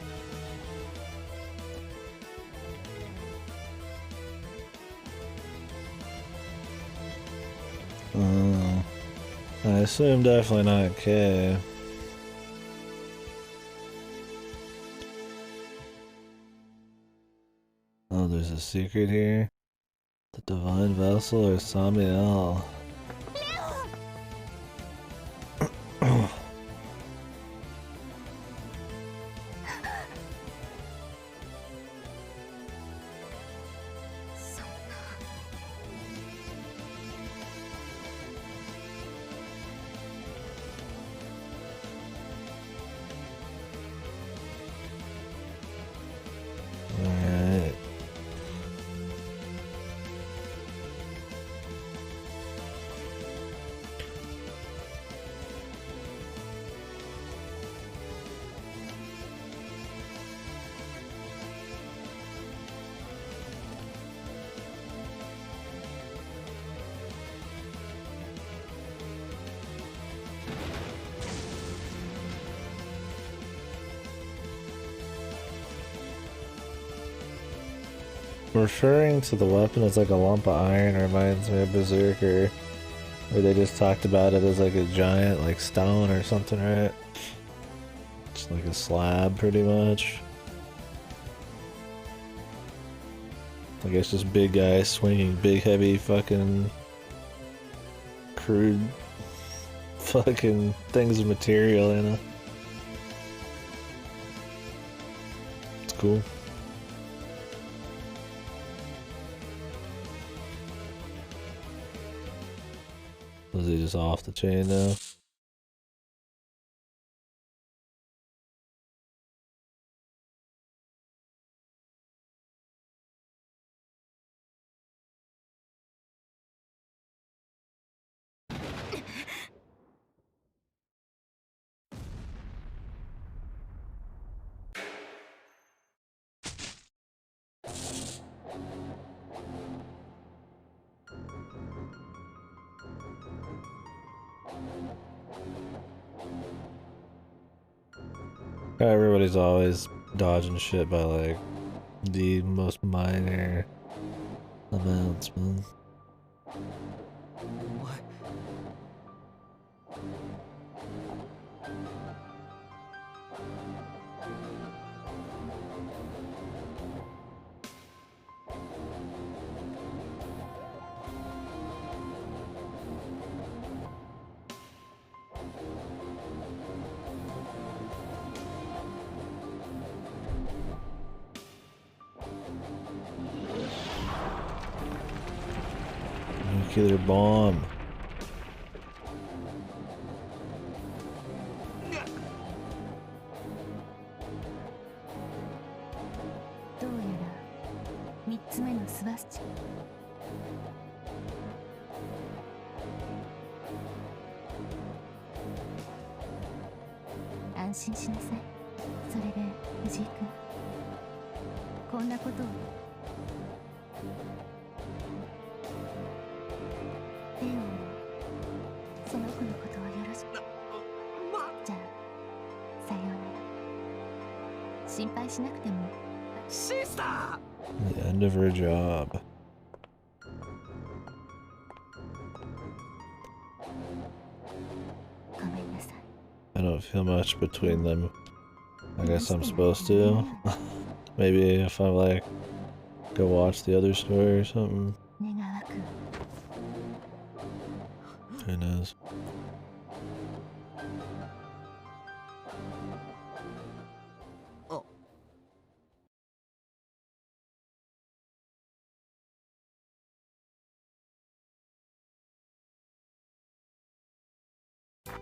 I assume definitely not K. Oh, there's a secret here. The Divine Vessel or Samiel. Alright. Referring to the weapon as like a lump of iron reminds me of Berserker, where they just talked about it as like a giant like stone or something, right? Just like a slab pretty much. I guess just big guys swinging big heavy fucking crude fucking things of material, you know? It's cool. Was he just off the chain now? Everybody's always dodging shit by like the most minor amounts, man. お前 Nuclear bomb. どうやら3つ目のスバスチ安心しなさい。それで藤井君、こんなことをレオン、その子のことをよろしく。じゃあさようなら。心配しなくても。 シスタ The end of her job. ごめんなさい。 I don't feel much between them. I guess I'm supposed to. Maybe if I like go watch the other story or something. 願わく Who knows? ー。あ、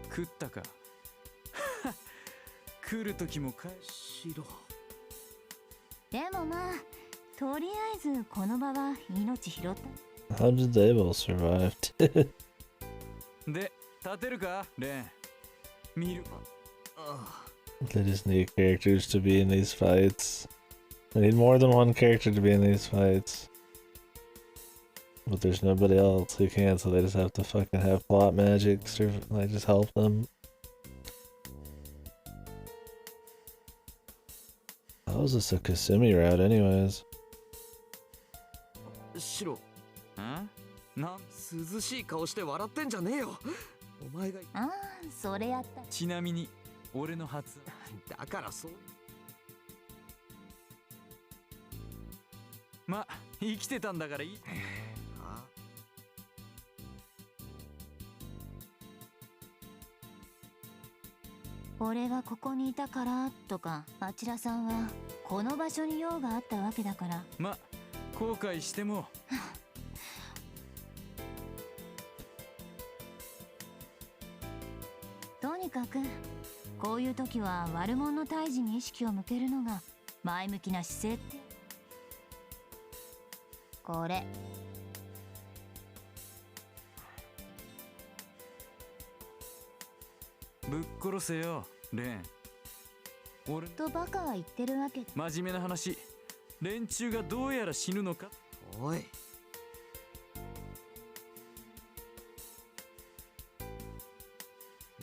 食ったか。来る時も返しろ。でもまあとりあえずこの場は命拾った。 How did they both survive? で立てるかレン。見る。あ They just need characters to be in these fights. I need more than one character to be in these fights. But there's nobody else who can, so they just have to fucking have plot magics or like just help them. How is this a Kasumi route anyways? あ、シロ、ん？なん？涼しい顔して笑ってんじゃねえよ。お前がああそれやった。ちなみに俺の発だからそう。まあ生きてたんだからいい。あ、俺がここにいたからとかあちらさんはこの場所に用があったわけだから。まあ後悔してもとにかくこういう時は悪者の退治に意識を向けるのが前向きな姿勢って。これぶっ殺せよレン。俺とバカは言ってるわけ。真面目な話、連中がどうやら死ぬのか。おい。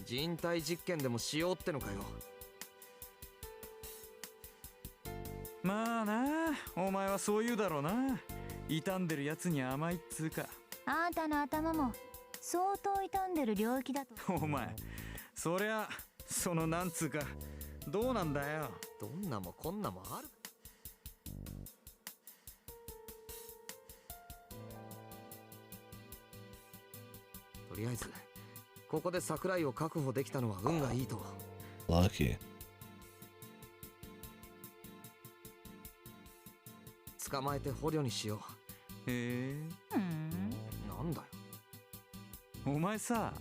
人体実験でもしようってのかよ。まあな、お前はそう言うだろうな。傷んでるやつに甘いっつうか。あんたの頭も相当傷んでる領域だと。お前そりゃそのなんつうかどうなんだよ。どんなもこんなもある。とりあえずここで桜井を確保できたのは運がいいと。 Lucky. 捕まえて捕虜にしよへえ。う。なんだよ。お前さ、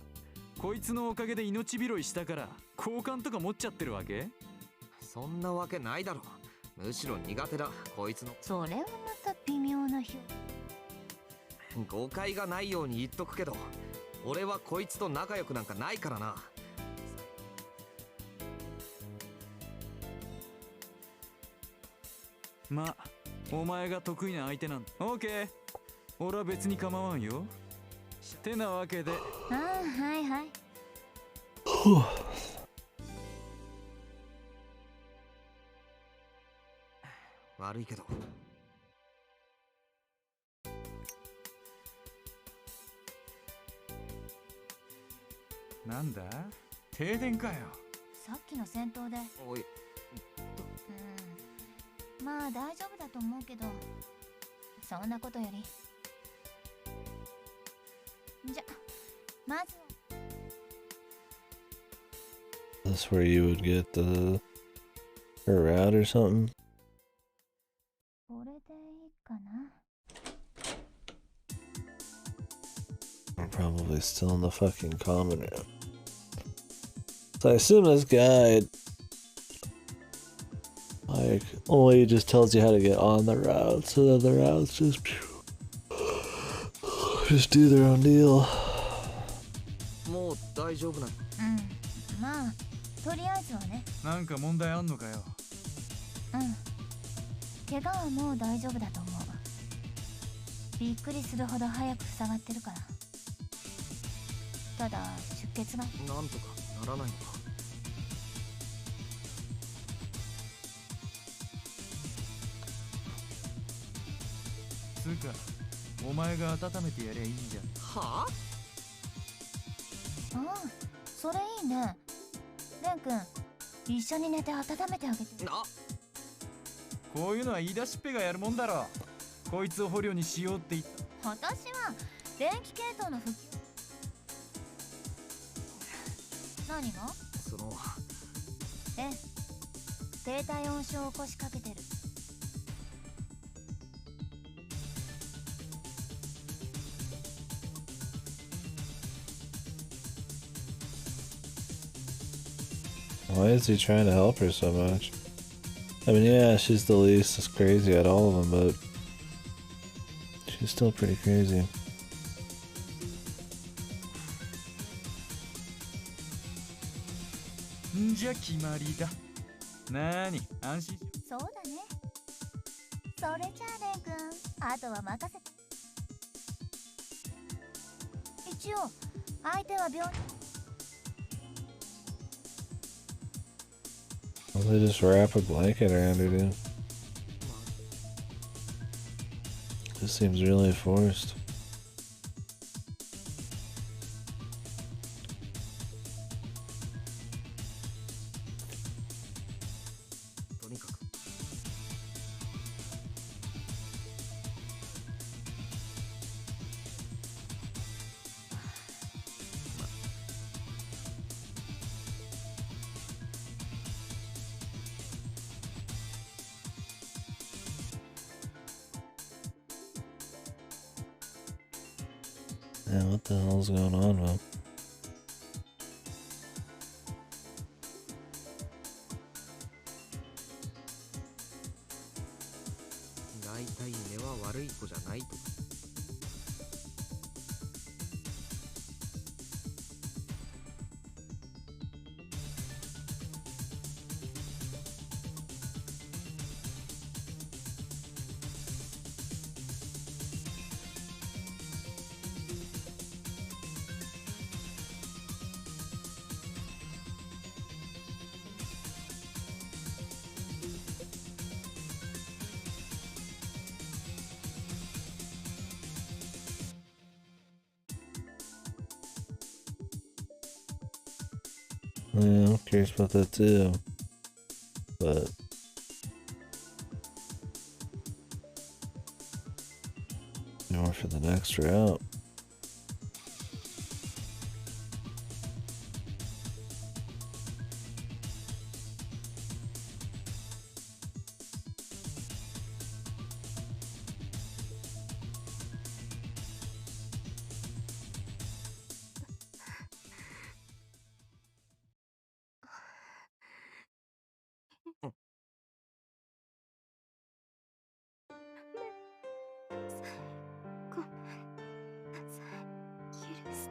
こいつのおかげで命拾いしたから交換とか持っちゃってるわけ？そんなわけないだろ。むしろ苦手だこいつの。それはまた微妙な表。誤解がないように言っとくけど、俺はこいつと仲良くなんかないからな。まあお前が得意な相手なんだ。オーケー、俺は別に構わんよ。てなわけで。ああはいはい。悪いけど。なんだ、停電かよ。さっきの戦闘で。おい、まあ大丈夫だと思うけど、そんなことより。じゃ、まず。 This where you would get her route or something? これでいいかな。 We're probably still in the fucking common route. So I assume this guide, like, only just tells you how to get on the route, so that the routes just do their own deal. もう大丈夫なの？まあとりあえずはね。なんか問題あんのかよ。怪我はもう大丈夫だと思う。びっくりするほど早く塞がってるから。ただ出血が。なんとかならないのか。つうか、お前が温めてやりゃいいんじゃん。はあ？ああ、それいいね。レン君、一緒に寝て温めてあげて。こういうのは言い出しっぺがやるもんだろ。こいつを捕虜にしようって言った。私は電気系統の復旧。何が？その。低体温症を起こしかけてる。Why is he trying to help her so much? I mean, yeah, she's the least as crazy at all of them, but she's still pretty crazy. んじゃ決まりだ。なーに、安心しろ。そうだね。それじゃあレン君、あとは任せて。一応相手は病院。Well, they just wrap a blanket around her, dude. This seems really forced. とにかく。Yeah, what the hell's going on, man? 大体根は悪い子じゃないとか。Yeah, I'm curious about that too. But more for the next route.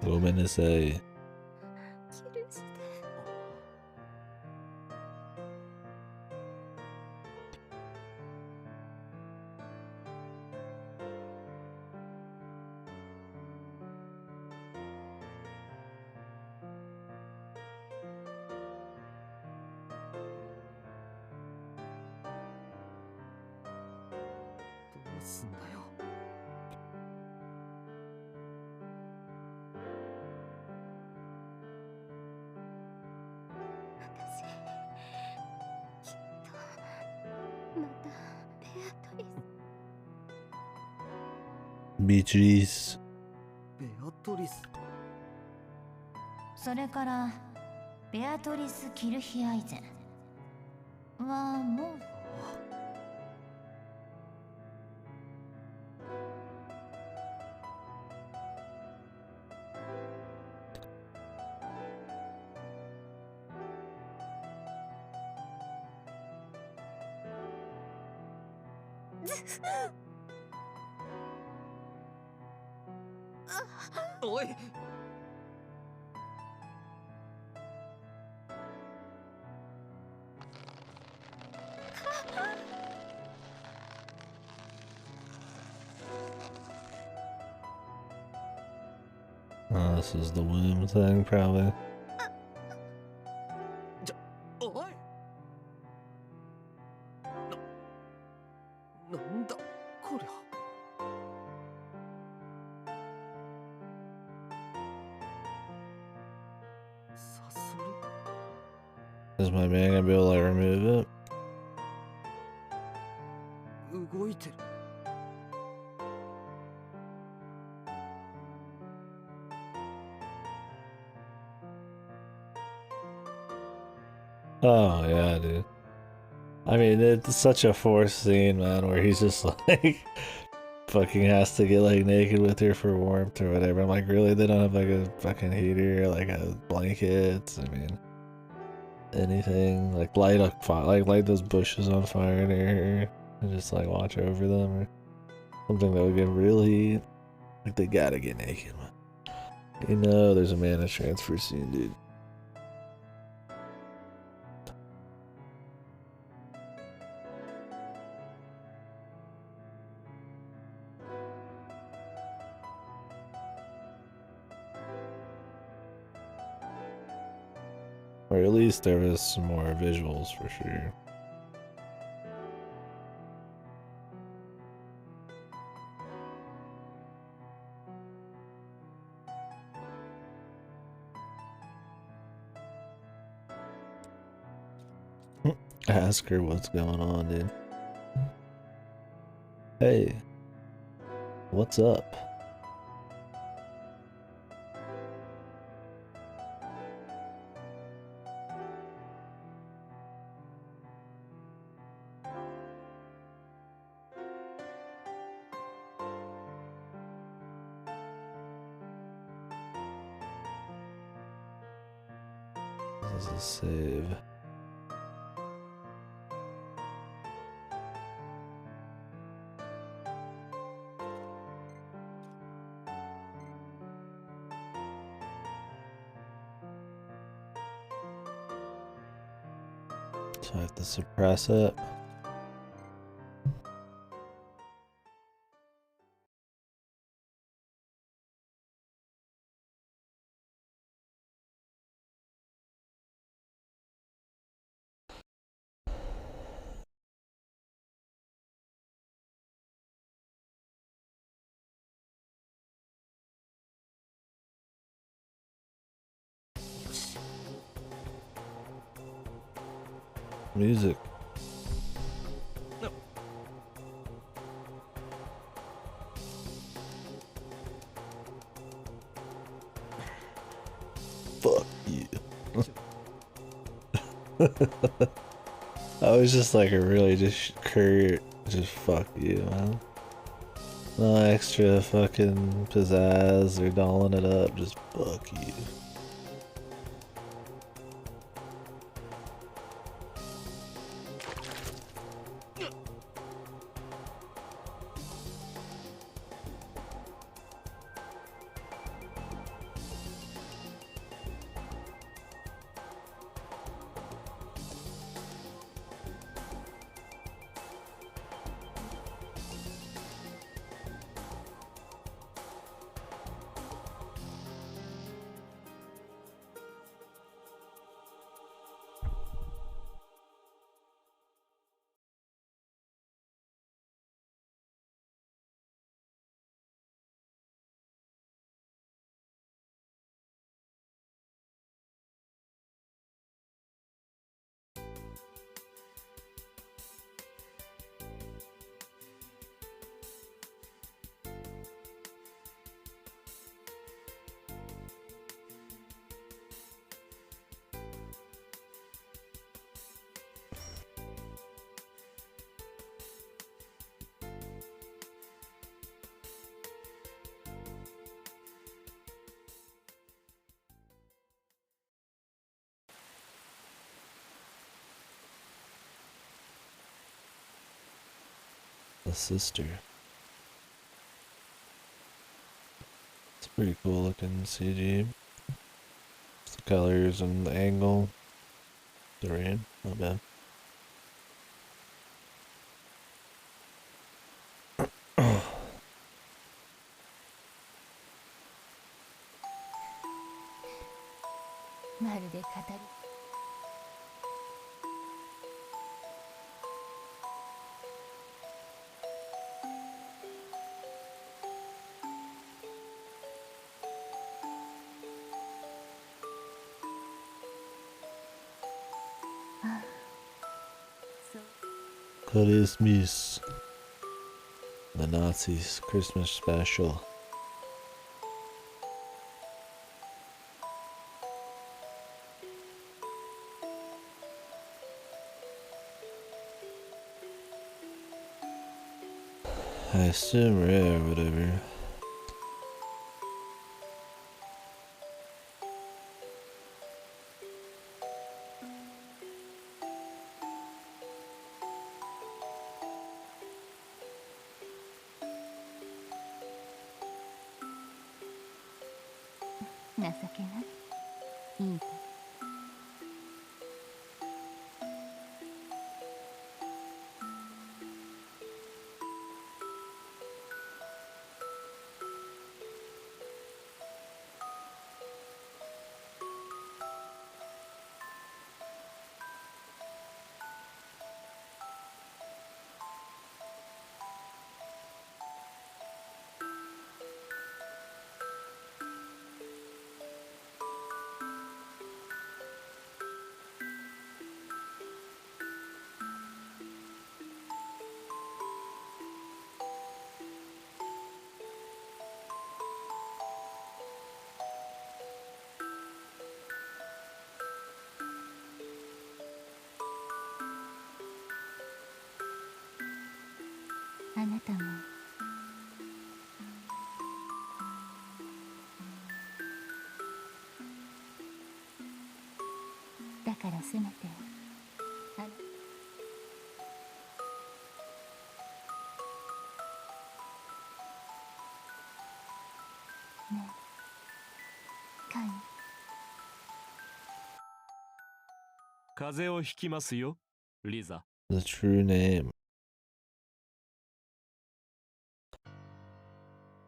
Woman is a すんだよ。私きっとまたベアトリス。ビーチリース。ベアトリス。それからベアトリス・キルヒアイゼンはもうおい。Oh, this is the womb thing, probably. おい。なんだこりゃ。サソ Is my man gonna be able to like remove it? リ動いてる。Oh yeah, dude. I mean, it's such a forced scene, man, where he's just like fucking has to get like naked with her for warmth or whatever. I'm like, really? They don't have like a fucking heater, or, like a blankets. I mean, anything like light up, light those bushes on fire near her, and just like watch over them, or something that would get real heat. Like they gotta get naked, man. You know, there's a mana transfer scene, dude. Or at least there was some more visuals for sure. Ask her what's going on, dude. Hey, what's up? This is a save. So I have to suppress it. Music. No. Fuck you. I was just like a really just curt, just fuck you, man. No extra fucking pizzazz or dolling it up, just fuck you. The sister. It's pretty cool looking CG. The colors and the angle. The rain, not bad. Christmas. The Nazis Christmas special. I assume rare or whatever.あなたもだからせめてあねカイ風邪をひきますよ、リザ。 The true name.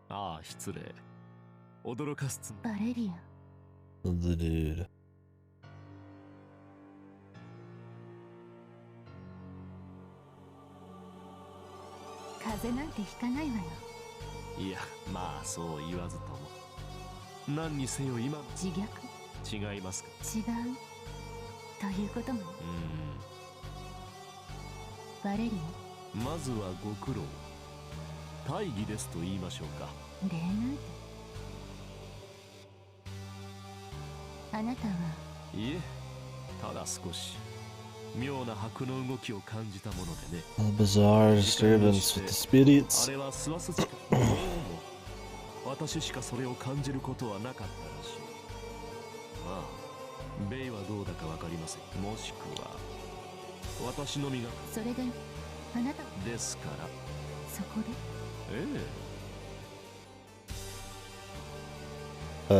ああ、失礼。驚かすつもバレリアン The dude. 風邪なんてひかないわよ。いや、まあそう言わずとも。何にせよ今の自虐違いますか。違うということもね。バレリまずはご苦労。大義ですと言いましょうか。アン恋愛あなたはいえ、ただ少し妙な拍の動きを感じたものでね。 A bizarre disturbance with the spirits. あれはスワスチカどうも私しかそれを感じることはなかったらしい。まあベイはどうだかわかりません。もしくは私のみが。それであなたですからそこでええ。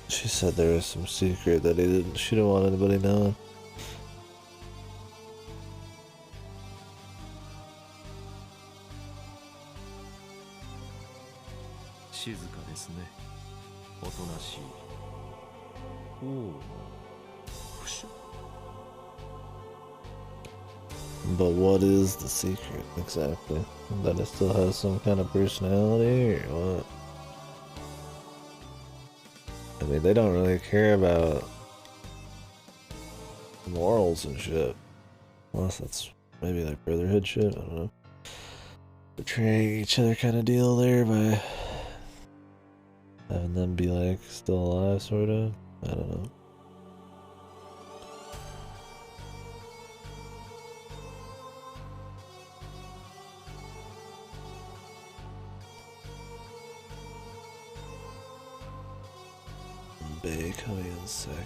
She said there was some secret that she didn't want anybody knowing. 静かですね。おとなしい。おお。不思 But what is the secret exactly? That it still has some kind of personality or what? I mean, they don't really care about morals and shit. Unless that's maybe like brotherhood shit, I don't know. Betraying each other kind of deal there by having them be like still alive, sort of. I don't know. Bay coming in second.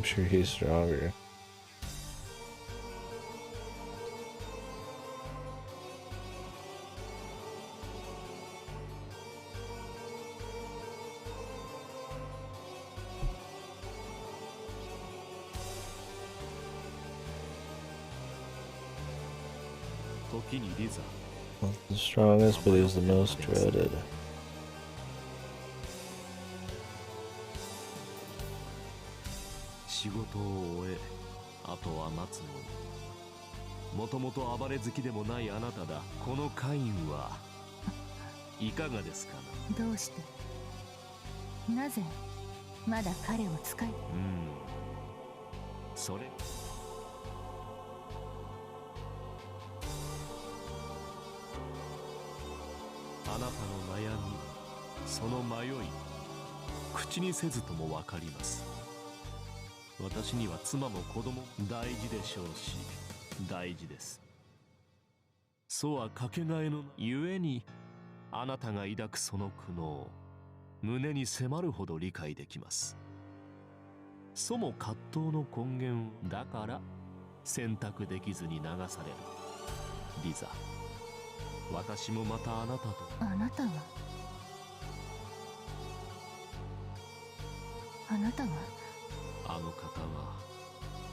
I'm sure he's stronger. Not the strongest, but he's the most dreaded. 仕事を終え、あとは待つのみ。もともと暴れ好きでもないあなただ。このカインはいかがですかな。どうしてなぜまだ彼を使いそれあなたの悩み、その迷い、口にせずともわかります。私には妻も子供も大事でしょうし、大事です。そうはかけがえのゆえに、あなたが抱くその苦悩、胸に迫るほど理解できます。そも葛藤の根源だから選択できずに流される。リザ、私もまたあなたと。あなたはあの方は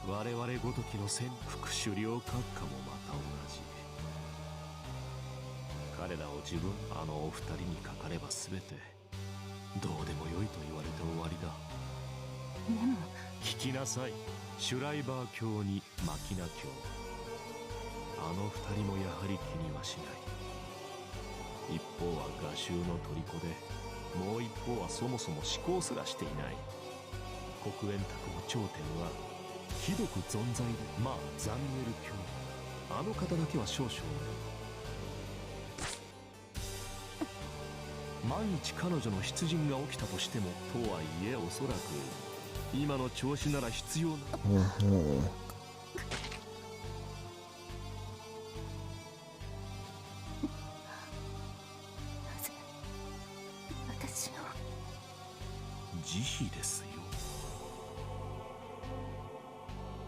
我々ごときの戦副首領閣下もまた同じ。彼らを自分、あのお二人にかかれば全てどうでもよいと言われて終わりだ。でも聞きなさい。シュライバー卿にマキナ卿、あの二人もやはり気にはしない。一方は画集の虜で、もう一方はそもそも思考すらしていない。黒煙卓の頂点はひどく存在で、まあザンネル卿、あの方だけは少々万一彼女の出陣が起きたとしても、とはいえおそらく今の調子なら必要な私を慈悲ですよ。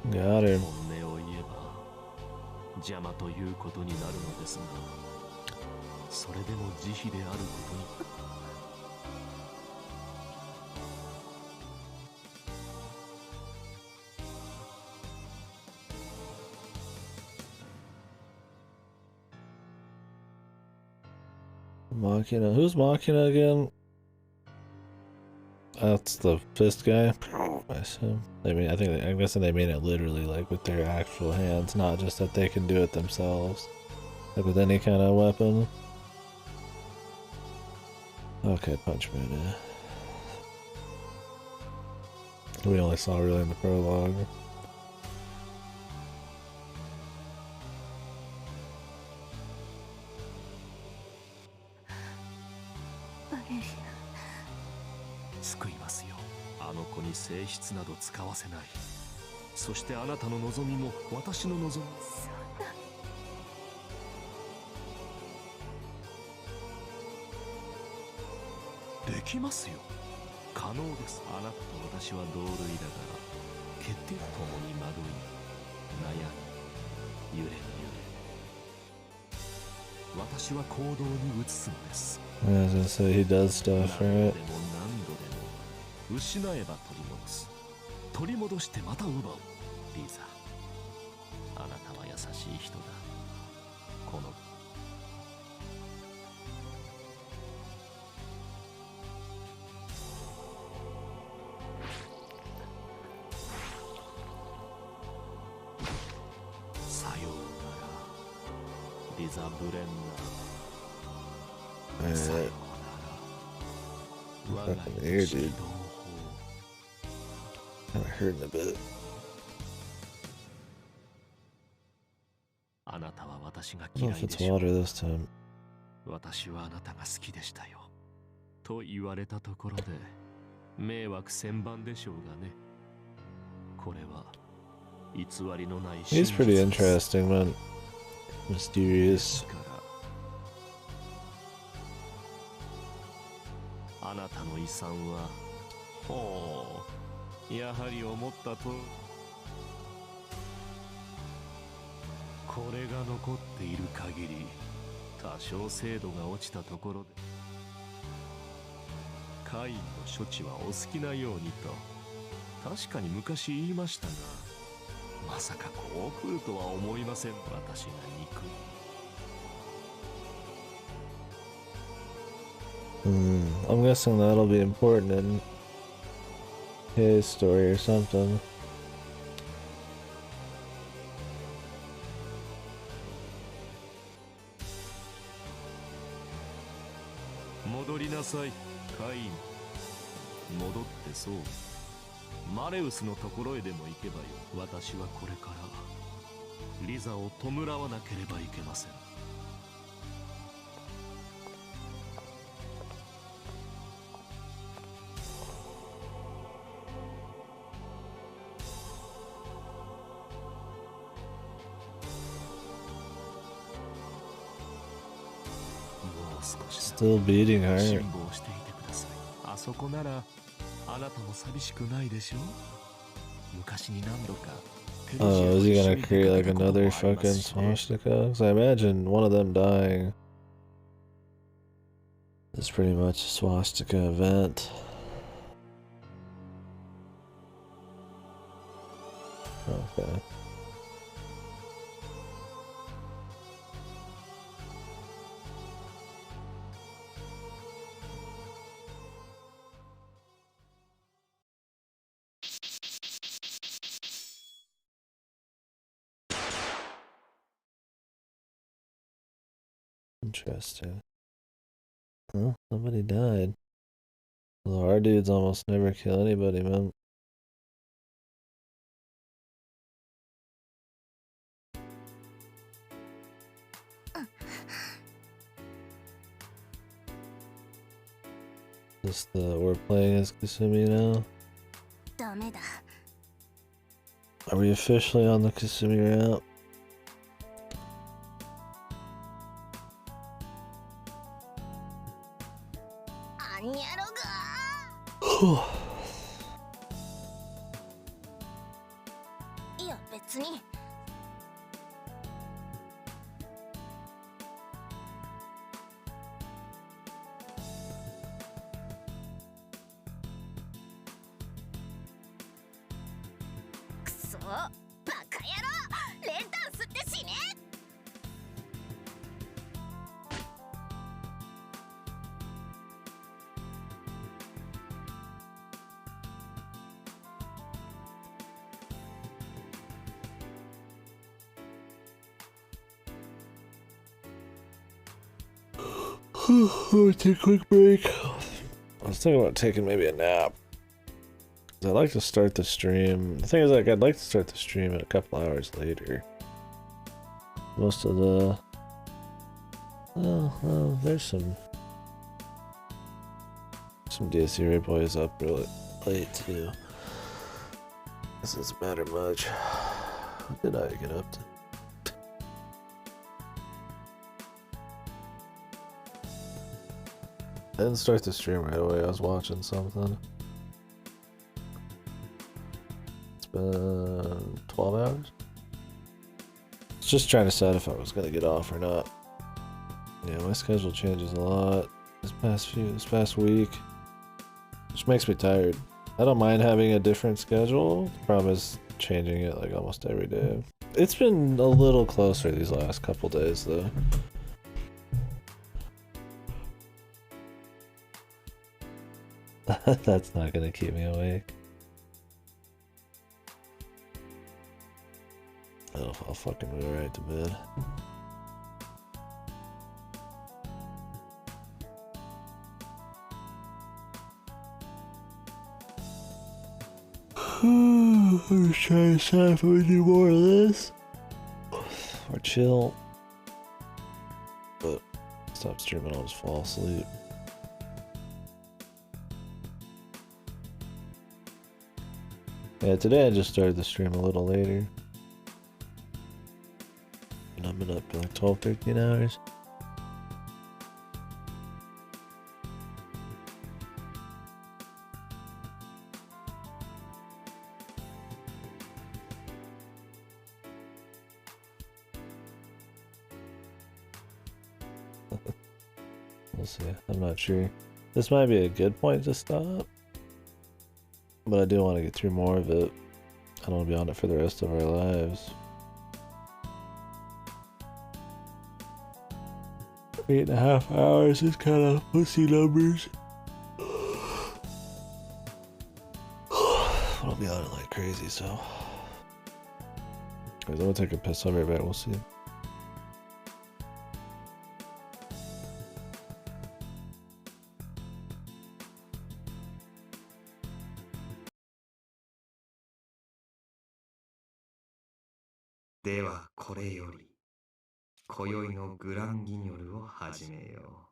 Got him. 本音を言えば邪魔ということになるのですが、それでも慈悲であることに。Machina. Who's Machina again? That's the fist guy, I assume. I'm guessing they mean it literally, like with their actual hands, not just that they can do it themselves. Like with any kind of weapon. Okay, punch me. We only saw really in the prologue. Valeria. 救いますよ。あの子に性質など使わせない。そしてあなたの望みも私の望み。そんな。できますよ。可能です。あなたと私は同類だから、決定ともに惑い、悩み、揺れに揺れ。私は行動に移すのです。As I say, he does stuff, 何 right? 度でも何度でも失えば取り戻す。取り戻してまた奪う。リーザ、あなたは優しい人だ。このさようなら、リザ・ブレンナー。さようなら、我が Fucking ear, 指 dude. 導法。 Kinda hurting a bit. あなたは私が I don't 嫌 know い if で it's しょう。 water this time. 私はあなたが好きでしたよ。と言われたところで、迷惑千番でしょうがね。これは偽りのない真 He's 実 pretty です。 interesting, man. Mysterious. あなたの遺産は、ほう、やはり思ったとこれが残っている限り多少精度が落ちたところでカインの処置はお好きなようにと確かに昔言いましたが、まさかこう来るとは思いません。私が憎い。I'm guessing that'll be important in his story or something. 戻りなさい、カイン。戻ってそう。マレウスのところへでも行けばよ。私はこれからリザを弔わなければいけません。Still beating her. 辛抱していてください。あそこならあなたも寂しくないでしょう。昔に何度か。Oh, is he gonna create like another fucking swastika? Because I imagine one of them dying is pretty much a swastika event. Okay. Interesting. Well, somebody died. Well, our dudes almost never kill anybody, man. Just we're playing as Kasumi now. Are we officially on the Kasumi route? Take a quick break. I was thinking about taking maybe a nap. I'd like to start the stream. The thing is, like, I'd like to start the stream a couple hours later. Most of the... Oh, there's some DSC Irae boys up really late too. This doesn't matter much. What did I get up to? I didn't start the stream right away. I was watching something. It's been 12 hours. I was just trying to decide if I was gonna get off or not. Yeah, my schedule changes a lot this past week, which makes me tired. I don't mind having a different schedule. The problem is changing it like almost every day. It's been a little closer these last couple days though. That's not gonna keep me awake. Oh, I'll fucking go right to bed. I'm just trying to decide if we do more of this or chill. But stop streaming, I'll just fall asleep. Yeah, today I just started the stream a little later. And I've been up for like 12-13 hours. We'll see. I'm not sure. This might be a good point to stop, but I do want to get through more of it. I don't want to be on it for the rest of our lives. 8.5 hours is kind of pussy numbers. I'll be on it like crazy, so. Guys, I'm gonna take a piss. I'll be right back. We'll see. ではこれより今宵のグランギニョルを始めよう。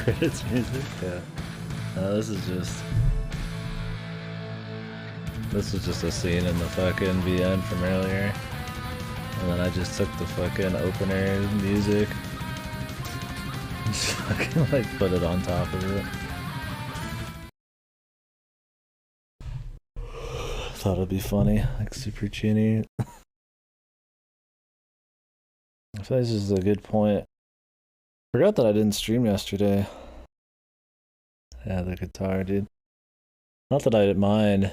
Credits music? Yeah. No, this is just a scene in the fucking VN from earlier. And then I just took the fucking opener music. Just fucking like put it on top of it. Thought it'd be funny, like super chinny. I feel like this is a good point. Forgot that I didn't stream yesterday. Yeah, the guitar, dude. Not that I didn't mind. I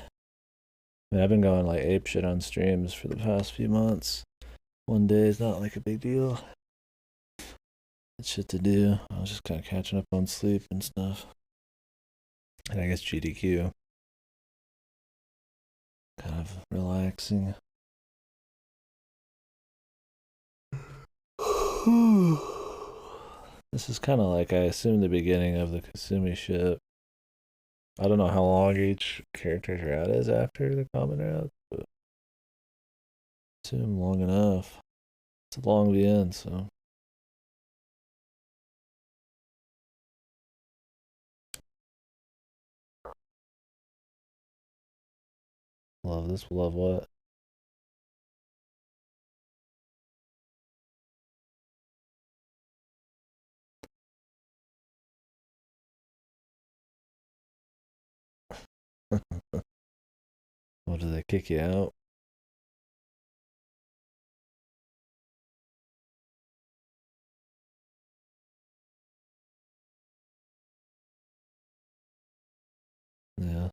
mean, I've been going like ape shit on streams for the past few months. One day is not like a big deal. It's shit to do. I was just kind of catching up on sleep and stuff. And I guess KDkill. Kind of relaxing. This is kind of like, I assume, the beginning of the Kasumi shit. I don't know how long each character's route is after the common route, but I assume long enough. It's a long VN, so. Love this, love what? What, do they kick you out? Yeah.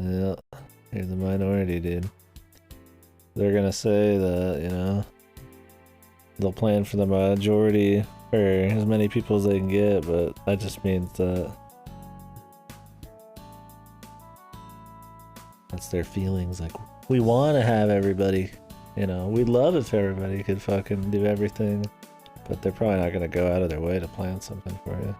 Yeah, you're the minority, dude. They're gonna say that, you know, they'll plan for the majority or as many people as they can get, but that just means that that's their feelings. Like, we want to have everybody, you know, we'd love if everybody could fucking do everything, but they're probably not gonna go out of their way to plan something for you.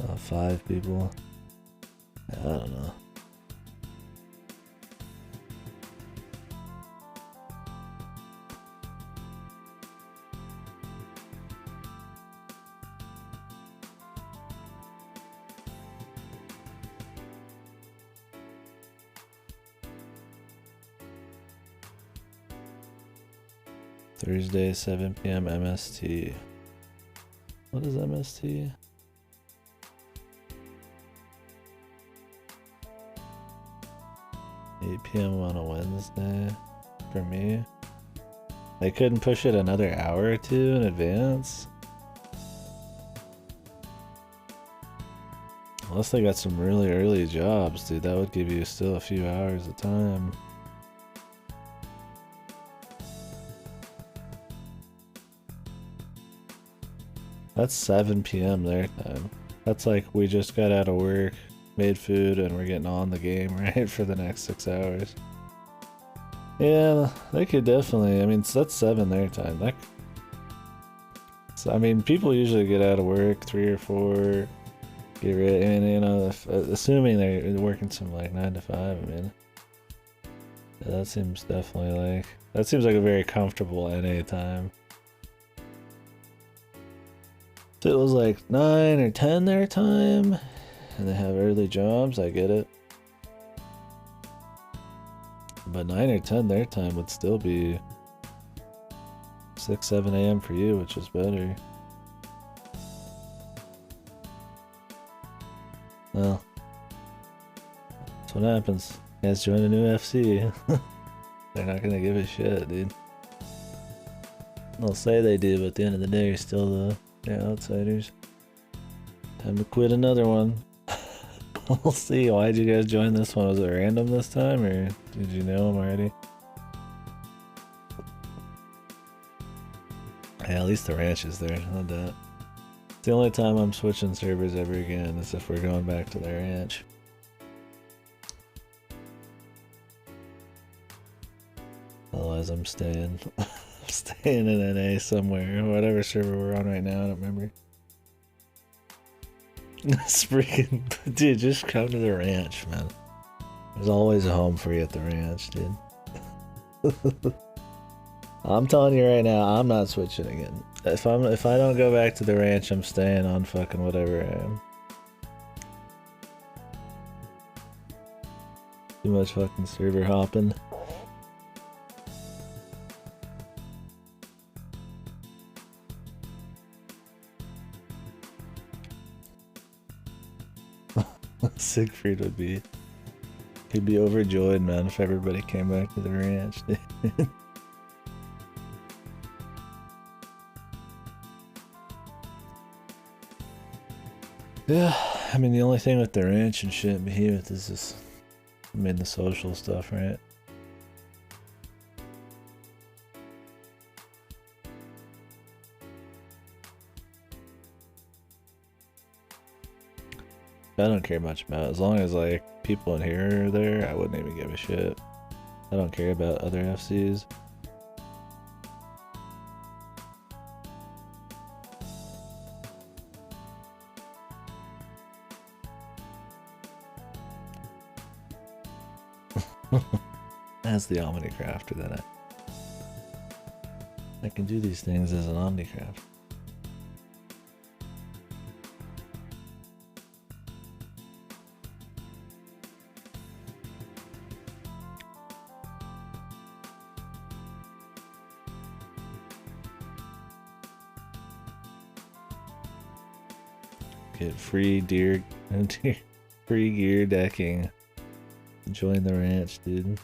Oh, 5 people. I don't know. Thursday, 7 p.m. MST. What is MST? PM on a Wednesday for me. They couldn't push it another hour or two in advance. Unless they got some really early jobs, dude, that would give you still a few hours of time. That's 7 p.m. their time. That's like we just got out of work, made food, and we're getting on the game, right, for the next 6 hours. Yeah, they could definitely. I mean, that's 7 their time. I mean, people usually get out of work 3 or 4, get ready, and you know, assuming they're working some like 9 to 5. I mean, yeah, that seems definitely that seems like a very comfortable NA time. If it was like 9 or 10 their time, and they have early jobs, I get it. But 9 or 10 their time would still be 6, 7 a.m. for you, which is better. Well, that's what happens. You guys join a new FC. They're not gonna give a shit, dude. They'll say they do, but at the end of the day, you're still the outsiders. Time to quit another one. We'll see. Why'd you guys join this one? Was it random this time, or did you know them already? Yeah, at least the ranch is there. No doubt. It's the only time I'm switching servers ever again is if we're going back to the ranch. Otherwise, I'm staying. I'm staying in NA somewhere. Whatever server we're on right now, I don't remember. It's freaking, dude, just come to the ranch, man. There's always a home for you at the ranch, dude. I'm telling you right now, I'm not switching again. If I don't go back to the ranch, I'm staying on fucking whatever I am. Too much fucking server hopping. Siegfried would be, he'd be overjoyed, man, if everybody came back to the ranch. Yeah, I mean, the only thing with the ranch and shit, Behemoth, is just, I mean, the social stuff, right? I don't care much about it. As long as like people in here are there, I wouldn't even give a shit. I don't care about other FCs. As the Omnicrafter, then I can do these things as an Omnicrafter. Get free free gear decking. Join the ranch, dude.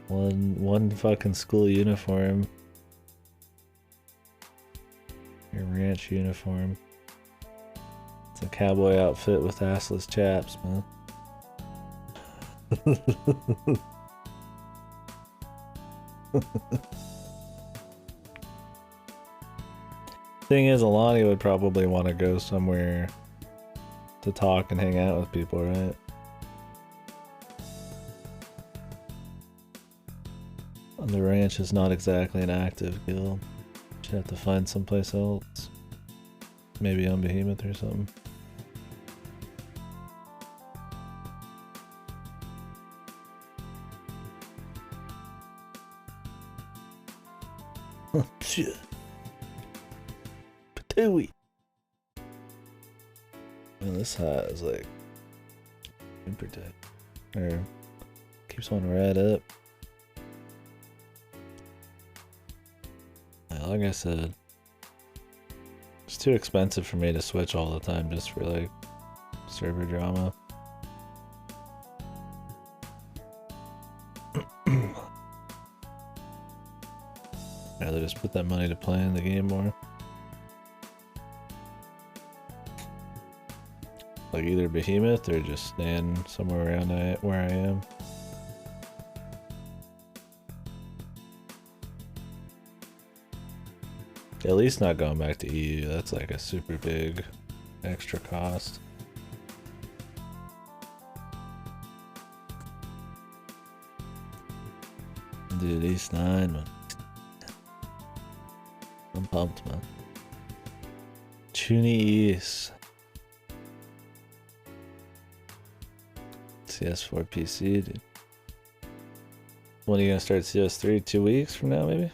One fucking school uniform Your ranch uniform. It's a cowboy outfit with assless chaps, man. Thing is, Alani would probably want to go somewhere to talk and hang out with people, right? And the ranch is not exactly an active guild. Should have to find someplace else. Maybe on Behemoth or something. Shit. Patooey. Man, this hat is like super tight. Or keeps one right up. Yeah, like I said, it's too expensive for me to switch all the time just for like server drama. I'd rather just put that money to play in the game more. Like either Behemoth or just stand somewhere around where I am. At least not going back to EU, that's like a super big extra cost. Dude, East 9, man. I'm pumped, man. Chuny East. CS4 PC, dude. When are you gonna start CS3? 2 weeks from now, maybe?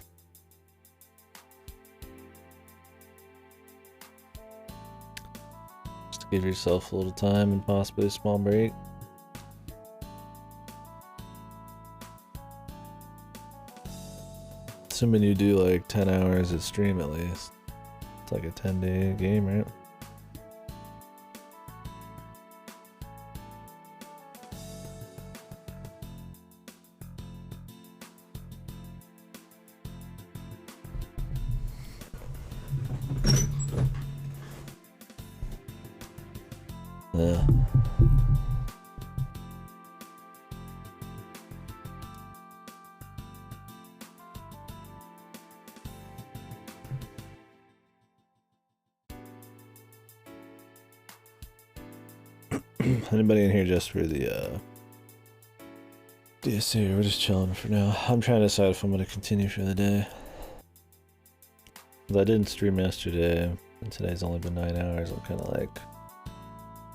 Just to give yourself a little time and possibly a small break. Assuming you do like 10 hours of stream at least. It's like a 10-day game, right? Yeah. Anybody in here just for the DSC? We're just chilling for now. I'm trying to decide if I'm going to continue for the day. I didn't stream yesterday, and today's only been 9 hours. I'm kind of like,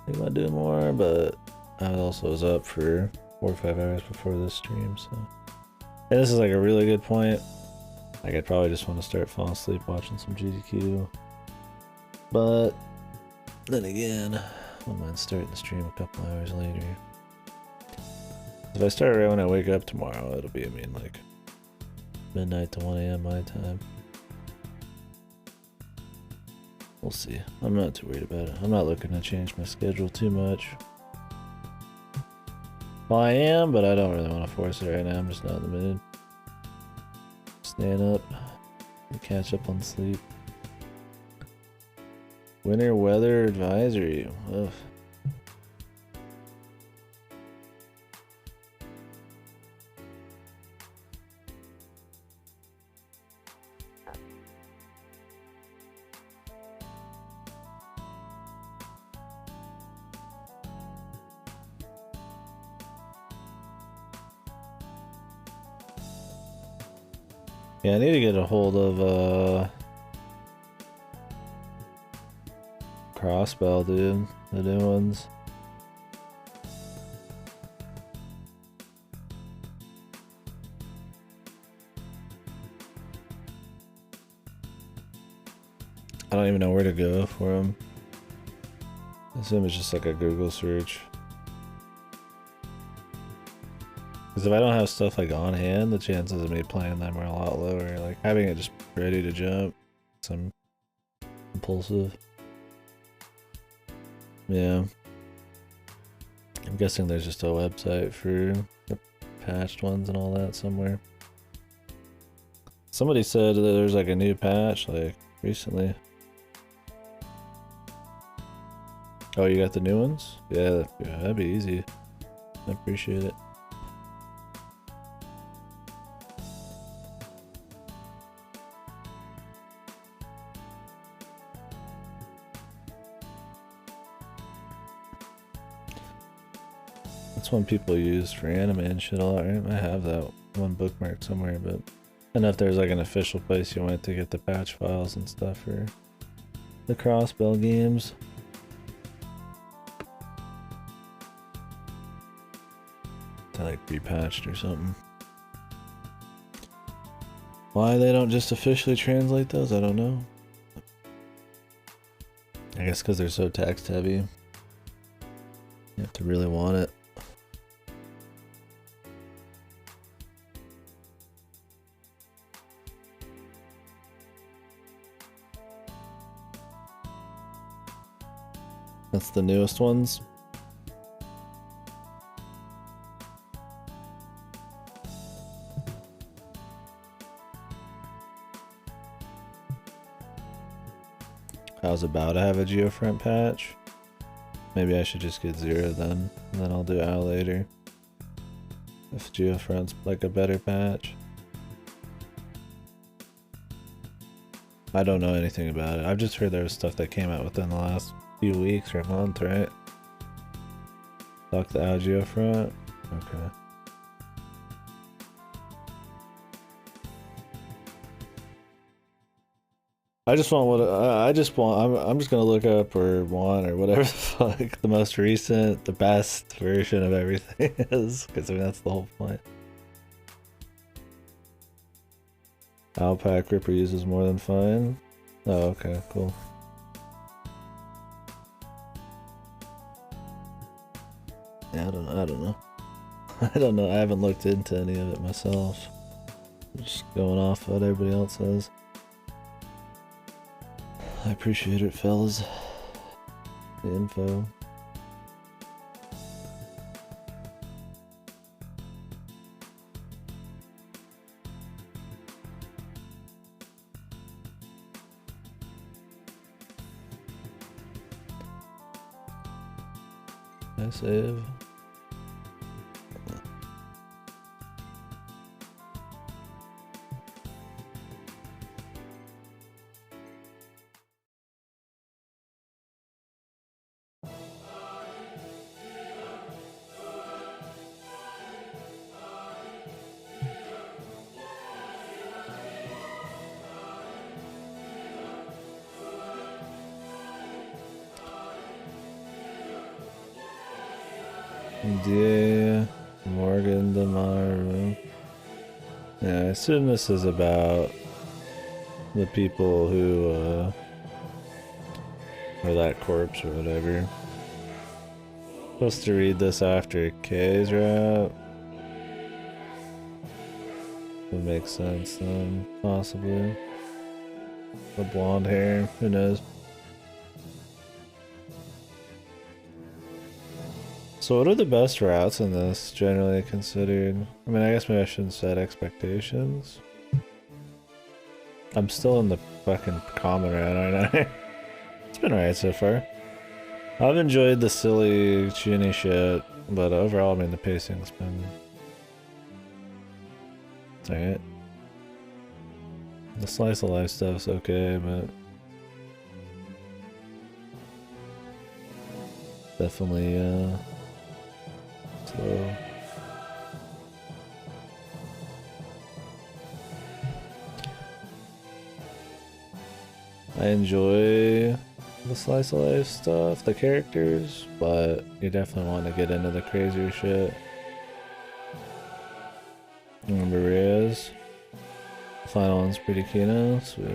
think about doing more, but I also was up for 4 or 5 hours before this stream, so. And this is like a really good point. Like, I'd probably just want to start falling asleep watching some KDkill. But then again, I wouldn't mind starting the stream a couple hours later. If I start right when I wake up tomorrow, it'll be, I mean, like midnight to 1 AM my time. We'll see. I'm not too worried about it. I'm not looking to change my schedule too much. Well, I am, but I don't really want to force it right now. I'm just not in the mood. Stand up and catch up on sleep. Winter weather advisory. Ugh. Yeah, I need to get a hold of Crossbell, dude. The new ones. I don't even know where to go for them. I assume it's just like a Google search. Because if I don't have stuff like on hand, the chances of me playing them are a lot lower. Like having it just ready to jump, some impulsive. Yeah. I'm guessing there's just a website for the patched ones and all that somewhere. Somebody said that there's like a new patch like recently. Oh, you got the new ones? Yeah, that'd be easy. I appreciate it. That's one people use for anime and shit a lot, right? I have that one bookmark somewhere, but I don't know if there's like an official place you went to get the patch files and stuff for the Crossbell games. They're like pre-patched or something. Why they don't just officially translate those, I don't know. I guess because they're so text heavy. You have to really want it. That's the newest ones. I was about to have a Geofront patch. Maybe I should just get 0 then, and then I'll do Al later. If Geofront's like a better patch. I don't know anything about it. I've just heard there was stuff that came out within the last few weeks or month, right? Fuck the Al Geofront? Okay. I just want I'm just gonna look up or want or whatever the fuck the most recent, the best version of everything is, because I mean that's the whole point. Alpac Ripper uses more than fine. Oh, okay, cool. Yeah, I don't know. I don't know. I haven't looked into any of it myself. Just going off what everybody else says. I appreciate it, fellas. The info. I save. Yeah, Morgan Damaru. Yeah, I assume this is about the people who, or that corpse or whatever. Supposed to read this after K's rap. Would make sense then, possibly. The blonde hair, who knows? So what are the best routes in this, generally considered? I mean, I guess maybe I shouldn't set expectations. I'm still in the fucking common route, aren't I? It's been alright so far. I've enjoyed the silly, chinny shit, but overall, I mean, the pacing's been... It's alright. The slice of life stuff's okay, but... Definitely, slow. I enjoy the slice of life stuff, the characters, but you definitely want to get into the crazier shit. Remember Reyes? The final one's pretty key now, sweet.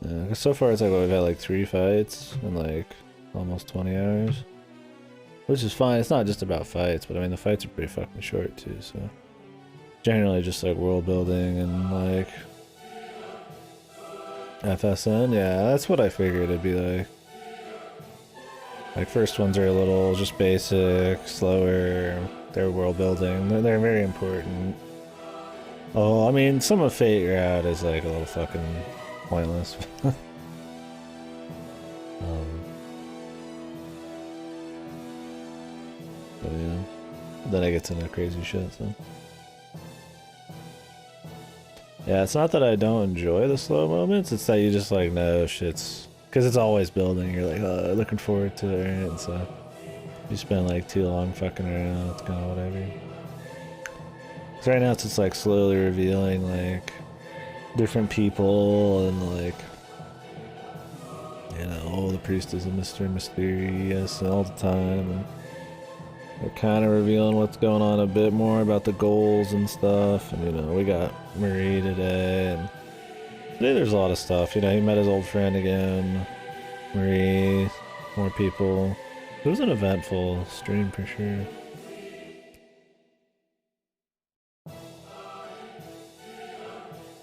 Yeah, 'cause so far it's like we've had like 3 fights in like almost 20 hours. Which is fine, it's not just about fights, but I mean the fights are pretty fucking short too, so. Generally just like world building and like FSN, yeah, that's what I figured it'd be like. Like first ones are a little just basic, slower, they're world building, they're very important. Oh, I mean some of Fate Route is like a little fucking pointless. Then I get to the crazy shit, so. Yeah, it's not that I don't enjoy the slow moments, it's that you just like know shit's... Because it's always building, you're like, oh, looking forward to it, right? And so you spend like too long fucking around, it's kind of whatever. So right now it's just like slowly revealing like different people and like, you know, oh, the priest is a Mr. Mysterious all the time. And they're kind of revealing what's going on a bit more about the goals and stuff. And, you know, we got Marie today. And today there's a lot of stuff. You know, he met his old friend again. Marie, more people. It was an eventful stream for sure.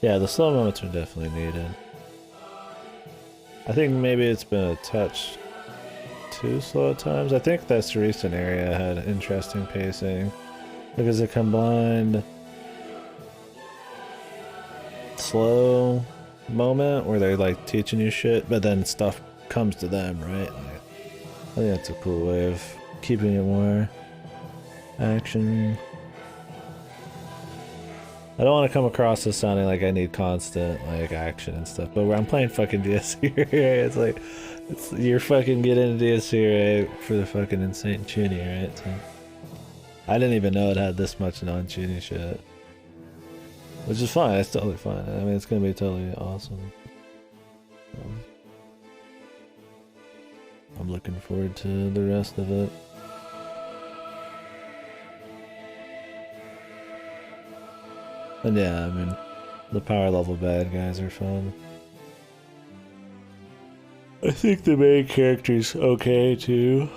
Yeah, the slow moments are definitely needed. I think maybe it's been a touch too slow at times. I think this recent area had interesting pacing because it combined slow moment where they're like teaching you shit, but then stuff comes to them, right? Like, I think that's a cool way of keeping it more action. I don't want to come across as sounding like I need constant like action and stuff, but I'm playing fucking DSC, right? It's like you're fucking getting into DSC, right, for the fucking insane tuning, right? So I didn't even know it had this much non-tuning shit, which is fine. It's totally fine. I mean, it's gonna be totally awesome. I'm looking forward to the rest of it. And yeah, I mean, the power level bad guys are fun. I think the main character's okay too.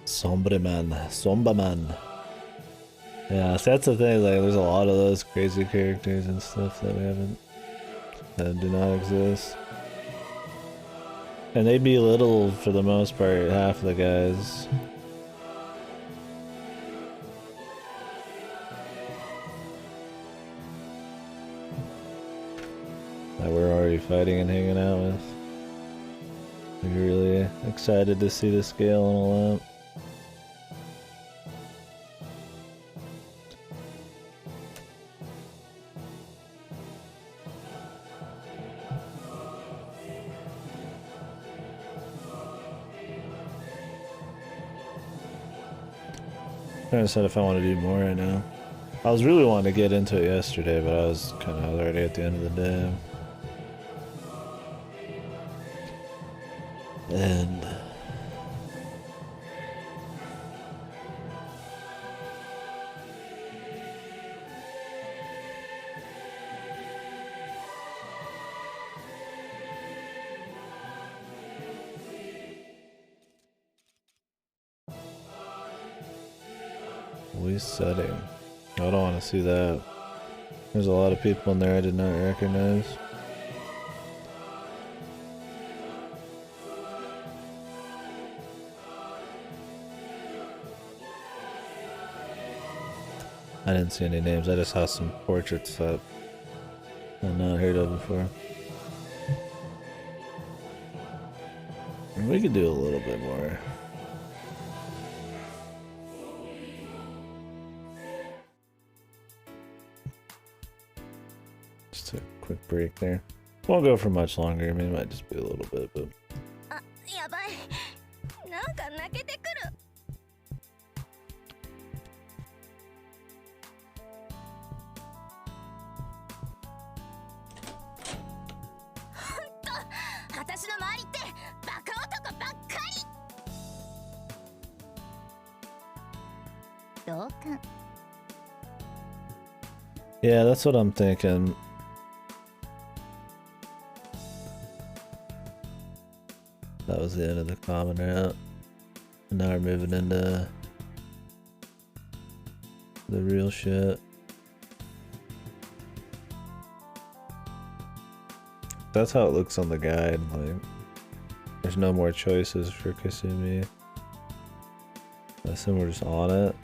Somber man. Yeah, so that's the thing, like there's a lot of those crazy characters and stuff that do not exist. And they belittle, for the most part, half the guys. That we're already fighting and hanging out with. We're really excited to see the scale and all that. I decided if I want to do more right now. I was really wanting to get into it yesterday, but I was kind of already at the end of the day. And setting. I don't want to see that. There's a lot of people in there I did not recognize. I didn't see any names, I just saw some portraits that I've not heard of before. We could do a little bit more. Just a quick break there. Won't go for much longer, I mean, it might just be a little bit, but... Yeah, that's what I'm thinking. that was the end of the common route. And now we're moving into the real shit. That's how it looks on the guide. Like, there's no more choices for Kasumi. I assume we're just on it.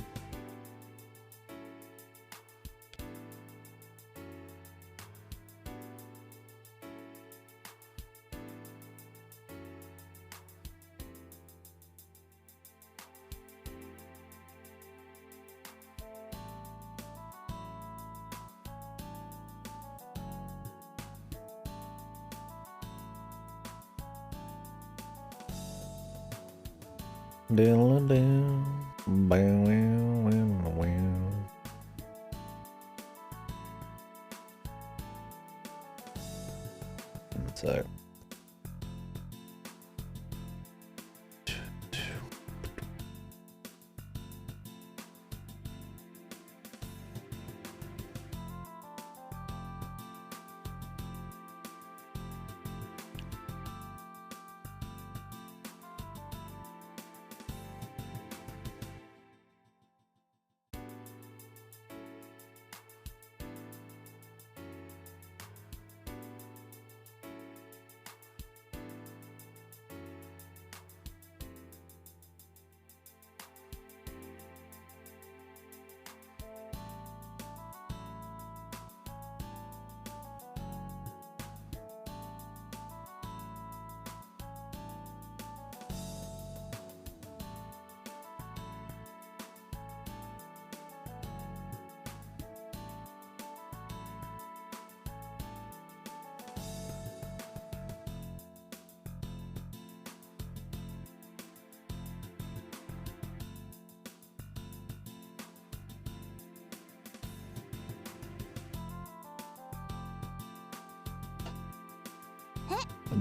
So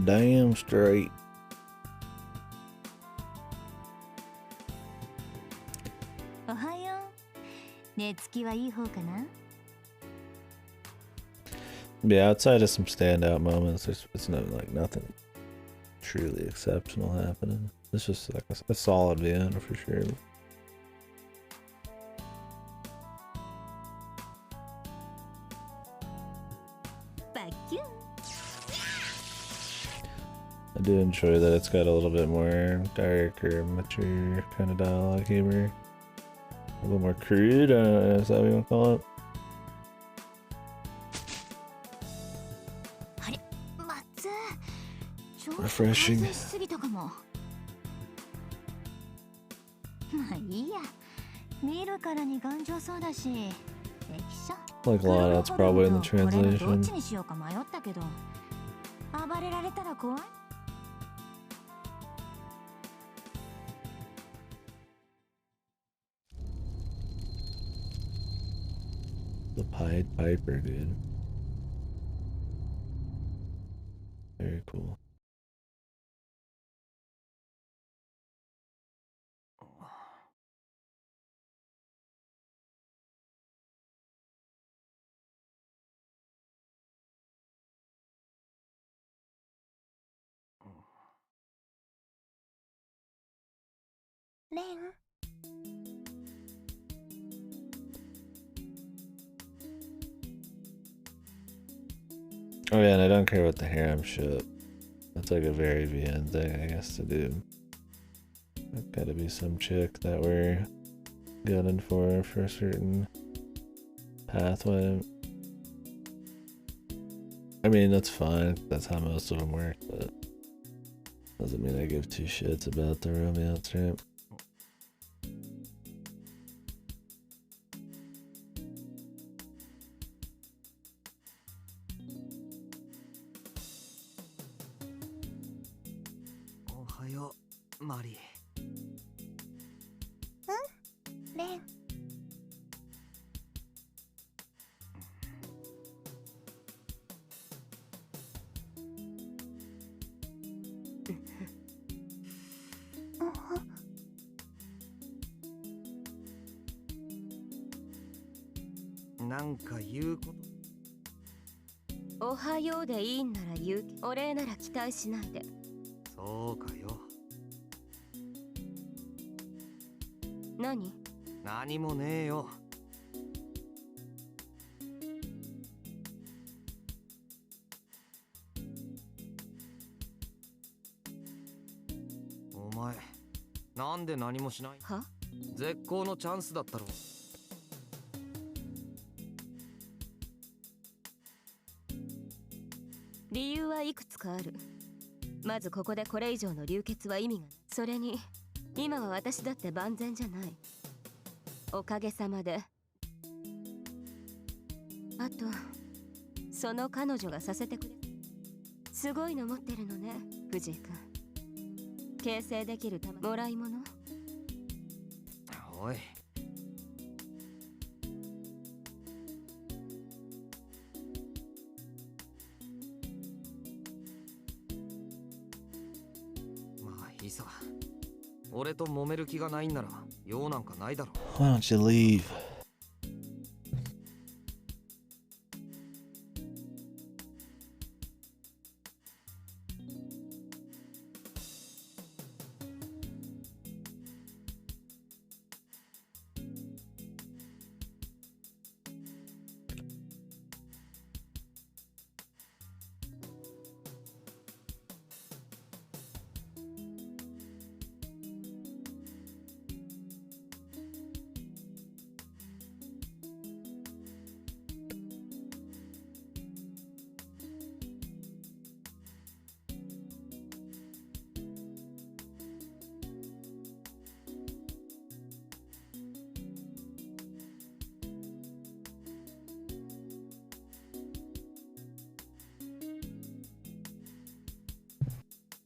damn straight. Yeah, outside of some standout moments, it's no, like nothing truly exceptional happening. It's just like a solid Vienna for sure. I do enjoy that it's got a little bit more dark or mature kind of dialogue humor. A little more crude, is that what you want to call it? Refreshing. Like a lot, that's probably in the translation. The Pied Piper, dude. Very cool. Oh yeah, and I don't care about the harem shit. That's like a very VN thing, I guess, to do. There's gotta be some chick that we're gunning for a certain pathway. I mean, that's fine. That's how most of them work, but doesn't mean I give two shits about the romance, right? Mari. レン。なんか言うこと。おはようでいいんなら言う。お礼なら期待しないで。そうかよ。何？何もねえよ。お前、なんで何もしない？は？絶好のチャンスだったろ。理由はいくつかある。まずここでこれ以上の流血は意味がない。それに今は私だって万全じゃない。おかげさまで。あとその彼女がさせてくれ。すごいの持ってるのね、藤井君。形成できるためもらい物。おい、まあいいさ。俺と揉める気がないんなら用なんかないだろ。 Why don't you leave?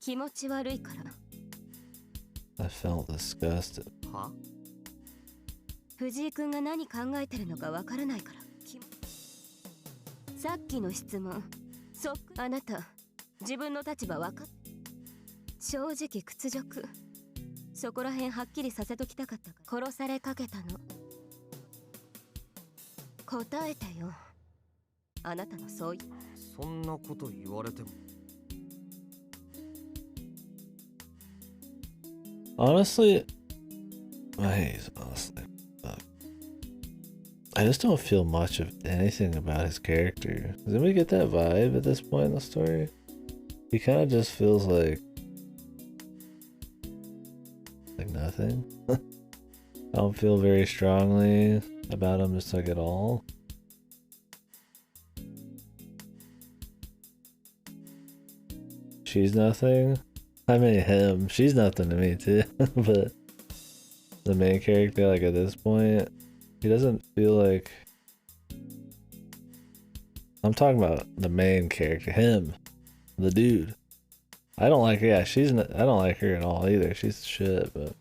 気持ち悪いから。 I felt disgusted. は？藤井君が何考えてるのかわからないから。さっきの質問、あなた自分の立場わかっ？正直屈辱。そこら辺はっきりさせときたかったから。殺されかけたの。答えてよ、あなたのそういう。そんなこと言われても。Honestly, honestly, but I just don't feel much of anything about his character. Does anybody get that vibe at this point in the story? He kind of just feels like nothing. I don't feel very strongly about him just like at all. She's nothing. I mean him. She's nothing to me too. But the main character, like at this point, he doesn't feel like. I'm talking about the main character, him, the dude. I don't like her. Yeah, she's not, I don't like her at all either. She's shit, but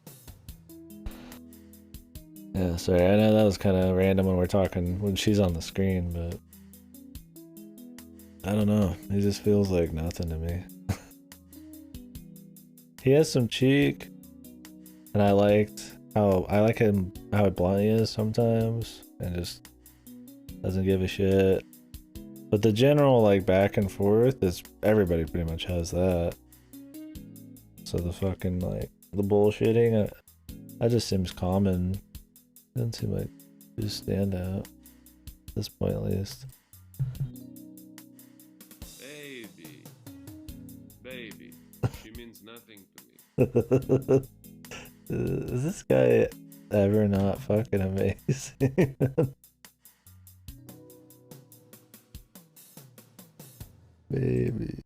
yeah. Sorry, I know that was kind of random when we're talking when she's on the screen, but I don't know. He just feels like nothing to me. He has some cheek, and I like him how blunt he is sometimes, and just doesn't give a shit. But the general like back and forth is everybody pretty much has that. So the fucking like the bullshitting, that just seems common. Doesn't seem like to stand out at this point at least. Baby, she means nothing to me. Is this guy ever not fucking amazing? Baby.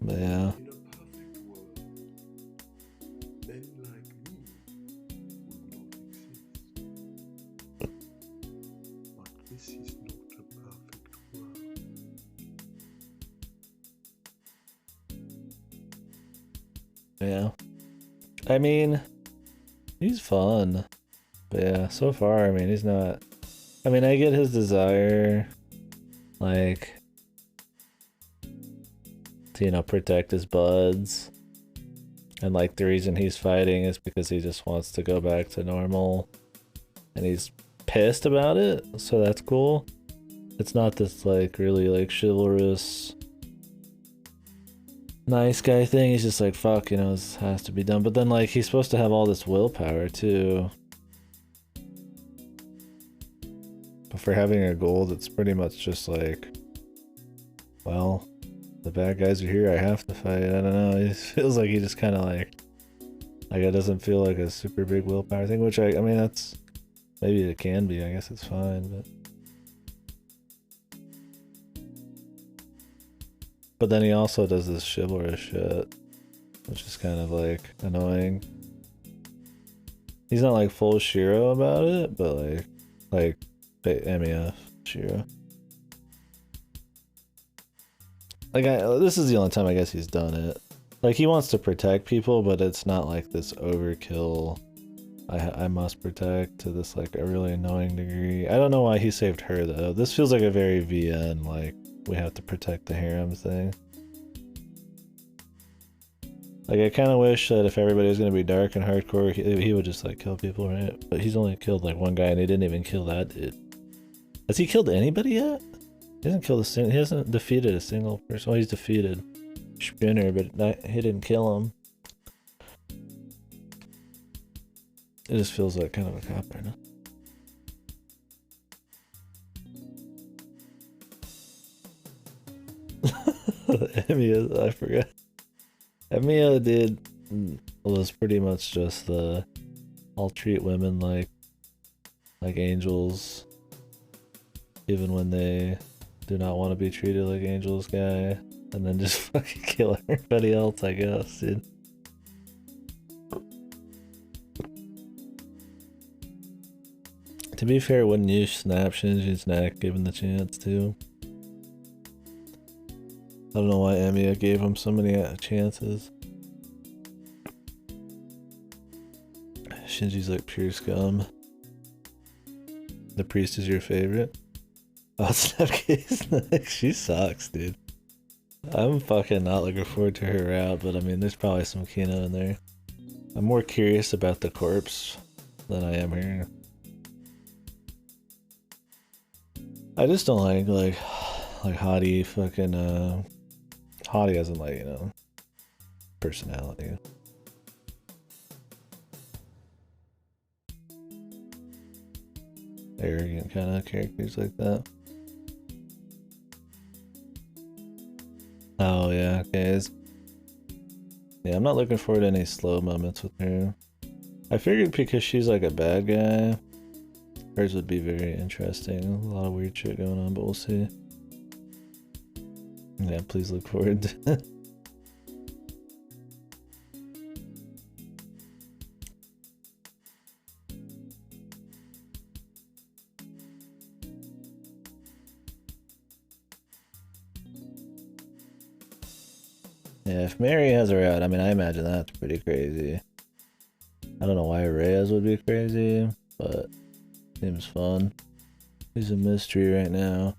Yeah. In a perfect world, men like me would not exist. But this is not a perfect world. Yeah. I mean, he's fun. But yeah, so far, I mean, he's not. I mean, I get his desire, like, to, you know, protect his buds. And, like, the reason he's fighting is because he just wants to go back to normal. and he's pissed about it, so that's cool. It's not this like really like chivalrous nice guy thing. He's just like, fuck, you know, this has to be done. But then like he's supposed to have all this willpower too. But for having a goal that's pretty much just like, well, the bad guys are here, I have to fight. I don't know. It feels like he just kind of like it doesn't feel like a super big willpower thing, which I mean, that's, maybe it can be, I guess it's fine, but then he also does this chivalrous shit, which is kind of like annoying. He's not like full Shiro about it, but like MEF Shiro. Like this is the only time I guess he's done it. Like he wants to protect people, but it's not like this overkill. I must protect to this like a really annoying degree. I don't know why he saved her though. This feels like a very VN like we have to protect the harem thing. Like I kind of wish that if everybody was gonna be dark and hardcore, he would just like kill people, right? But he's only killed like one guy, and he didn't even kill that dude. Has he killed anybody yet? He hasn't killed he hasn't defeated a single person. Well, he's defeated Spinner, but he didn't kill him. It just feels like kind of a cop right now. Emiya, I forgot. Emiya was pretty much just the I'll treat women like angels, even when they do not want to be treated like angels guy, and then just fucking kill everybody else, I guess, dude. To be fair, wouldn't you snap Shinji's neck given the chance too? I don't know why Emiya gave him so many chances. Shinji's like pure scum. The priest is your favorite? Oh, Snapcase's neck. She sucks, dude. I'm fucking not looking forward to her route, but I mean, there's probably some Kino in there. I'm more curious about the corpse than I am here. I just don't like Hottie fucking Hottie hasn't like, you know, personality. Arrogant kind of characters like that. Oh yeah, okay. Yeah, I'm not looking forward to any slow moments with her. I figured because she's like a bad guy, hers would be very interesting. A lot of weird shit going on, but we'll see. Yeah, please look forward to it. Yeah, if Mary has her out, I mean, I imagine that's pretty crazy. I don't know why Reyes would be crazy, but seems fun. He's a mystery right now.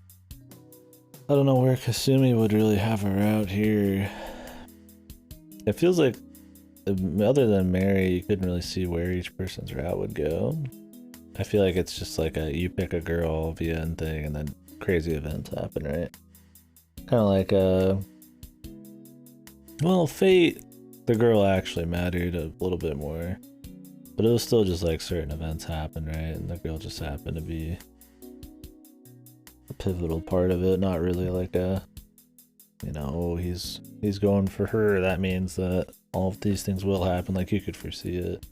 I don't know where Kasumi would really have her out here. It feels like, other than Mary, you couldn't really see where each person's route would go. I feel like it's just like a, you pick a girl VN thing and then crazy events happen, right? Kind of like well, Fate, the girl actually mattered a little bit more. But it was still just like certain events happened, right? And the girl just happened to be a pivotal part of it, not really like a, you know, oh, he's going for her, that means that all of these things will happen, like you could foresee it.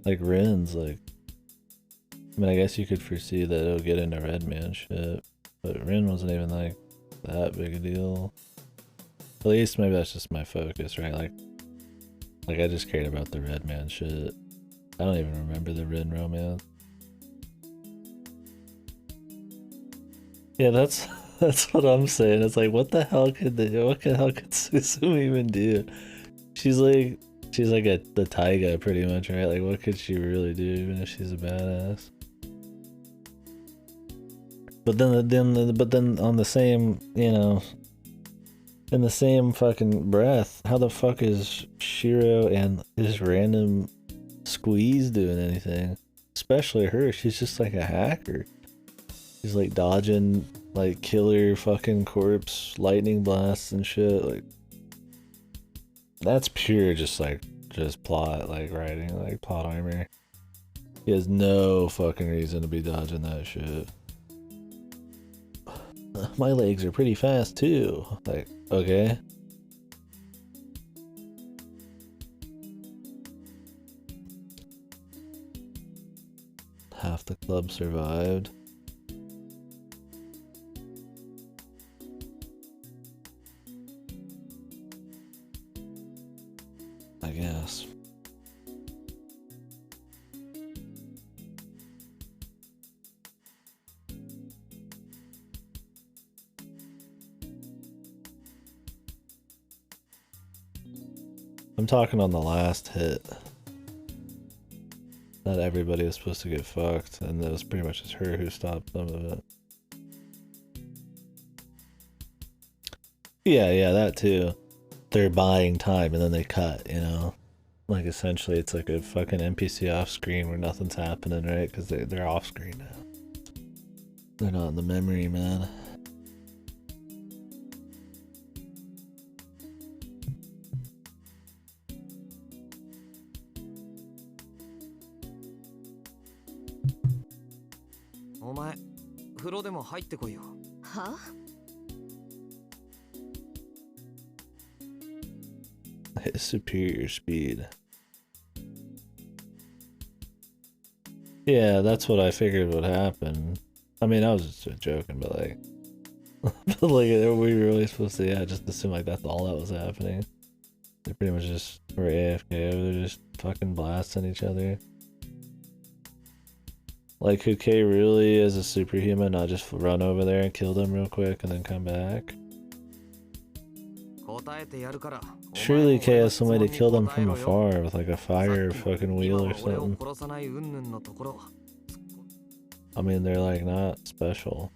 Like Rin's, like, I mean, I guess you could foresee that it'll get into Redman shit, but Rin wasn't even like that big a deal. At least maybe that's just my focus, right? Like I just cared about the Redman shit. I don't even remember the Rin romance. Yeah, that's what I'm saying. It's like, what the hell could Susumu even do? She's like the Taiga pretty much, right? Like, what could she really do even if she's a badass? But then on the same, you know, in the same fucking breath, how the fuck is Shiro and this random squeeze doing anything? Especially her, she's just like a hacker. She's like dodging like killer fucking corpse lightning blasts and shit. Like that's pure just plot like writing, like plot armor. He has no fucking reason to be dodging that shit. My legs are pretty fast too. Like, okay. Half the club survived. I guess. I'm talking on the last hit. Not everybody was supposed to get fucked, and it was pretty much just her who stopped some of it. Yeah, that too. They're buying time and then they cut, you know? Like essentially it's like a fucking NPC off screen where nothing's happening, right? Because they're off screen now. They're not in the memory, man. Huh? His superior speed. Yeah, that's what I figured would happen. I mean, I was just joking, but like, but like, are we really supposed to, just assume like that's all that was happening? They pretty much just were AFK, they're just fucking blasting each other. Like, could K really, as a superhuman, not just run over there and kill them real quick and then come back? Surely K has some way to kill them from afar with like a fire fucking wheel or something. I mean, they're like not special.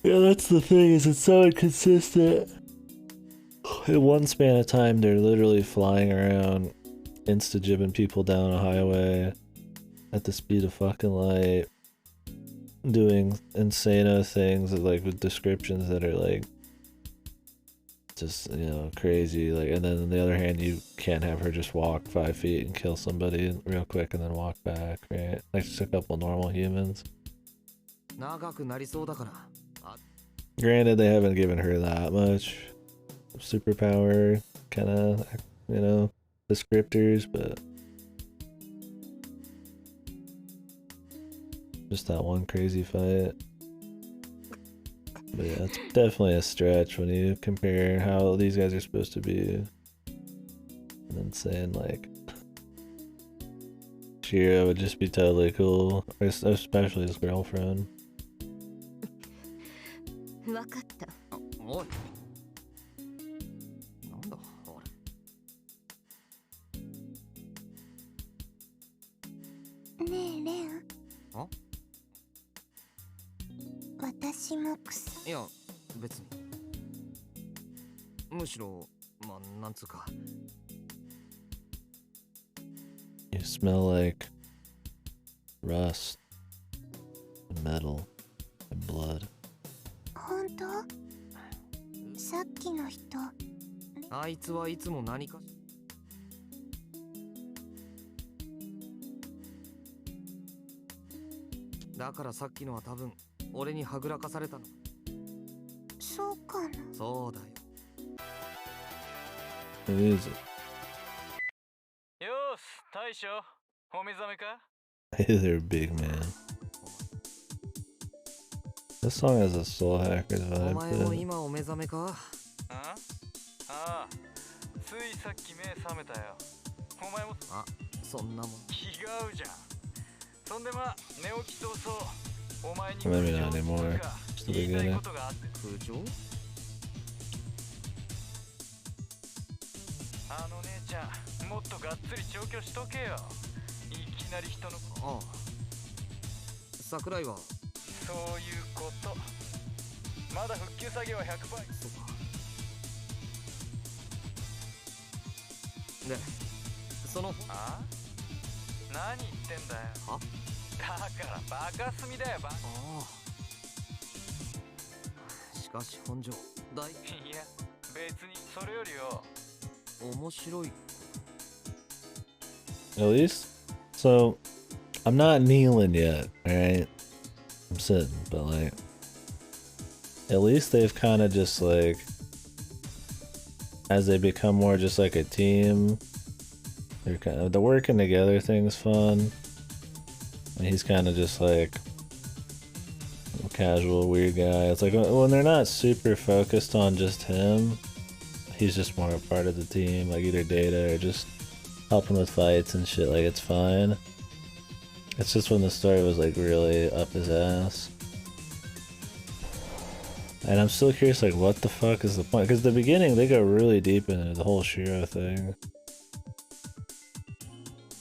Yeah, that's the thing, is it's so inconsistent. In one span of time, they're literally flying around, insta-jibbing people down a highway at the speed of fucking light, doing insano things like with descriptions that are like just, you know, crazy. Like, and then on the other hand, you can't have her just walk 5 feet and kill somebody real quick and then walk back, right? Like just a couple normal humans. Granted, they haven't given her that much superpower kind of, you know, descriptors, but just that one crazy fight. But yeah, it's definitely a stretch when you compare how these guys are supposed to be and then saying like Shiro would just be totally cool, especially his girlfriend. わかった。おい。ねえレン。私も草。いや、別に。むしろ、まあ、なんつうか。You smell like rust, and metal, and blood. 本当？さっきの人。あいつはいつも何か。だからさっきのは多分俺にはぐらかされたの。そうかな。そうだよ。Who is it? よーし、大将、お目覚めか？ Hey there, big man. This song has a Soul Hackers お前も vibe. 今お目覚めか？ああ、ついさっき目覚めたよ。お前もあ、そんなもん。気が合うじゃん。そんでまあ、寝起き早々、お前に Maybe not anymore. Just the 言いたい beginning. ことがあって。空調？あの姉ちゃん、もっとがっつり調教しとけよ。いきなり人の。ああ。桜井は。そういうこと。まだ復旧作業は100%。そうか。で、その何言ってんだよ。は？だからバカすみだよ。ああ。しかし本庄大。いや別にそれよりよ。面白い。At least, so I'm not kneeling yet, alright? I'm sitting, but like, at least they've kind of just like, as they become more just like a team, they're kind of, the working together thing's fun. And he's kind of just like a casual weird guy. It's like when they're not super focused on just him, he's just more a part of the team, like either Data or just helping with fights and shit, like it's fine. It's just when the story was like really up his ass. And I'm still curious, like what the fuck is the point? Because the beginning they go really deep into the whole Shiro thing.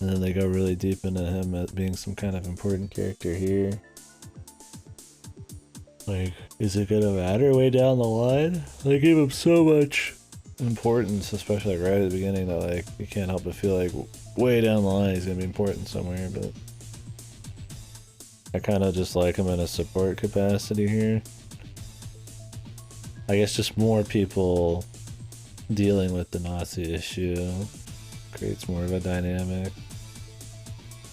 And then they go really deep into him as being some kind of important character here. Like, is it gonna matter way down the line? They gave him so much importance, especially like right at the beginning, that like you can't help but feel like way down the line he's gonna be important somewhere, but I kinda just like him in a support capacity here. I guess just more people dealing with the Nazi issue creates more of a dynamic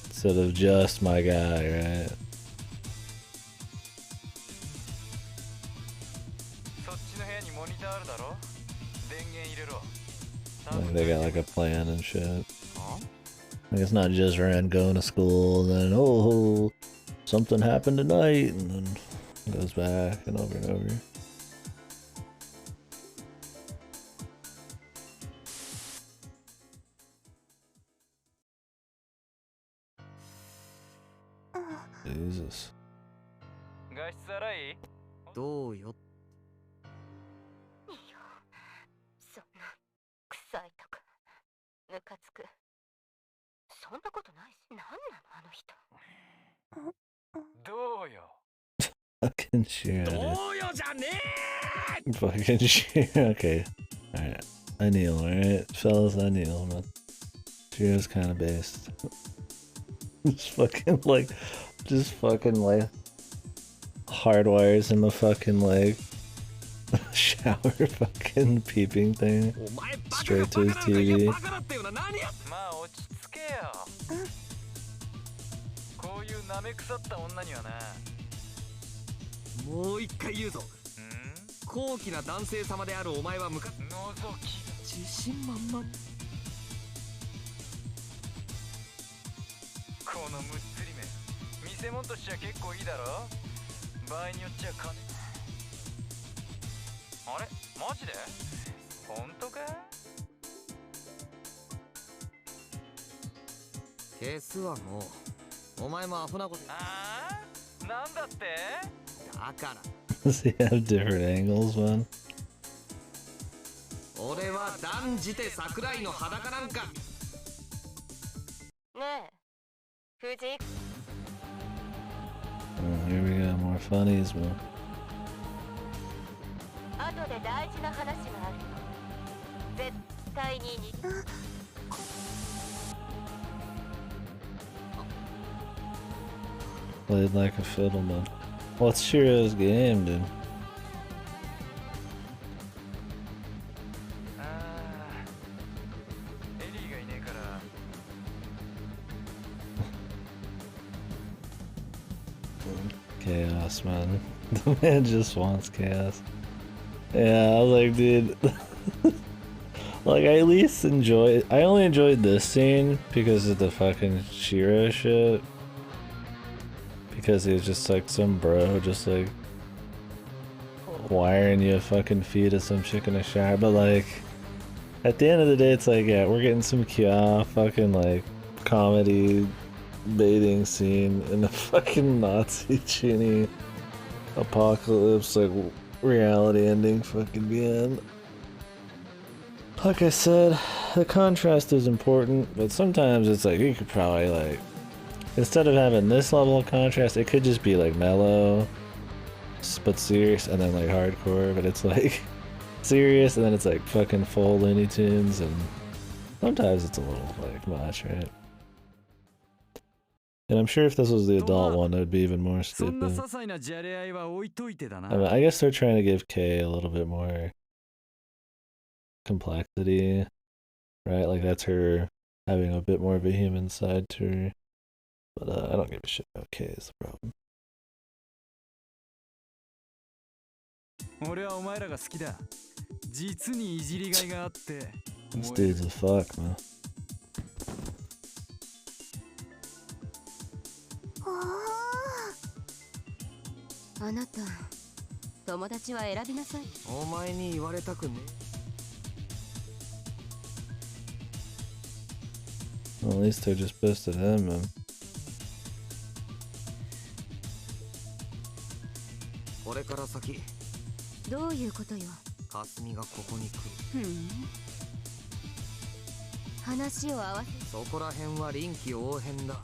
instead of just my guy, right? Like they got like a plan and shit. Like it's not just Ren going to school and then oh something happened tonight and then goes back and over and over. Jesus. 画質荒い？どうよ。そんな臭いとかムカつく。そんなことないし、なんなのあの人。どうよ。Fucking shit. どうよじゃねえ。 Fucking shit. Okay. Alright. I kneel, alright? Fellas, I kneel. Shiro's kind of based. Just fucking like hardwires him a fucking like shower fucking peeping thing straight to his TV. まあ落ち着けよ。こういう舐め腐った女にはな。もう一回言うぞ。高貴な男性様であるお前はのぞき自信満々。このむっつりめ、見せ物としちゃ結構いいだろ。場合によっちゃ金。あれマジで本当か。消すわもう。お前もアホなこと。ああなんだって。だから。Does he have different angles, man? 俺は断じて桜井の裸なんか。ねえ、藤井。Oh, here we go, more funnies, man. 後で大事な話がある。絶対に。Played like a fiddle, man. What's Shiro's game, dude? Chaos, man. The man just wants chaos. Yeah, I was like, dude. Like, I at least enjoy. I only enjoyed this scene because of the fucking Shiro shit. Because he was just like some bro, just like wiring you a fucking feed of some chick in a shower. But like, at the end of the day, it's like, yeah, we're getting some Kya fucking like comedy baiting scene in the fucking Nazi Chinny apocalypse, like reality ending fucking beyond. Like I said, the contrast is important, but sometimes it's like you could probably like instead of having this level of contrast, it could just be like mellow, but serious, and then like hardcore. But it's like serious, and then it's like fucking full Looney Tunes, and sometimes it's a little like much, right? And I'm sure if this was the adult one, it would be even more stupid. I mean, I guess they're trying to give Kay a little bit more complexity, right? Like that's her having a bit more of a human side to her. But I don't give a shit about Kay is the problem. This dude's a fuck, man. あなた、友達は選びなさい。お前に言われたくね。Well, at least they're just pissed at him, man. これから先。どういうことよ。霞がここに来る。話を合わせ。そこら辺は臨機応変だ。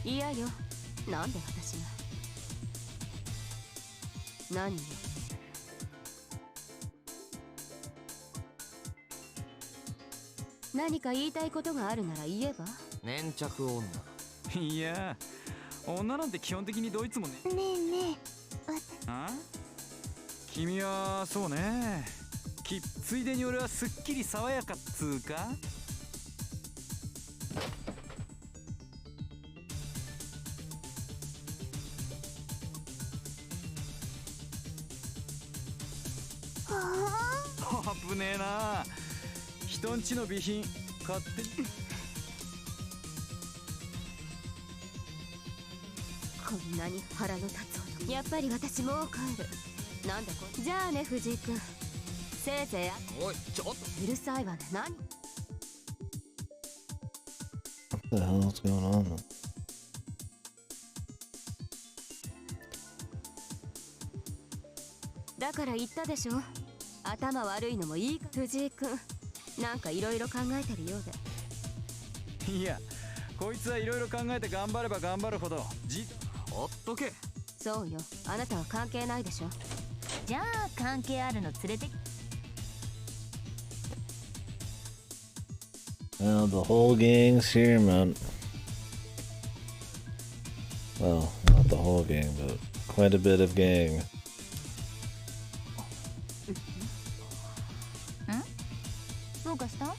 いやよ。なんで私が。何よ。何か言いたいことがあるなら言えば。粘着女。いや、女なんて基本的にドイツもね。ねえねえ、あ？君はそうね。ついでに俺はすっきり爽やかっつうか。危ねえな。人んちの備品勝手に。こんなに腹の立つほど。やっぱり私もう帰る。なんだこれ。じゃあね藤井君。せいぜいや。おいちょっと。うるさいわね。何 What the hell's going on, man? だから言ったでしょ。頭悪いのもいいか。藤井君なんかいろいろ考えてるようで。いや、こいつはいろいろ考えて頑張れば頑張るほどほっとけ。そうよ。あなたは関係ないでしょ。じゃあ関係あるの連れて。 Well, the whole gang's here, man. Well, not the whole gang, but quite a bit of gang. どうかした？あ、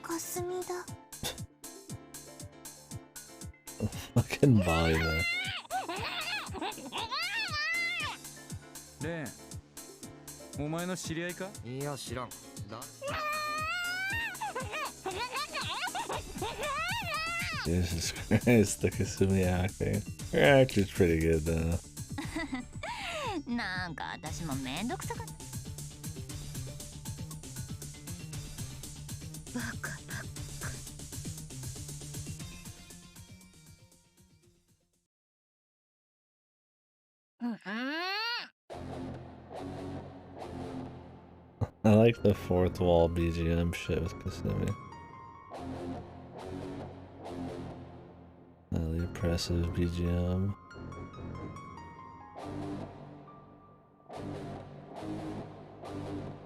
霞だ。 Fucking body there. レン、お前の知り合いか？いや知らん。だ。Jesus Christ, the Kasumi acting. Her acting's pretty good though. なんか私もめんどくさかった。バカバカ。I like the fourth wall BGM shit with Kasumi. The oppressive BGM.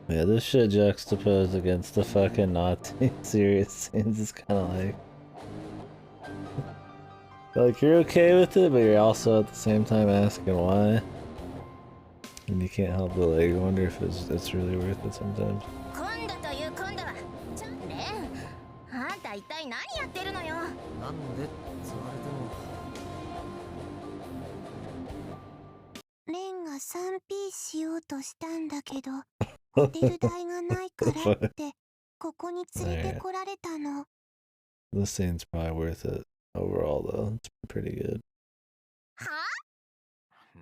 Yeah, this shit juxtaposed against the fucking not serious scenes is kind of like you're okay with it, but you're also at the same time asking why, and you can't help but like wonder if it's really worth it sometimes. 今度という今度はちょレン、あんた一体何やってるのよ。なんでつわれても。レンが 3P しようとしたんだけど、ホテル代がないからってここに連れてこられたの。 This scene's probably worth it overall, though. It's pretty good. は？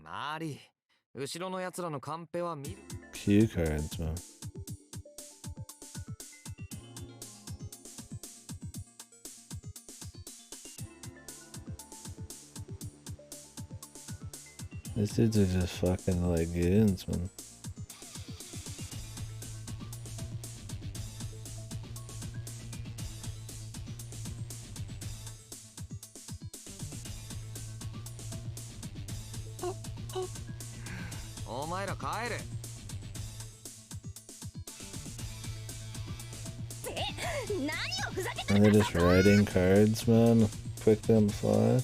マリー、後ろの奴らのカンペは見る。Cue cards, man. These dudes are just fucking like goons, man. お前ら帰れ。 Are they just writing cards, man? Quick on the fly?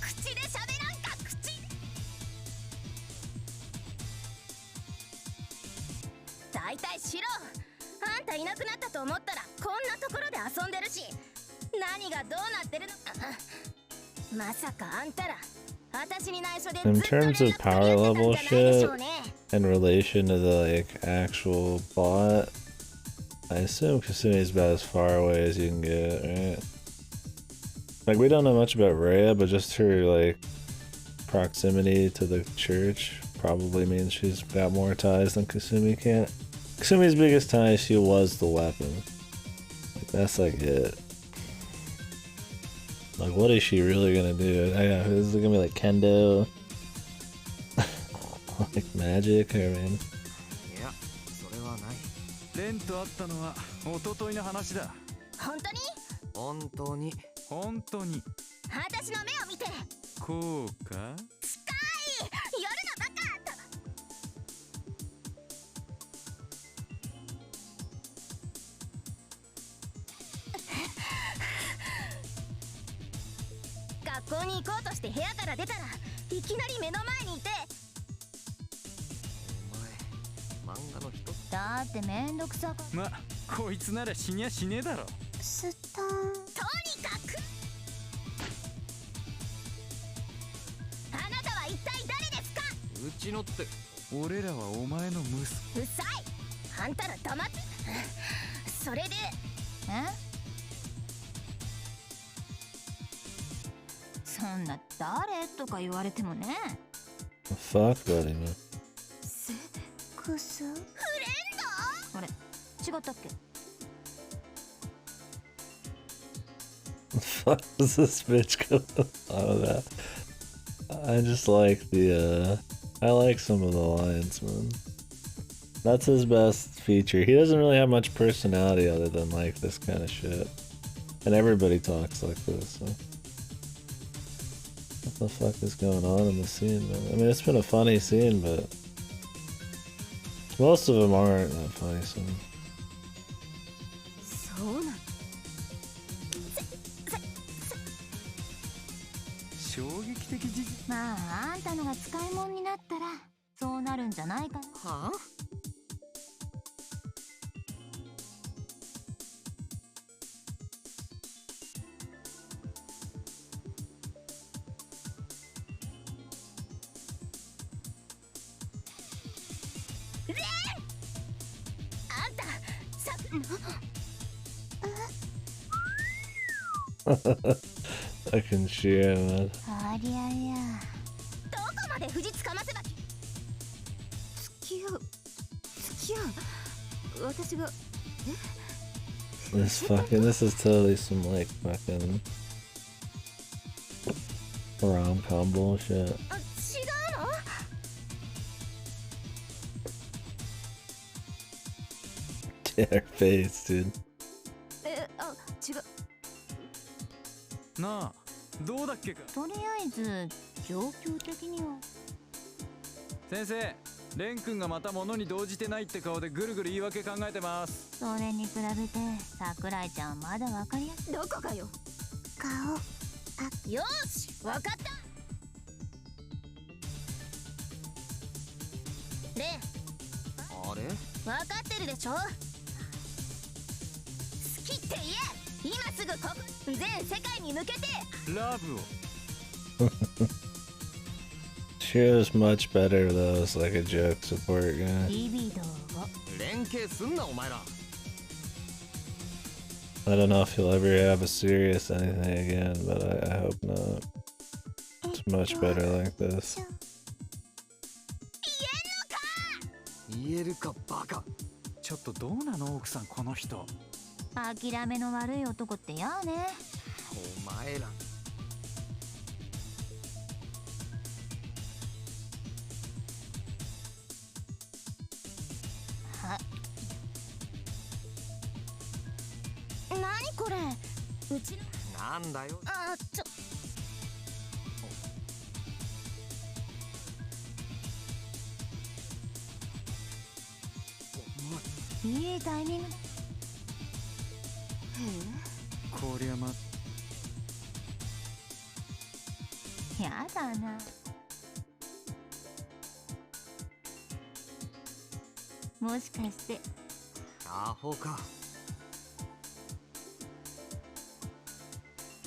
口で喋らんか口。大体しろ。あんたいなくなったと思ったらこんなところで遊んでるし、何がどうなってるのか。まさかあんたら私に内緒でずっと In 連 terms of 絡取り power 合ってたん level じゃないでし shit, ょうね。 in relation to the like actual bot, I assume Kasumi's about as far away as you can get, right? Like we don't know much about Rhea, but just her like proximity to the church probably means she's got more ties than Kasumi can't. Kasumi's biggest tie, she was the weapon. Like, that's like it. Like what is she really gonna do? I know, is it gonna be like kendo? Like magic? I mean, いや、それはない。レンと会ったのは一昨日の話だ。本当に？本当に。本当に。私の目を見て。こうか？近い。夜のバカ。学校に行こうとして部屋から出たらいきなり目の前にいて。お前、漫画の人？だってめんどくさか。ま、こいつなら死にゃしねえだろ。スタン。とにかく。あなたは一体誰ですか？うちのって。俺らはお前の息子。うっさい。あんたら黙って。それで。そんな誰とか言われてもね。 the fuck, buddy, man. セックス？フレンド？あれ違ったっけ？ The fuck does this bitch go on with that? I just like the, I like some of the lines, man. That's his best feature. He doesn't really have much personality other than like this kind of shit. And everybody talks like this, so. What the fuck is going on in the scene, man? I mean, it's been a funny scene, but most of them aren't that funny, so. そうなの？衝撃的事実。まああんたのが使い物になったらそうなるんじゃないかな。はあ？あんたさ。I can cheer, man. ありゃりゃ。どこまで藤つかませば。付き合う。私が。This is totally some like fucking rom-com bullshit. あ、違うの？ Yeah, her face, dude. あ、違う。なあ、どうだっけか。とりあえず状況的には。先生、レン君がまた物に動じてないって顔でぐるぐる言い訳考えてます。それに比べて桜井ちゃんはまだわかりやすい。どこかよ。顔。あ、よーし、わかった。レン。あれ？わかってるでしょ。好きって言え。今すぐここ全世界に向けて。ラブを。Shio's much better though, as like a joke support guy. リビドーを。連携すんなお前ら。 I don't know if he'll ever have a serious anything again, but I hope not. It's much better like this. 言えるかバカ。ちょっとどうなの奥さんこの人。諦めの悪い男ってやね。お前ら。何これ。うちの。なんだよ。あ、いいタイミング。こりゃまやだな。もしかしてアホか。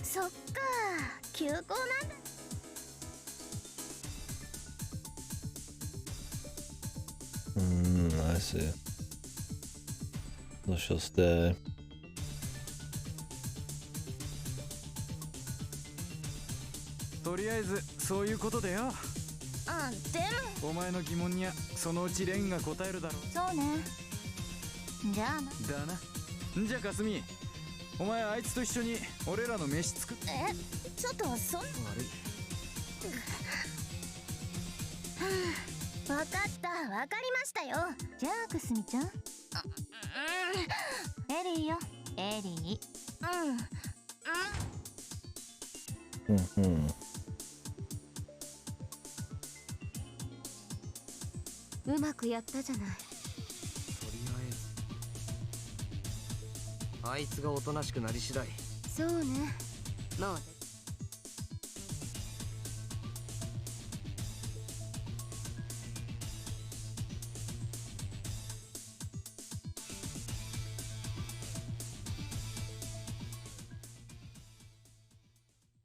そっか、休校なんだ。I see. So she'll stay. とりあえずそういうことでよ。でもお前の疑問にはそのうちレンが答えるだろう。そうね。じゃあな。だな。じゃあかすみ、お前あいつと一緒に俺らの飯作っ。ちょっとそん。悪い。わかった、わかりましたよ。じゃあくすみちゃん。エリーよ、エリー。うまくやったじゃない。とりあえずあいつがおとなしくなり次第。そうね。もう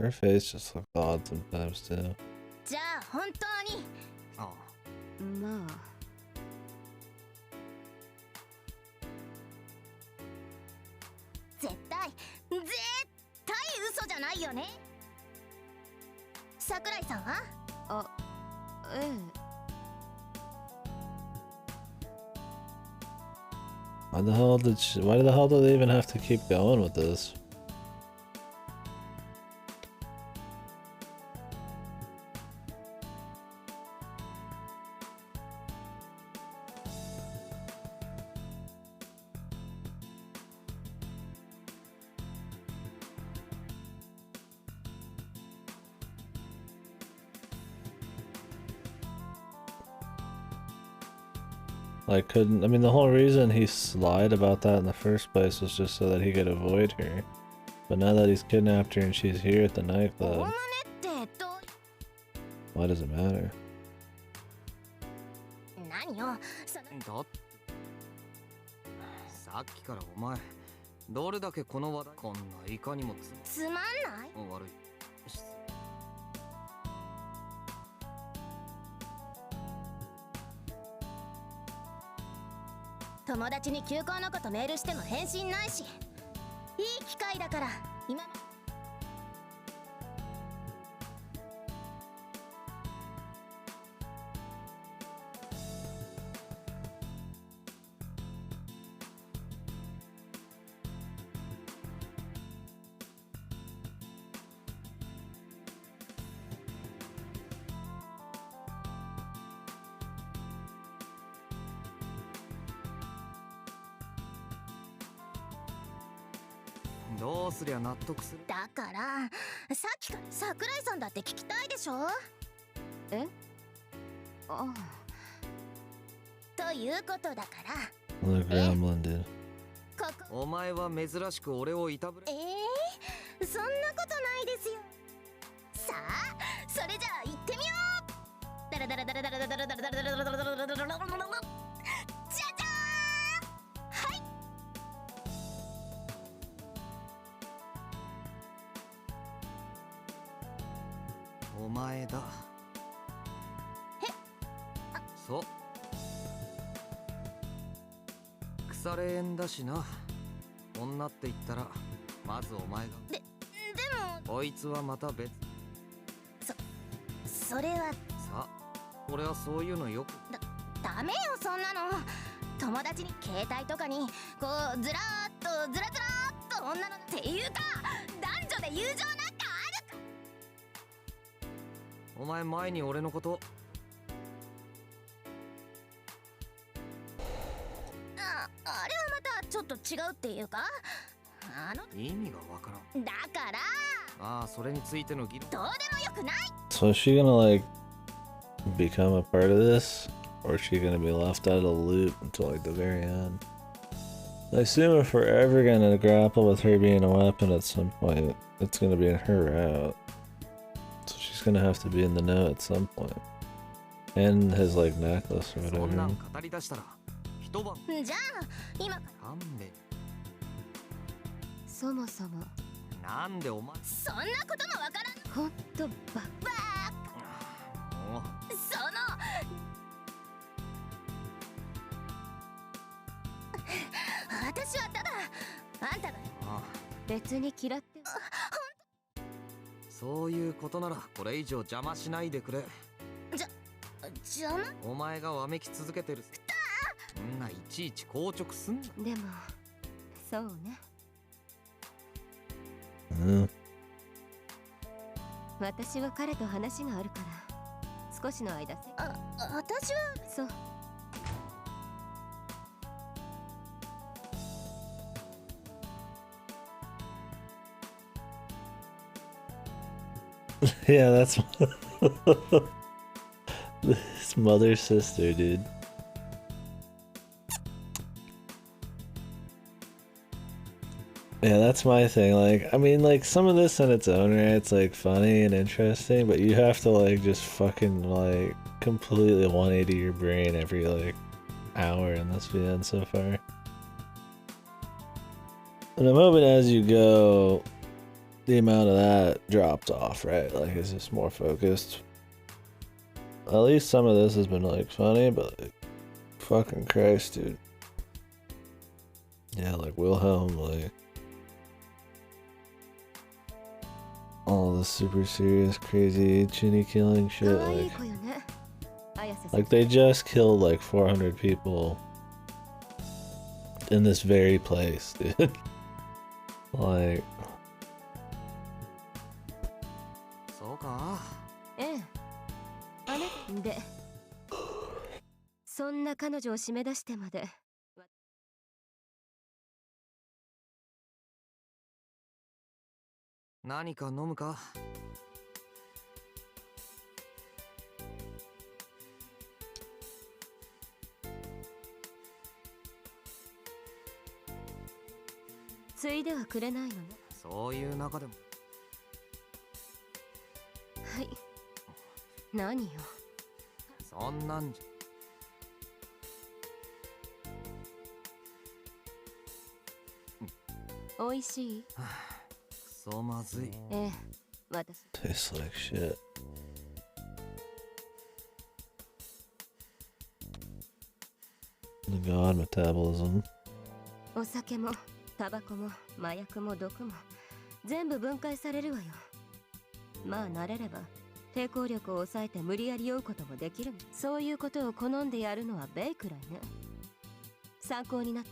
Her face just looks odd sometimes too. じゃあ本当に。ああ、まあ絶対嘘じゃないよね。桜井さんは？ええ。Why the hell did they even have to keep going with this? Like, I mean, the whole reason he lied about that in the first place was just so that he could avoid her. But now that he's kidnapped her and she's here at the nightclub, why does it matter? 何よ、だってさっきからお前どれだけこの話題こんないかにもつまんない？悪い。友達に休校のことメールしても返信ないし、いい機会だから今の。どうすりゃ納得する？だからさっきから桜井さんだって聞きたいでしょ？え？ああ。ということだから。 The gremlin did. ここ。お前は珍しく俺をいたぶれ。そんなことないですよ。さあ、それじゃあ行ってみよう。ダラダラダラダラダラダラダラダラダラダラダラダラダラダラダラダラ。じゃじゃーん。はい。お前だ。そう。腐れ縁だしな。女って言ったらまずお前が。でもこいつはまた別。それはさ、俺はそういうのよく。ダメよ、そんなの。友達に携帯とかにこうずらーっとずらずらーっと女のっていうか、男女で友情なんかあるか。お前前に俺のこと。あれはまたちょっと違うっていうか、意味がわからん。だからああ、それについての議論。どうでもよくない。 So is she gonna like become a part of this? Or is she gonna be left out of the loop until like the very end? I assume if we're ever gonna grapple with her being a weapon at some point, it's gonna be in her route. So she's gonna have to be in the know at some point. And his like necklace or そんなん whatever. 語り出したら一晩じゃあ今か勘弁そもそもなんでお前そんなこともわからんほんとバもうその私はただあんたがあ別に嫌ってそういうことならこれ以上邪魔しないでくれ邪魔お前がわめき続けてるそんないちいち硬直すんなでもそうね私は彼と話があるから少しの間私はそうYeah, that's his mother's sister, dude. Yeah, that's my thing. Like, I mean, like, some of this on its own, right? It's like funny and interesting, but you have to like just fucking like completely 180 your brain every like hour in this VN so far. And I'm hoping as you go, the amount of that drops off, right? Like, it's just more focused. At least some of this has been like funny, but like, fucking Christ, dude. Yeah, like Wilhelm, like all the super serious, crazy chinny killing shit. 可愛い Like, 子よね綾瀬さん like they just killed like 400 people in this very place, dude. Like, そうかええあれでそんな彼女を締め出してまで何か飲むかついではくれないのねそういう中でもはい何よそんなんじ美味しいゃくそまずいええ私 tastes like shit. The god metabolism. お酒もタバコも麻薬も毒も全部分解されるわよまあ慣れれば抵抗力を抑えて無理やり酔うこともできるのそういうことを好んでやるのはベイくらいね参考になった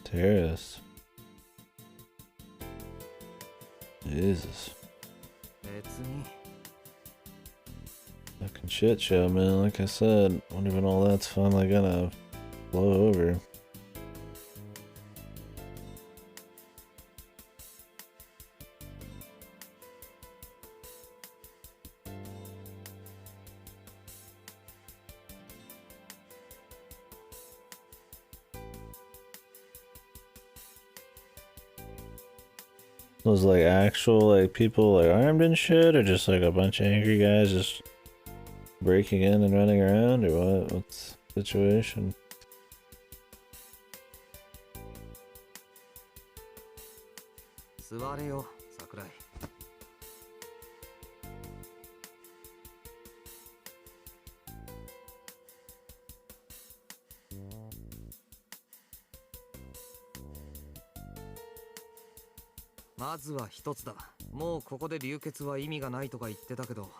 Terrorist. Jesus. 別に Fucking shit show, man. Like I said, when even all that's finally gonna blow over. Was like actual like people like armed and shit, or just like a bunch of angry guys just breaking in and running around, or what? What's the situation? 座れよ桜井まずは一つだもうここで流血は意味がないとか言ってたけど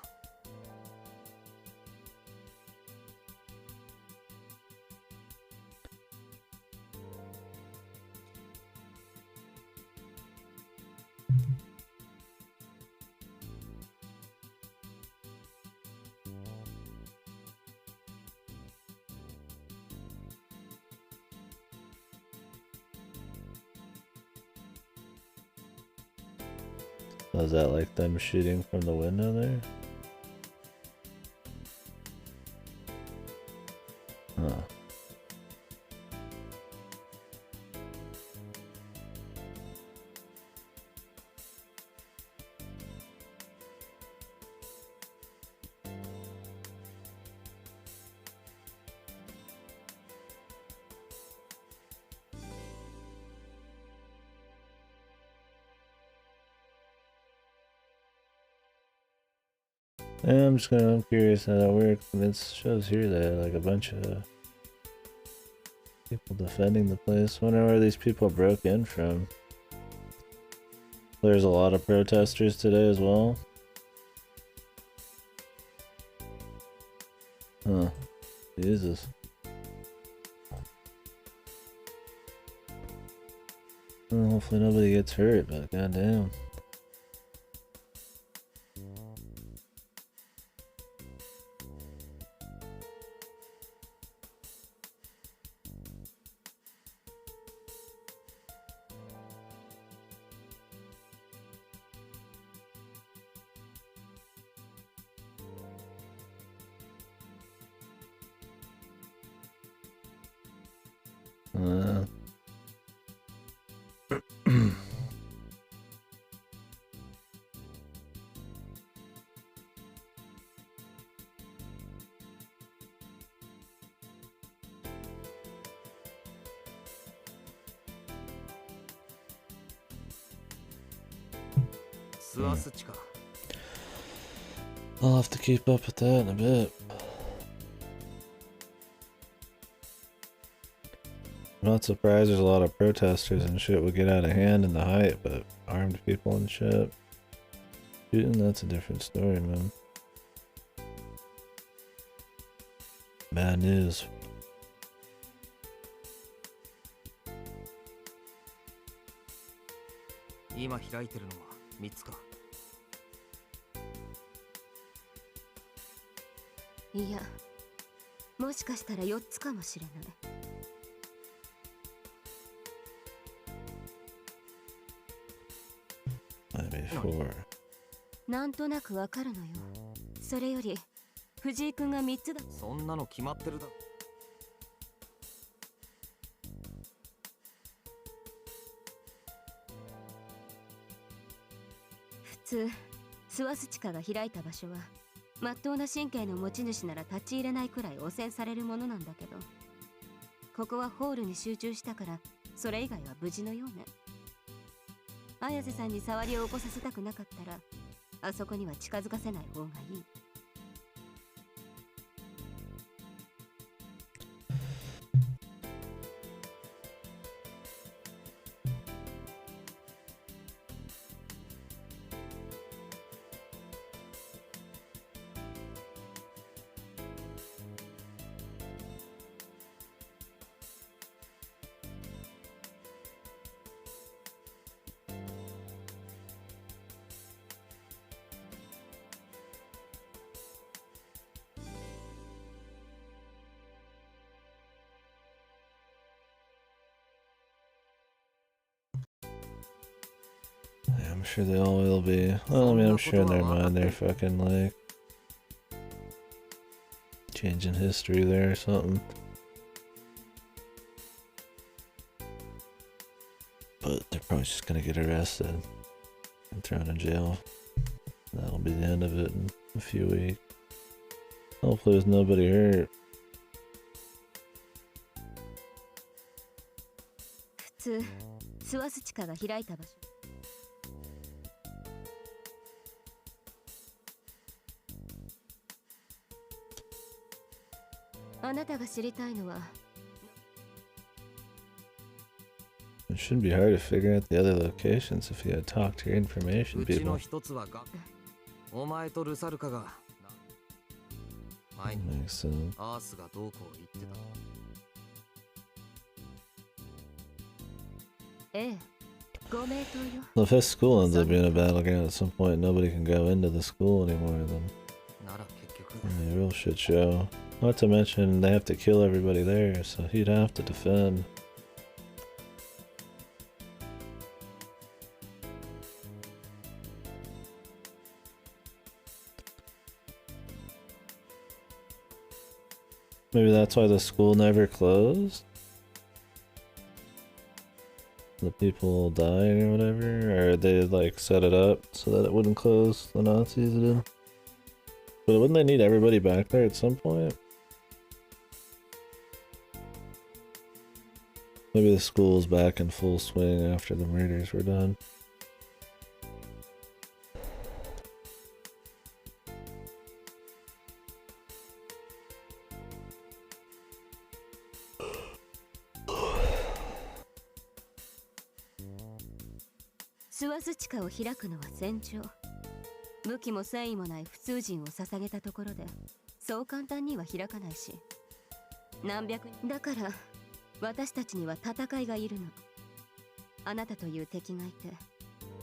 Was that like them shooting from the window there? Yeah, I'm curious how that works. And it shows here that like a bunch of people defending the place. Wonder where these people broke in from. There's a lot of protesters today as well. Huh. Jesus. Well, hopefully nobody gets hurt, but goddamn. Uh, I'll have to keep up with that in a bit. I'm not surprised there's a lot of protesters and shit would get out of hand in the height, but armed people and shit. Shooting, that's a different story, man. Bad news.いや、もしかしたら4つかもしれない。なんとなくわかるのよ。それより藤井君が3つだ。そんなの決まってるだ。普通スワスチカが開いた場所はまっとうな神経の持ち主なら立ち入れないくらい汚染されるものなんだけど、ここはホールに集中したからそれ以外は無事のようね。綾瀬さんに触りを起こさせたくなかったらあそこには近づかせない方がいい。I'm sure they all will be. Well, I mean, I'm sure in their mind they're fucking like changing history there or something. But they're probably just gonna get arrested and thrown in jail. That'll be the end of it in a few weeks. Hopefully there's nobody hurt. 普通スワスチカが開いた場所。あなたが知りたいのは It shouldn't be hard to figure out the other locations if you had talked to your information うち people. の一つはがお前とルサルカが前に Makes sense. アースがどうこう言ってた。ええ、ご名答よ。 Well, if his school ends up being a battleground at some point, nobody can go into the school anymore, then なら結局 it'll be a real shit show. Not to mention, they have to kill everybody there, so he'd have to defend. Maybe that's why the school never closed? The people dying or whatever? Or they like set it up so that it wouldn't close, the Nazis did? But wouldn't they need everybody back there at some point? Maybe the school's back in full swing after the murders were done. 諏訪土地下を開くのは戦場。武器も戦意もない普通人を捧げたところでそう簡単には開かないし、何百人だから、私たちには戦いがいるの。あなたという敵がいて、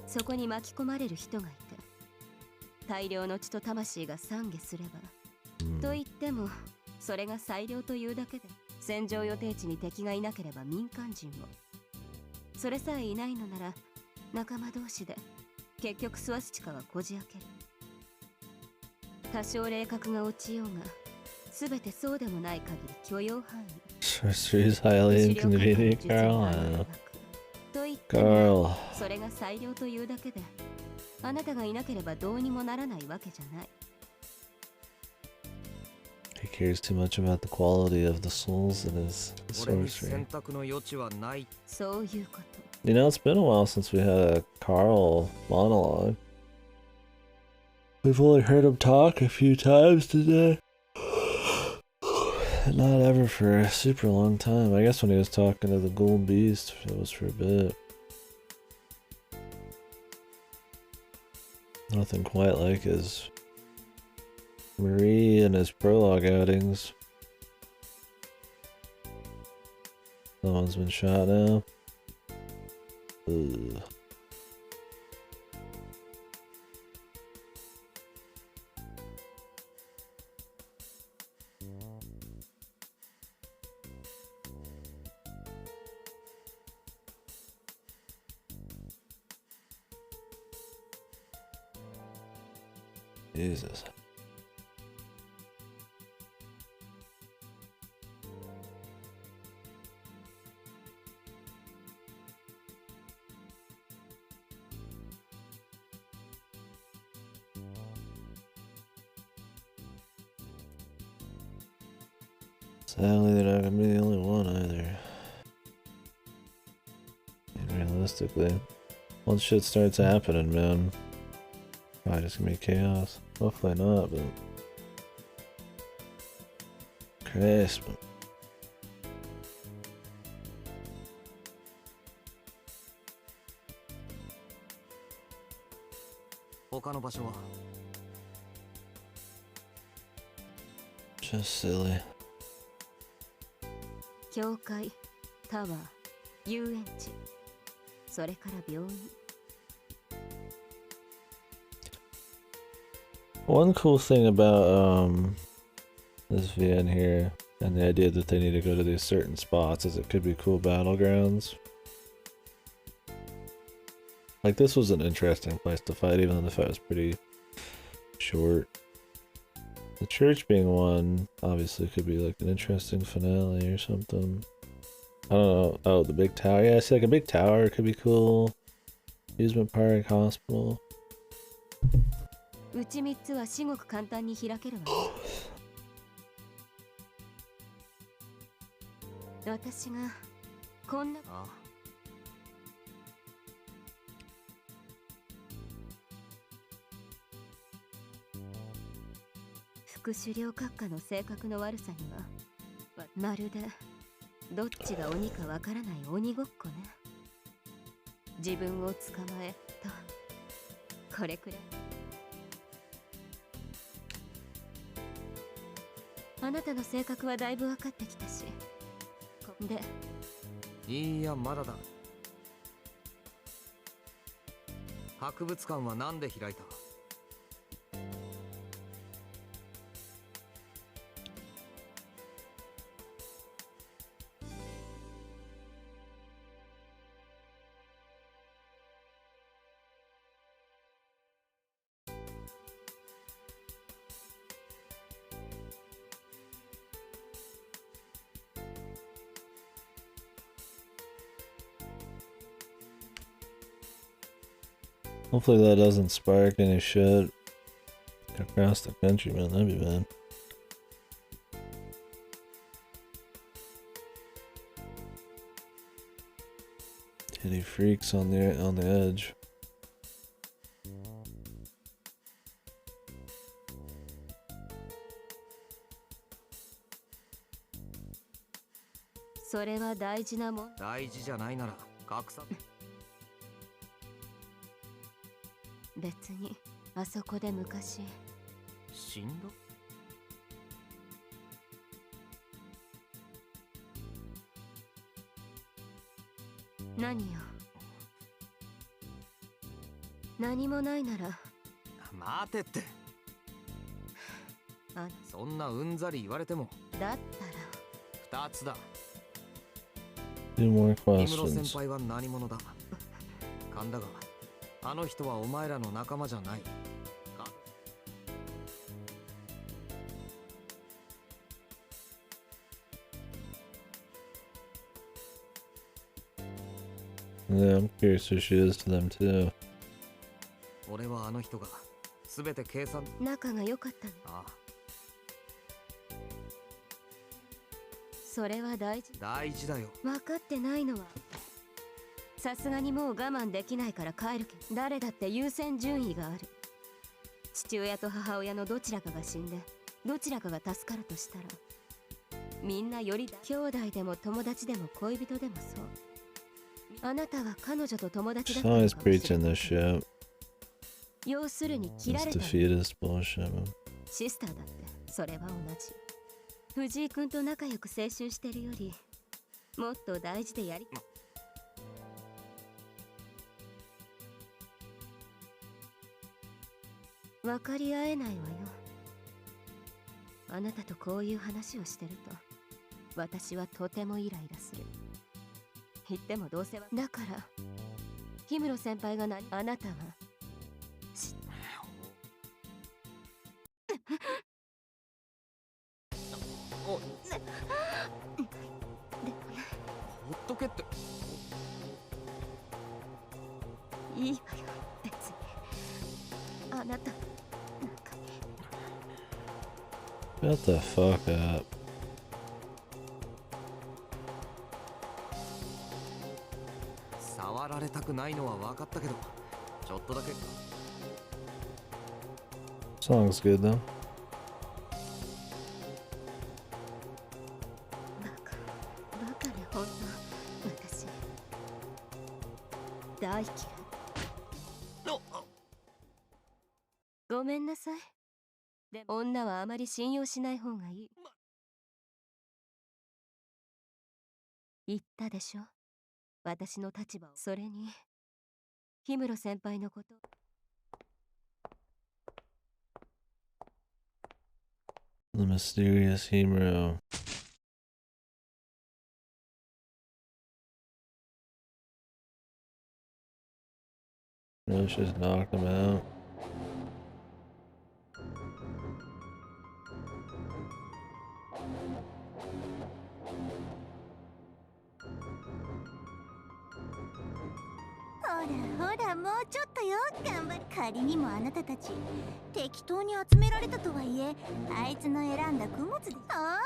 そこに巻き込まれる人がいて、大量の血と魂が懺悔すれば、と言ってもそれが最良というだけで、戦場予定地に敵がいなければ民間人も、それさえいないのなら仲間同士で結局諏訪土地下はこじ開ける。多少霊格が落ちようが、全てそうでもない限り許容範囲。 Sorcery's highly inconvenient, Carl. と言ってもそれが最良というだけで、あなたがいなければどうにもならないわけじゃない。He cares too much about the quality of the souls in his 俺に sorcery. 選択の余地はない。そういうこと。You know, it's been a while since we had a Carl monologue. We've only heard him talk a few times today. Not ever for a super long time. I guess when he was talking to the Gold Beast, it was for a bit. Nothing quite like his Marie and his prologue outings. Someone's been shot now. Ugh. Jesus. Sadly, they're not gonna be the only one either. And realistically, once shit starts happening, man, probably just gonna be chaos. Hopefully not, but Christ, man. 他の場所は Just silly. 教会、タワー、遊園地、それから病院。One cool thing about this VN here and the idea that they need to go to these certain spots is it could be cool battlegrounds. Like this was an interesting place to fight, even though the fight was pretty short. The church being one obviously could be like an interesting finale or something. I don't know. Oh, the big tower. Yeah, I see like a big tower could be cool. Amusement park, hospital. うち3つは至極簡単に開けるわね。私がこんな。ああ。副狩猟閣下の性格の悪さにはまるでどっちが鬼かわからない鬼ごっこね。自分を捕まえとこれくらい。あなたの性格はだいぶ分かってきたし。で、いやまだだ。博物館は何で開いた？Hopefully that doesn't spark any shit across the country, man. That'd be bad. Any freaks on the edge.「それは大事なもん」。大事じゃないなら隠さ。別にあそこで昔死んだ？何よ。何もないなら待てって。あ、そんなうんざり言われても。だった2つだ。 Two more 氷室 questions. 先輩は何者だ？神田があの人はお前らの仲間じゃないか。 Yeah, I'm curious who she is to them too. 俺はあの人が全て計算。ら仲が良かったの。ああ、それは大事。大事だよ。分かってないのはさすがにもう我慢できないから帰るけど、誰だって優先順位がある。父親と母親のどちらかが死んでどちらかが助かるとしたら、みんなより兄弟でも友達でも恋人でもそう。あなたは彼女と友達だ She's ったの always かもしれ preaching ない this shit. 要するに切ら This れた defeatist bullshit, man. シスターだってそれは同じ。藤井君と仲良く青春してるよりもっと大事でやり、分かり合えないわよ。あなたとこういう話をしてると私はとてもイライラする。言ってもどうせはだから、氷室先輩があなたはお、ほっとけって。いいわよ別に。あなた Shut the fuck up. 触られたくないのは分かったけど、ちょっとだけ。 Song's good though. バカねほんと。私大嫌い。ごめんなさい。でも女はあまり信用しない方がいい。言ったでしょ、私の立場を。それに氷室先輩のこと。 The mysterious hero. No, she's knocked him out. ほらほら、もうちょっとよ。頑張る。仮にもあなたたち適当に集められたとはいえ、あいつの選んだ供物で。ほら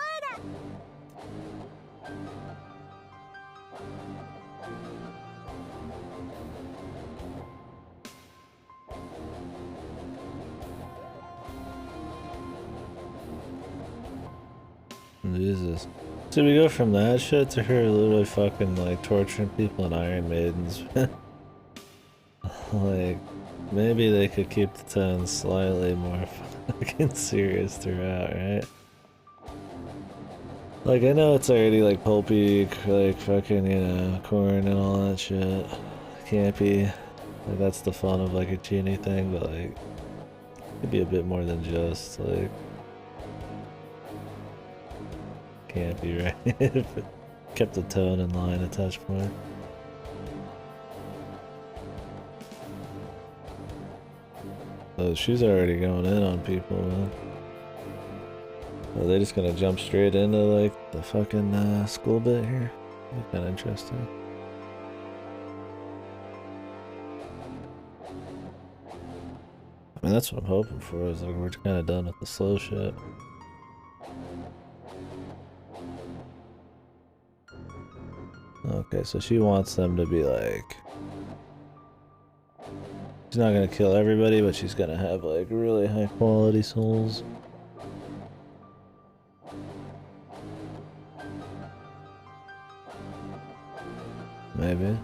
Jesus. So we go from that shit to her literally fucking like torturing people in Iron Maidens. Like, maybe they could keep the tone slightly more fucking serious throughout, right? Like, I know it's already like pulpy, like fucking, you know, corn and all that shit. Campy. Like, that's the fun of like a genie thing, but like, it'd be a bit more than just like campy, right? If it kept the tone in line a touch more. Oh, she's already going in on people, man. Are they just gonna jump straight into like the fucking school bit here? Kind of interesting. I mean, that's what I'm hoping for, is like we're kind of done with the slow shit. Okay, so she wants them to be like... She's not gonna kill everybody, but she's gonna have like really high quality souls. Maybe.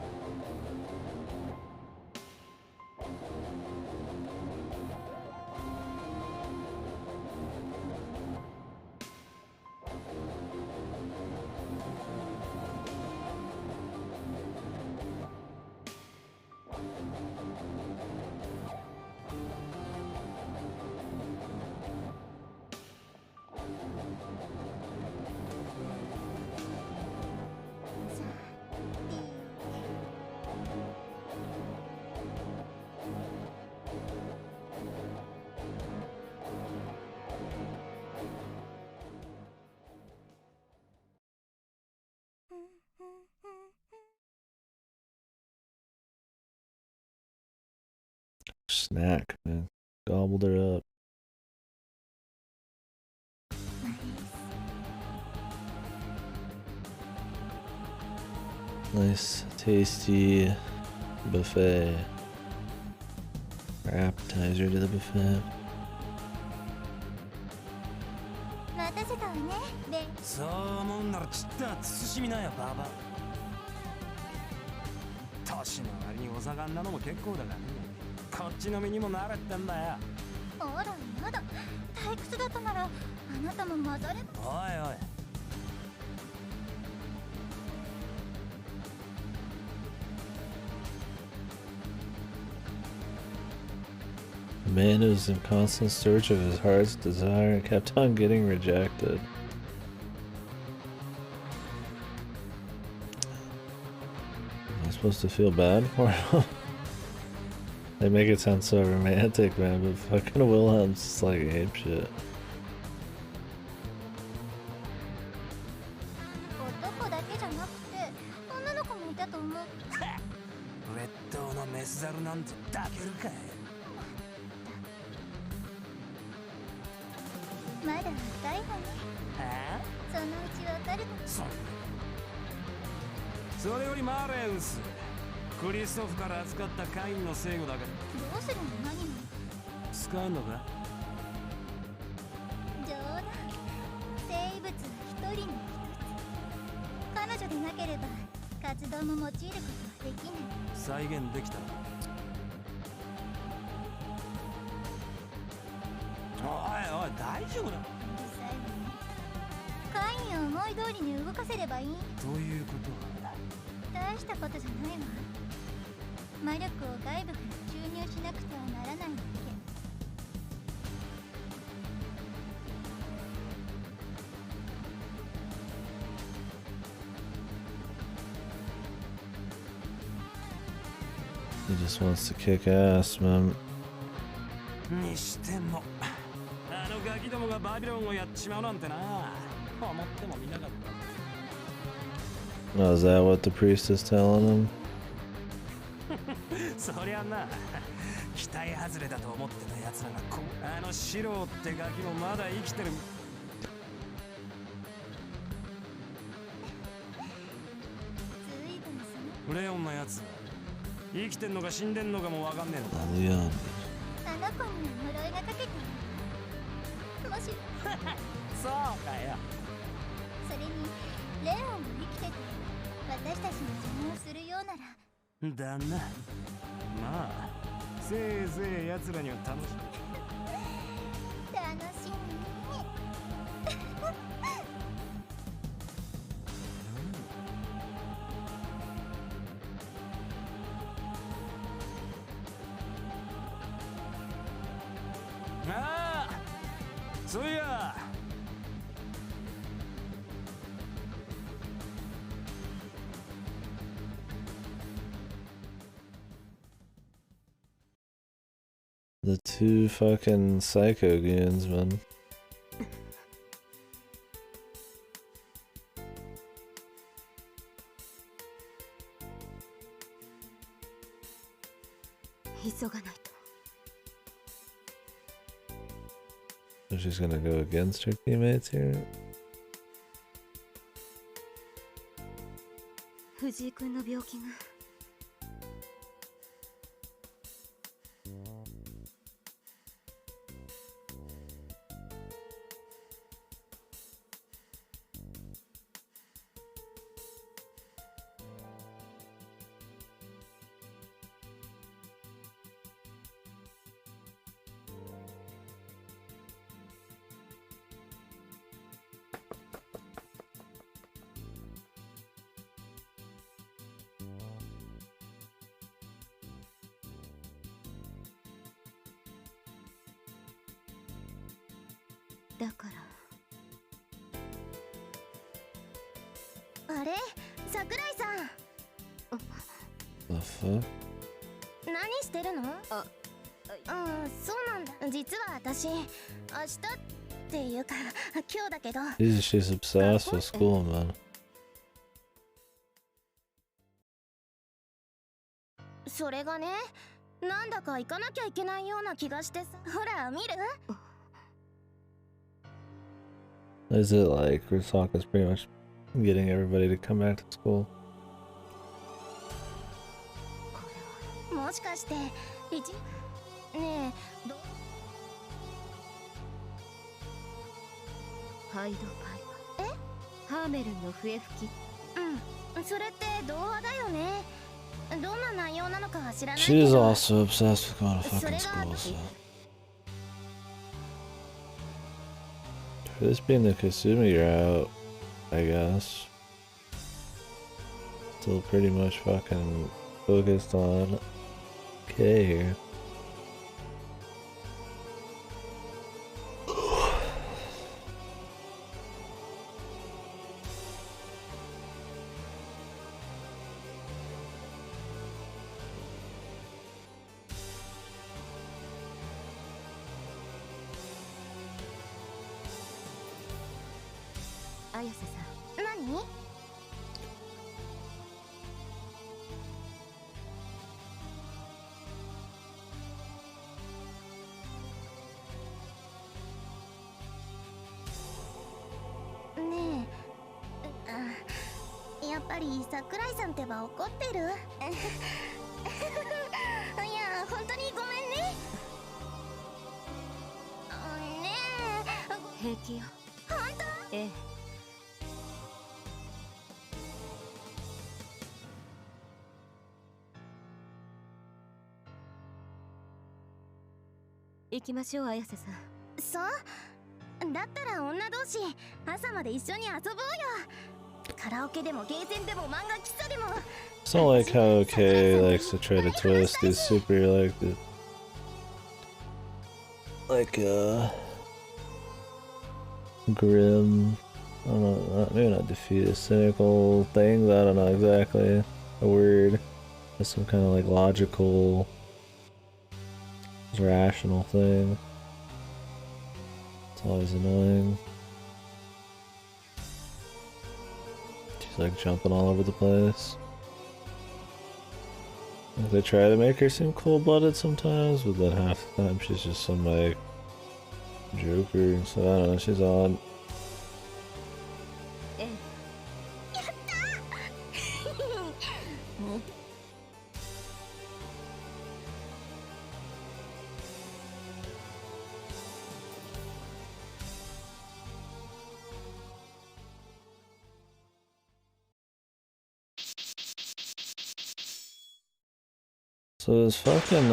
snack, man. Gobbled her up. Nice, tasty buffet. Or appetizer to the buffet. 待たせたわね、ベン。そう思うんならちった慎みなよ、ババ。年の割にお盛んなのも結構だがね。こっちの身にも慣れてんだよ。あらやだ、退屈だったならあなたも混ざれば。おいおい。A man who was in constant search of his heart's desire and kept on getting rejected. Am I supposed to feel bad for him? They make it sound so romantic, man, but fucking Wilhelm's just like ape shit. 男だけじゃなくて女の子もいたと思う。劣等のメスザルなんて抱けるかい。まだ若いわね。はあ？そのうちわかるかも。それよりマーレウス、クリストフから預かったカインの生後だがどうするの、何も。使うのか？冗談。生物は一人に一つ。彼女でなければ活動も用いることはできない。再現できたの？おいおい、大丈夫だ。うるさいわね。カインを思い通りに動かせればいい。ということは大したことじゃないわ。魔力を外部から注入しなくてはならないだけ。He just wants to kick ass, man. にしてもあのガキどもがバビロンをやっちまうなんてな、思ってもみなかった。 Oh, is that what the priest is telling him? そりゃな、期待外れだと思ってた奴らがあのシローってガキもまだ生きてる。レオンのやつ生きてんのか死んでんのかもわかんねえのか。Leon. あの子には呪いがかけてる。もしそうかよ。それにレオンも生きてて私たちの邪魔をするようなら。だな。まあせいぜい奴らには楽しみ。楽しみ。ああ、そういや。The two fucking psycho goons, man. 急がないと。 So she's gonna go against her teammates here? 藤井君の病気が。だから。あれ、桜井さん。 The fuck? 何してるの？そうなんだ。実は私、明日っていうか今日だけど。She's obsessed with school, man. それがね、なんだか行かなきゃいけないような気がしてさ。ほら見る？ Is it like Rusaka's pretty much getting everybody to come back to school? もしかして一ねえハイドパイハーメルンの笛吹き。うん、それって童話だよね。どんな内容なのかは知らないけ She's ど。 also obsessed with going to fucking school, so. For this being the Kasumi route, I guess. Still pretty much fucking focused on K here. Ayase さん。何？ねえ、やっぱり桜井さんってば怒ってる？いや、本当にごめんね。ねえ、平気よ。本当？ええ。行きましょう、綾瀬さん。そう？だったら女同士朝まで一緒に遊ぼうよ。カラオケでもゲーセンでも漫画喫茶でも。 It's not like how Kay likes to try to twist these super grim, I don't know, maybe not defeatist, cynical things, I don't know exactly a word. It's some kind of like logical, rational thing. It's always annoying. She's like jumping all over the place. Like, they try to make her seem cold-blooded sometimes, but then half the time she's just some like joker, so I don't know, she's odd. So this fucking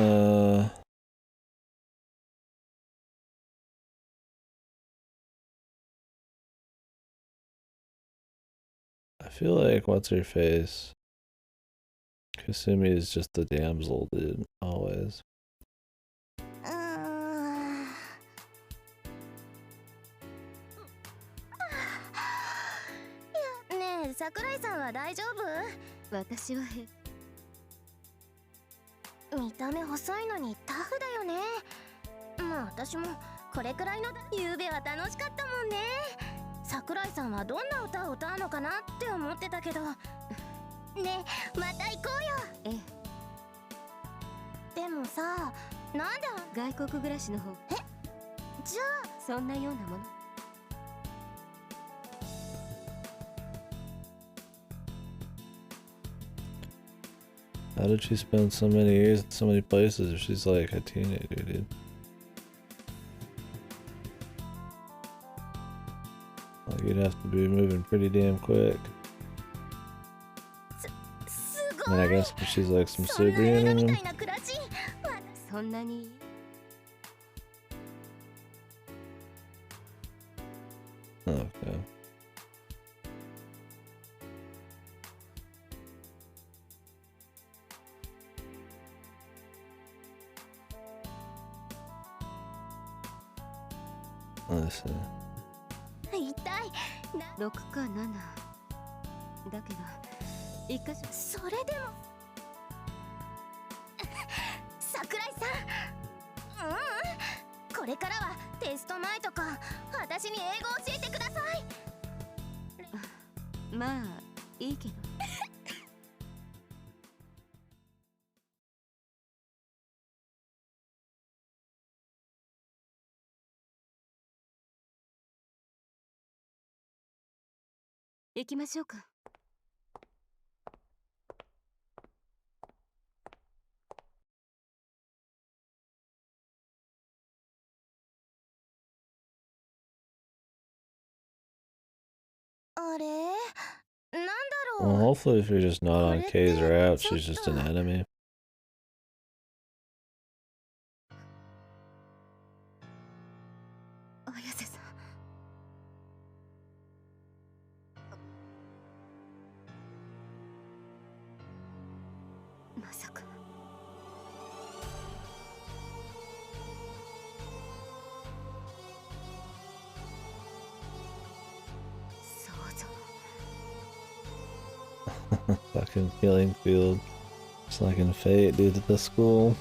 I feel like what's her face? Kasumi is just the damsel, dude, always. ねえ、桜井さんは大丈夫？私は見た目細いのにタフだよね。まあ私もこれくらいの。夕べは楽しかったもんね。桜井さんはどんな歌を歌うのかなって思ってたけど。ねえ、また行こうよ。でもさ、なんで外国暮らしの方。じゃあそんなようなもの。How did she spend so many years in so many places if she's like a teenager, dude? Like, you'd have to be moving pretty damn quick. And I guess if she's like some superhuman. そんなに。Okay. Let's see. 痛い。6か7だけど一箇所。それでも桜井さん、これからはテスト前とか私に英語教えてください。まあいいけど。行きましょうか。あれなんだ Well, ろう。 hopefully if you're just not on K's route, she's just an enemy. 綾瀬さん。まさか。想像。 Fucking killing field. It's like in Fate due to the school.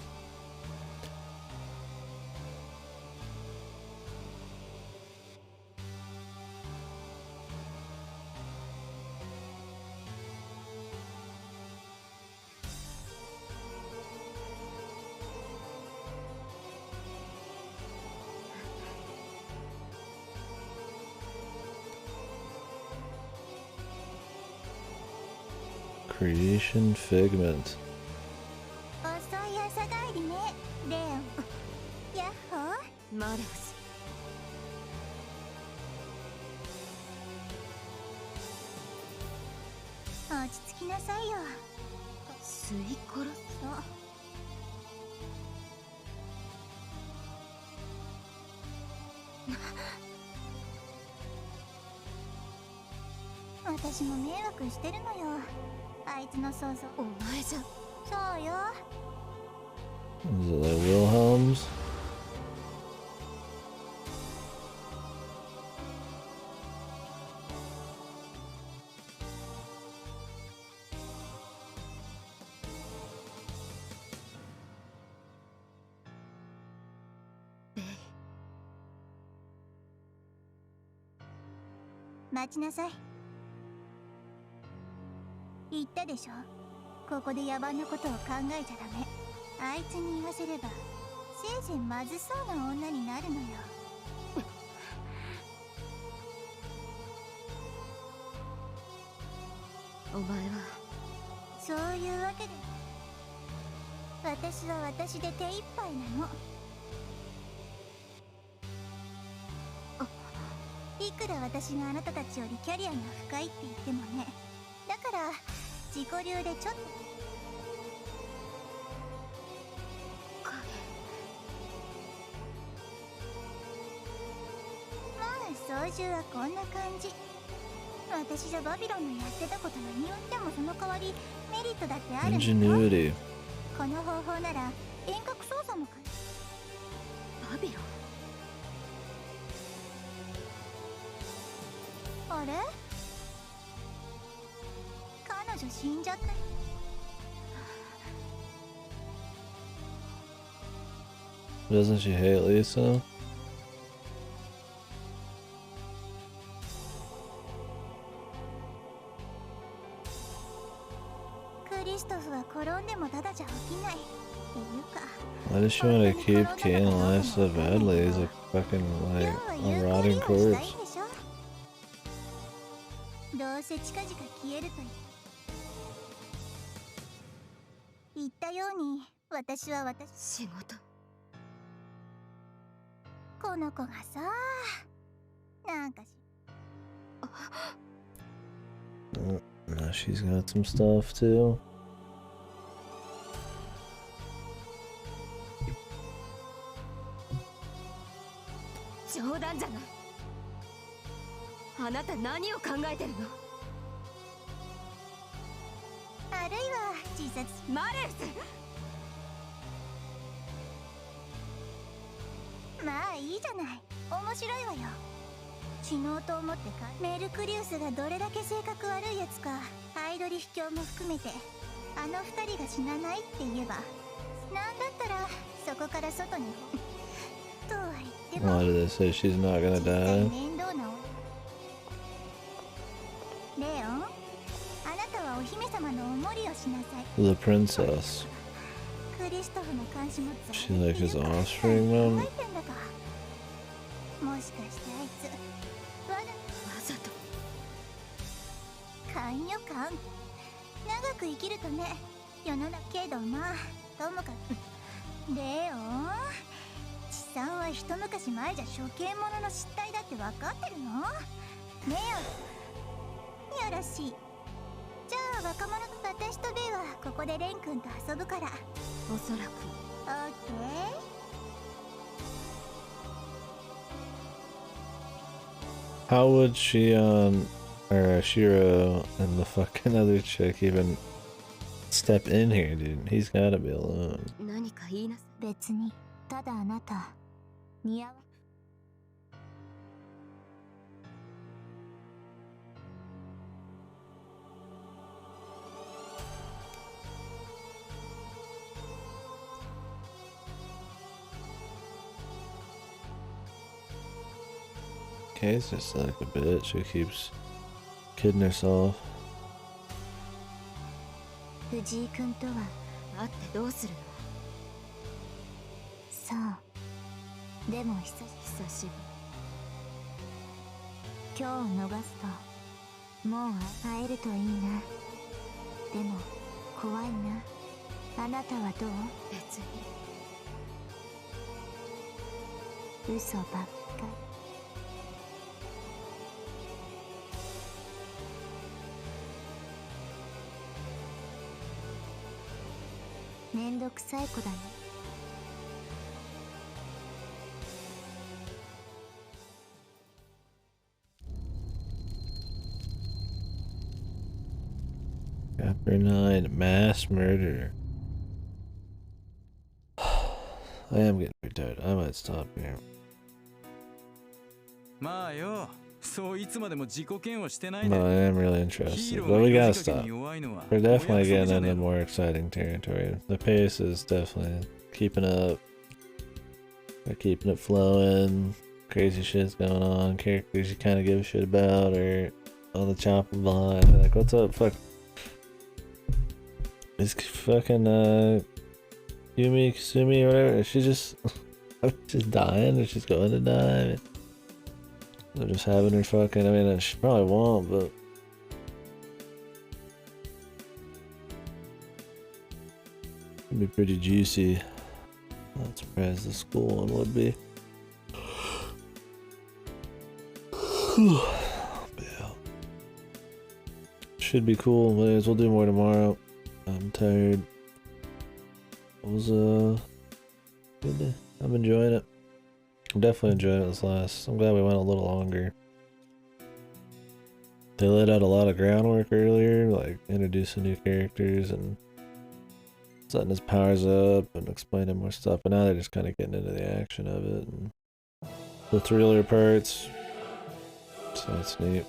Creation Figment. 遅い朝帰りね、レオン。やっほー。マレウス。落ち着きなさいよ。吸い殺す。そう。私も迷惑してるのよ。あいつの想像。お前じゃ。そうよ。 Is it like Wilhelm's? Bey. 待ちなさい。言ったでしょ。ここで野蛮なことを考えちゃダメ。あいつに言わせればせいぜいまずそうな女になるのよ。お前はそういうわけで私は私で手一杯なの。いくら私があなたたちよりキャリアが深いって言ってもね。だから自己流でちょっとまあ操縦はこんな感じ。私じゃバビロンのやってたこと何をってもその代わりメリットだってあるんだよ。 Ingenuity. この方法なら遠隔操作も可能。バビロン。あれ彼女死んじゃった。 Doesn't she hate Lisa? クリストフは転んでもただじゃ起きない。っていうか Why does she want to keep Kane alive so badly? He's a fucking, like, 要は a 有 rotting 効利用したいん corpse. でしょ。どうせ近々消えると言ったように私は仕事。この子がさなんかOh, now she's got some stuff too. 冗談じゃない。あなた何を考えてるの。あるいは自殺。マレウス。まあいいじゃない。面白いわよ。死のうと思ってか。メルクリウスがどれだけ性格悪いやつかアイドリ秘境も含めてあの二人が死なないって言えばなんだったらそこから外にとは言っても Why do they say she's not gonna 実際 die? 面倒なレオン、あなたはお姫様のお守りをしなさい。 The princess. クリストフの監視も She like his offspring, man? 書いてんだか。もしかしてあいつわわざと。女感。長く生きるため世の中けどまあともかくレオ地産は一昔前じゃ処刑者の失態だって分かってるのねえよろしい。じゃあ若者と私とベイはここでレン君と遊ぶから。おそらく。オッケー。How would Shion or Shiro and the fucking other chick even step in here, dude? He's gotta be alone. 何か言いなさい。別にただあなた似合わKay's just like a bitch who keeps kidding herself. 藤井君とは会ってどうするの？そうでも久しぶり。今日逃すともう会えるといいな。でも怖いな。あなたはどう？別に。嘘ばっかり。めんどくさい子だね。Chapter 9 Mass Murder. I am getting pretty tired. I might stop here. まあよ、そういつまでも自己嫌悪してない No, で。 I am really interested, but we gotta stop. We're definitely getting into more exciting territory. The pace is definitely keeping up. They're keeping it flowing. Crazy shit's going on. Characters you kind of give a shit about are on the chopping block. Like, what's up? Fuck. Is fucking Yumi Kasumi or whatever? Is she just she's dying, or she's going to die? They're just having her fucking. I mean, she probably won't, but it'd be pretty juicy. Not surprised the school one would be. Yeah. Should be cool. But anyways, we'll do more tomorrow. I'm tired. It was good day. I'm enjoying it. I'm definitely enjoying it this last. I'm glad we went a little longer. They laid out a lot of groundwork earlier, like introducing new characters and setting his powers up and explaining more stuff. But now they're just kind of getting into the action of it and the thriller parts. So that's neat.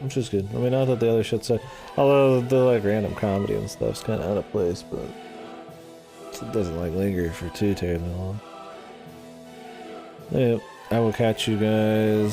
Which is good. I mean, not that the other shit's although the like random comedy and stuff's kind of out of place, but it doesn't like linger for too terribly long. Yeah, I will catch you guys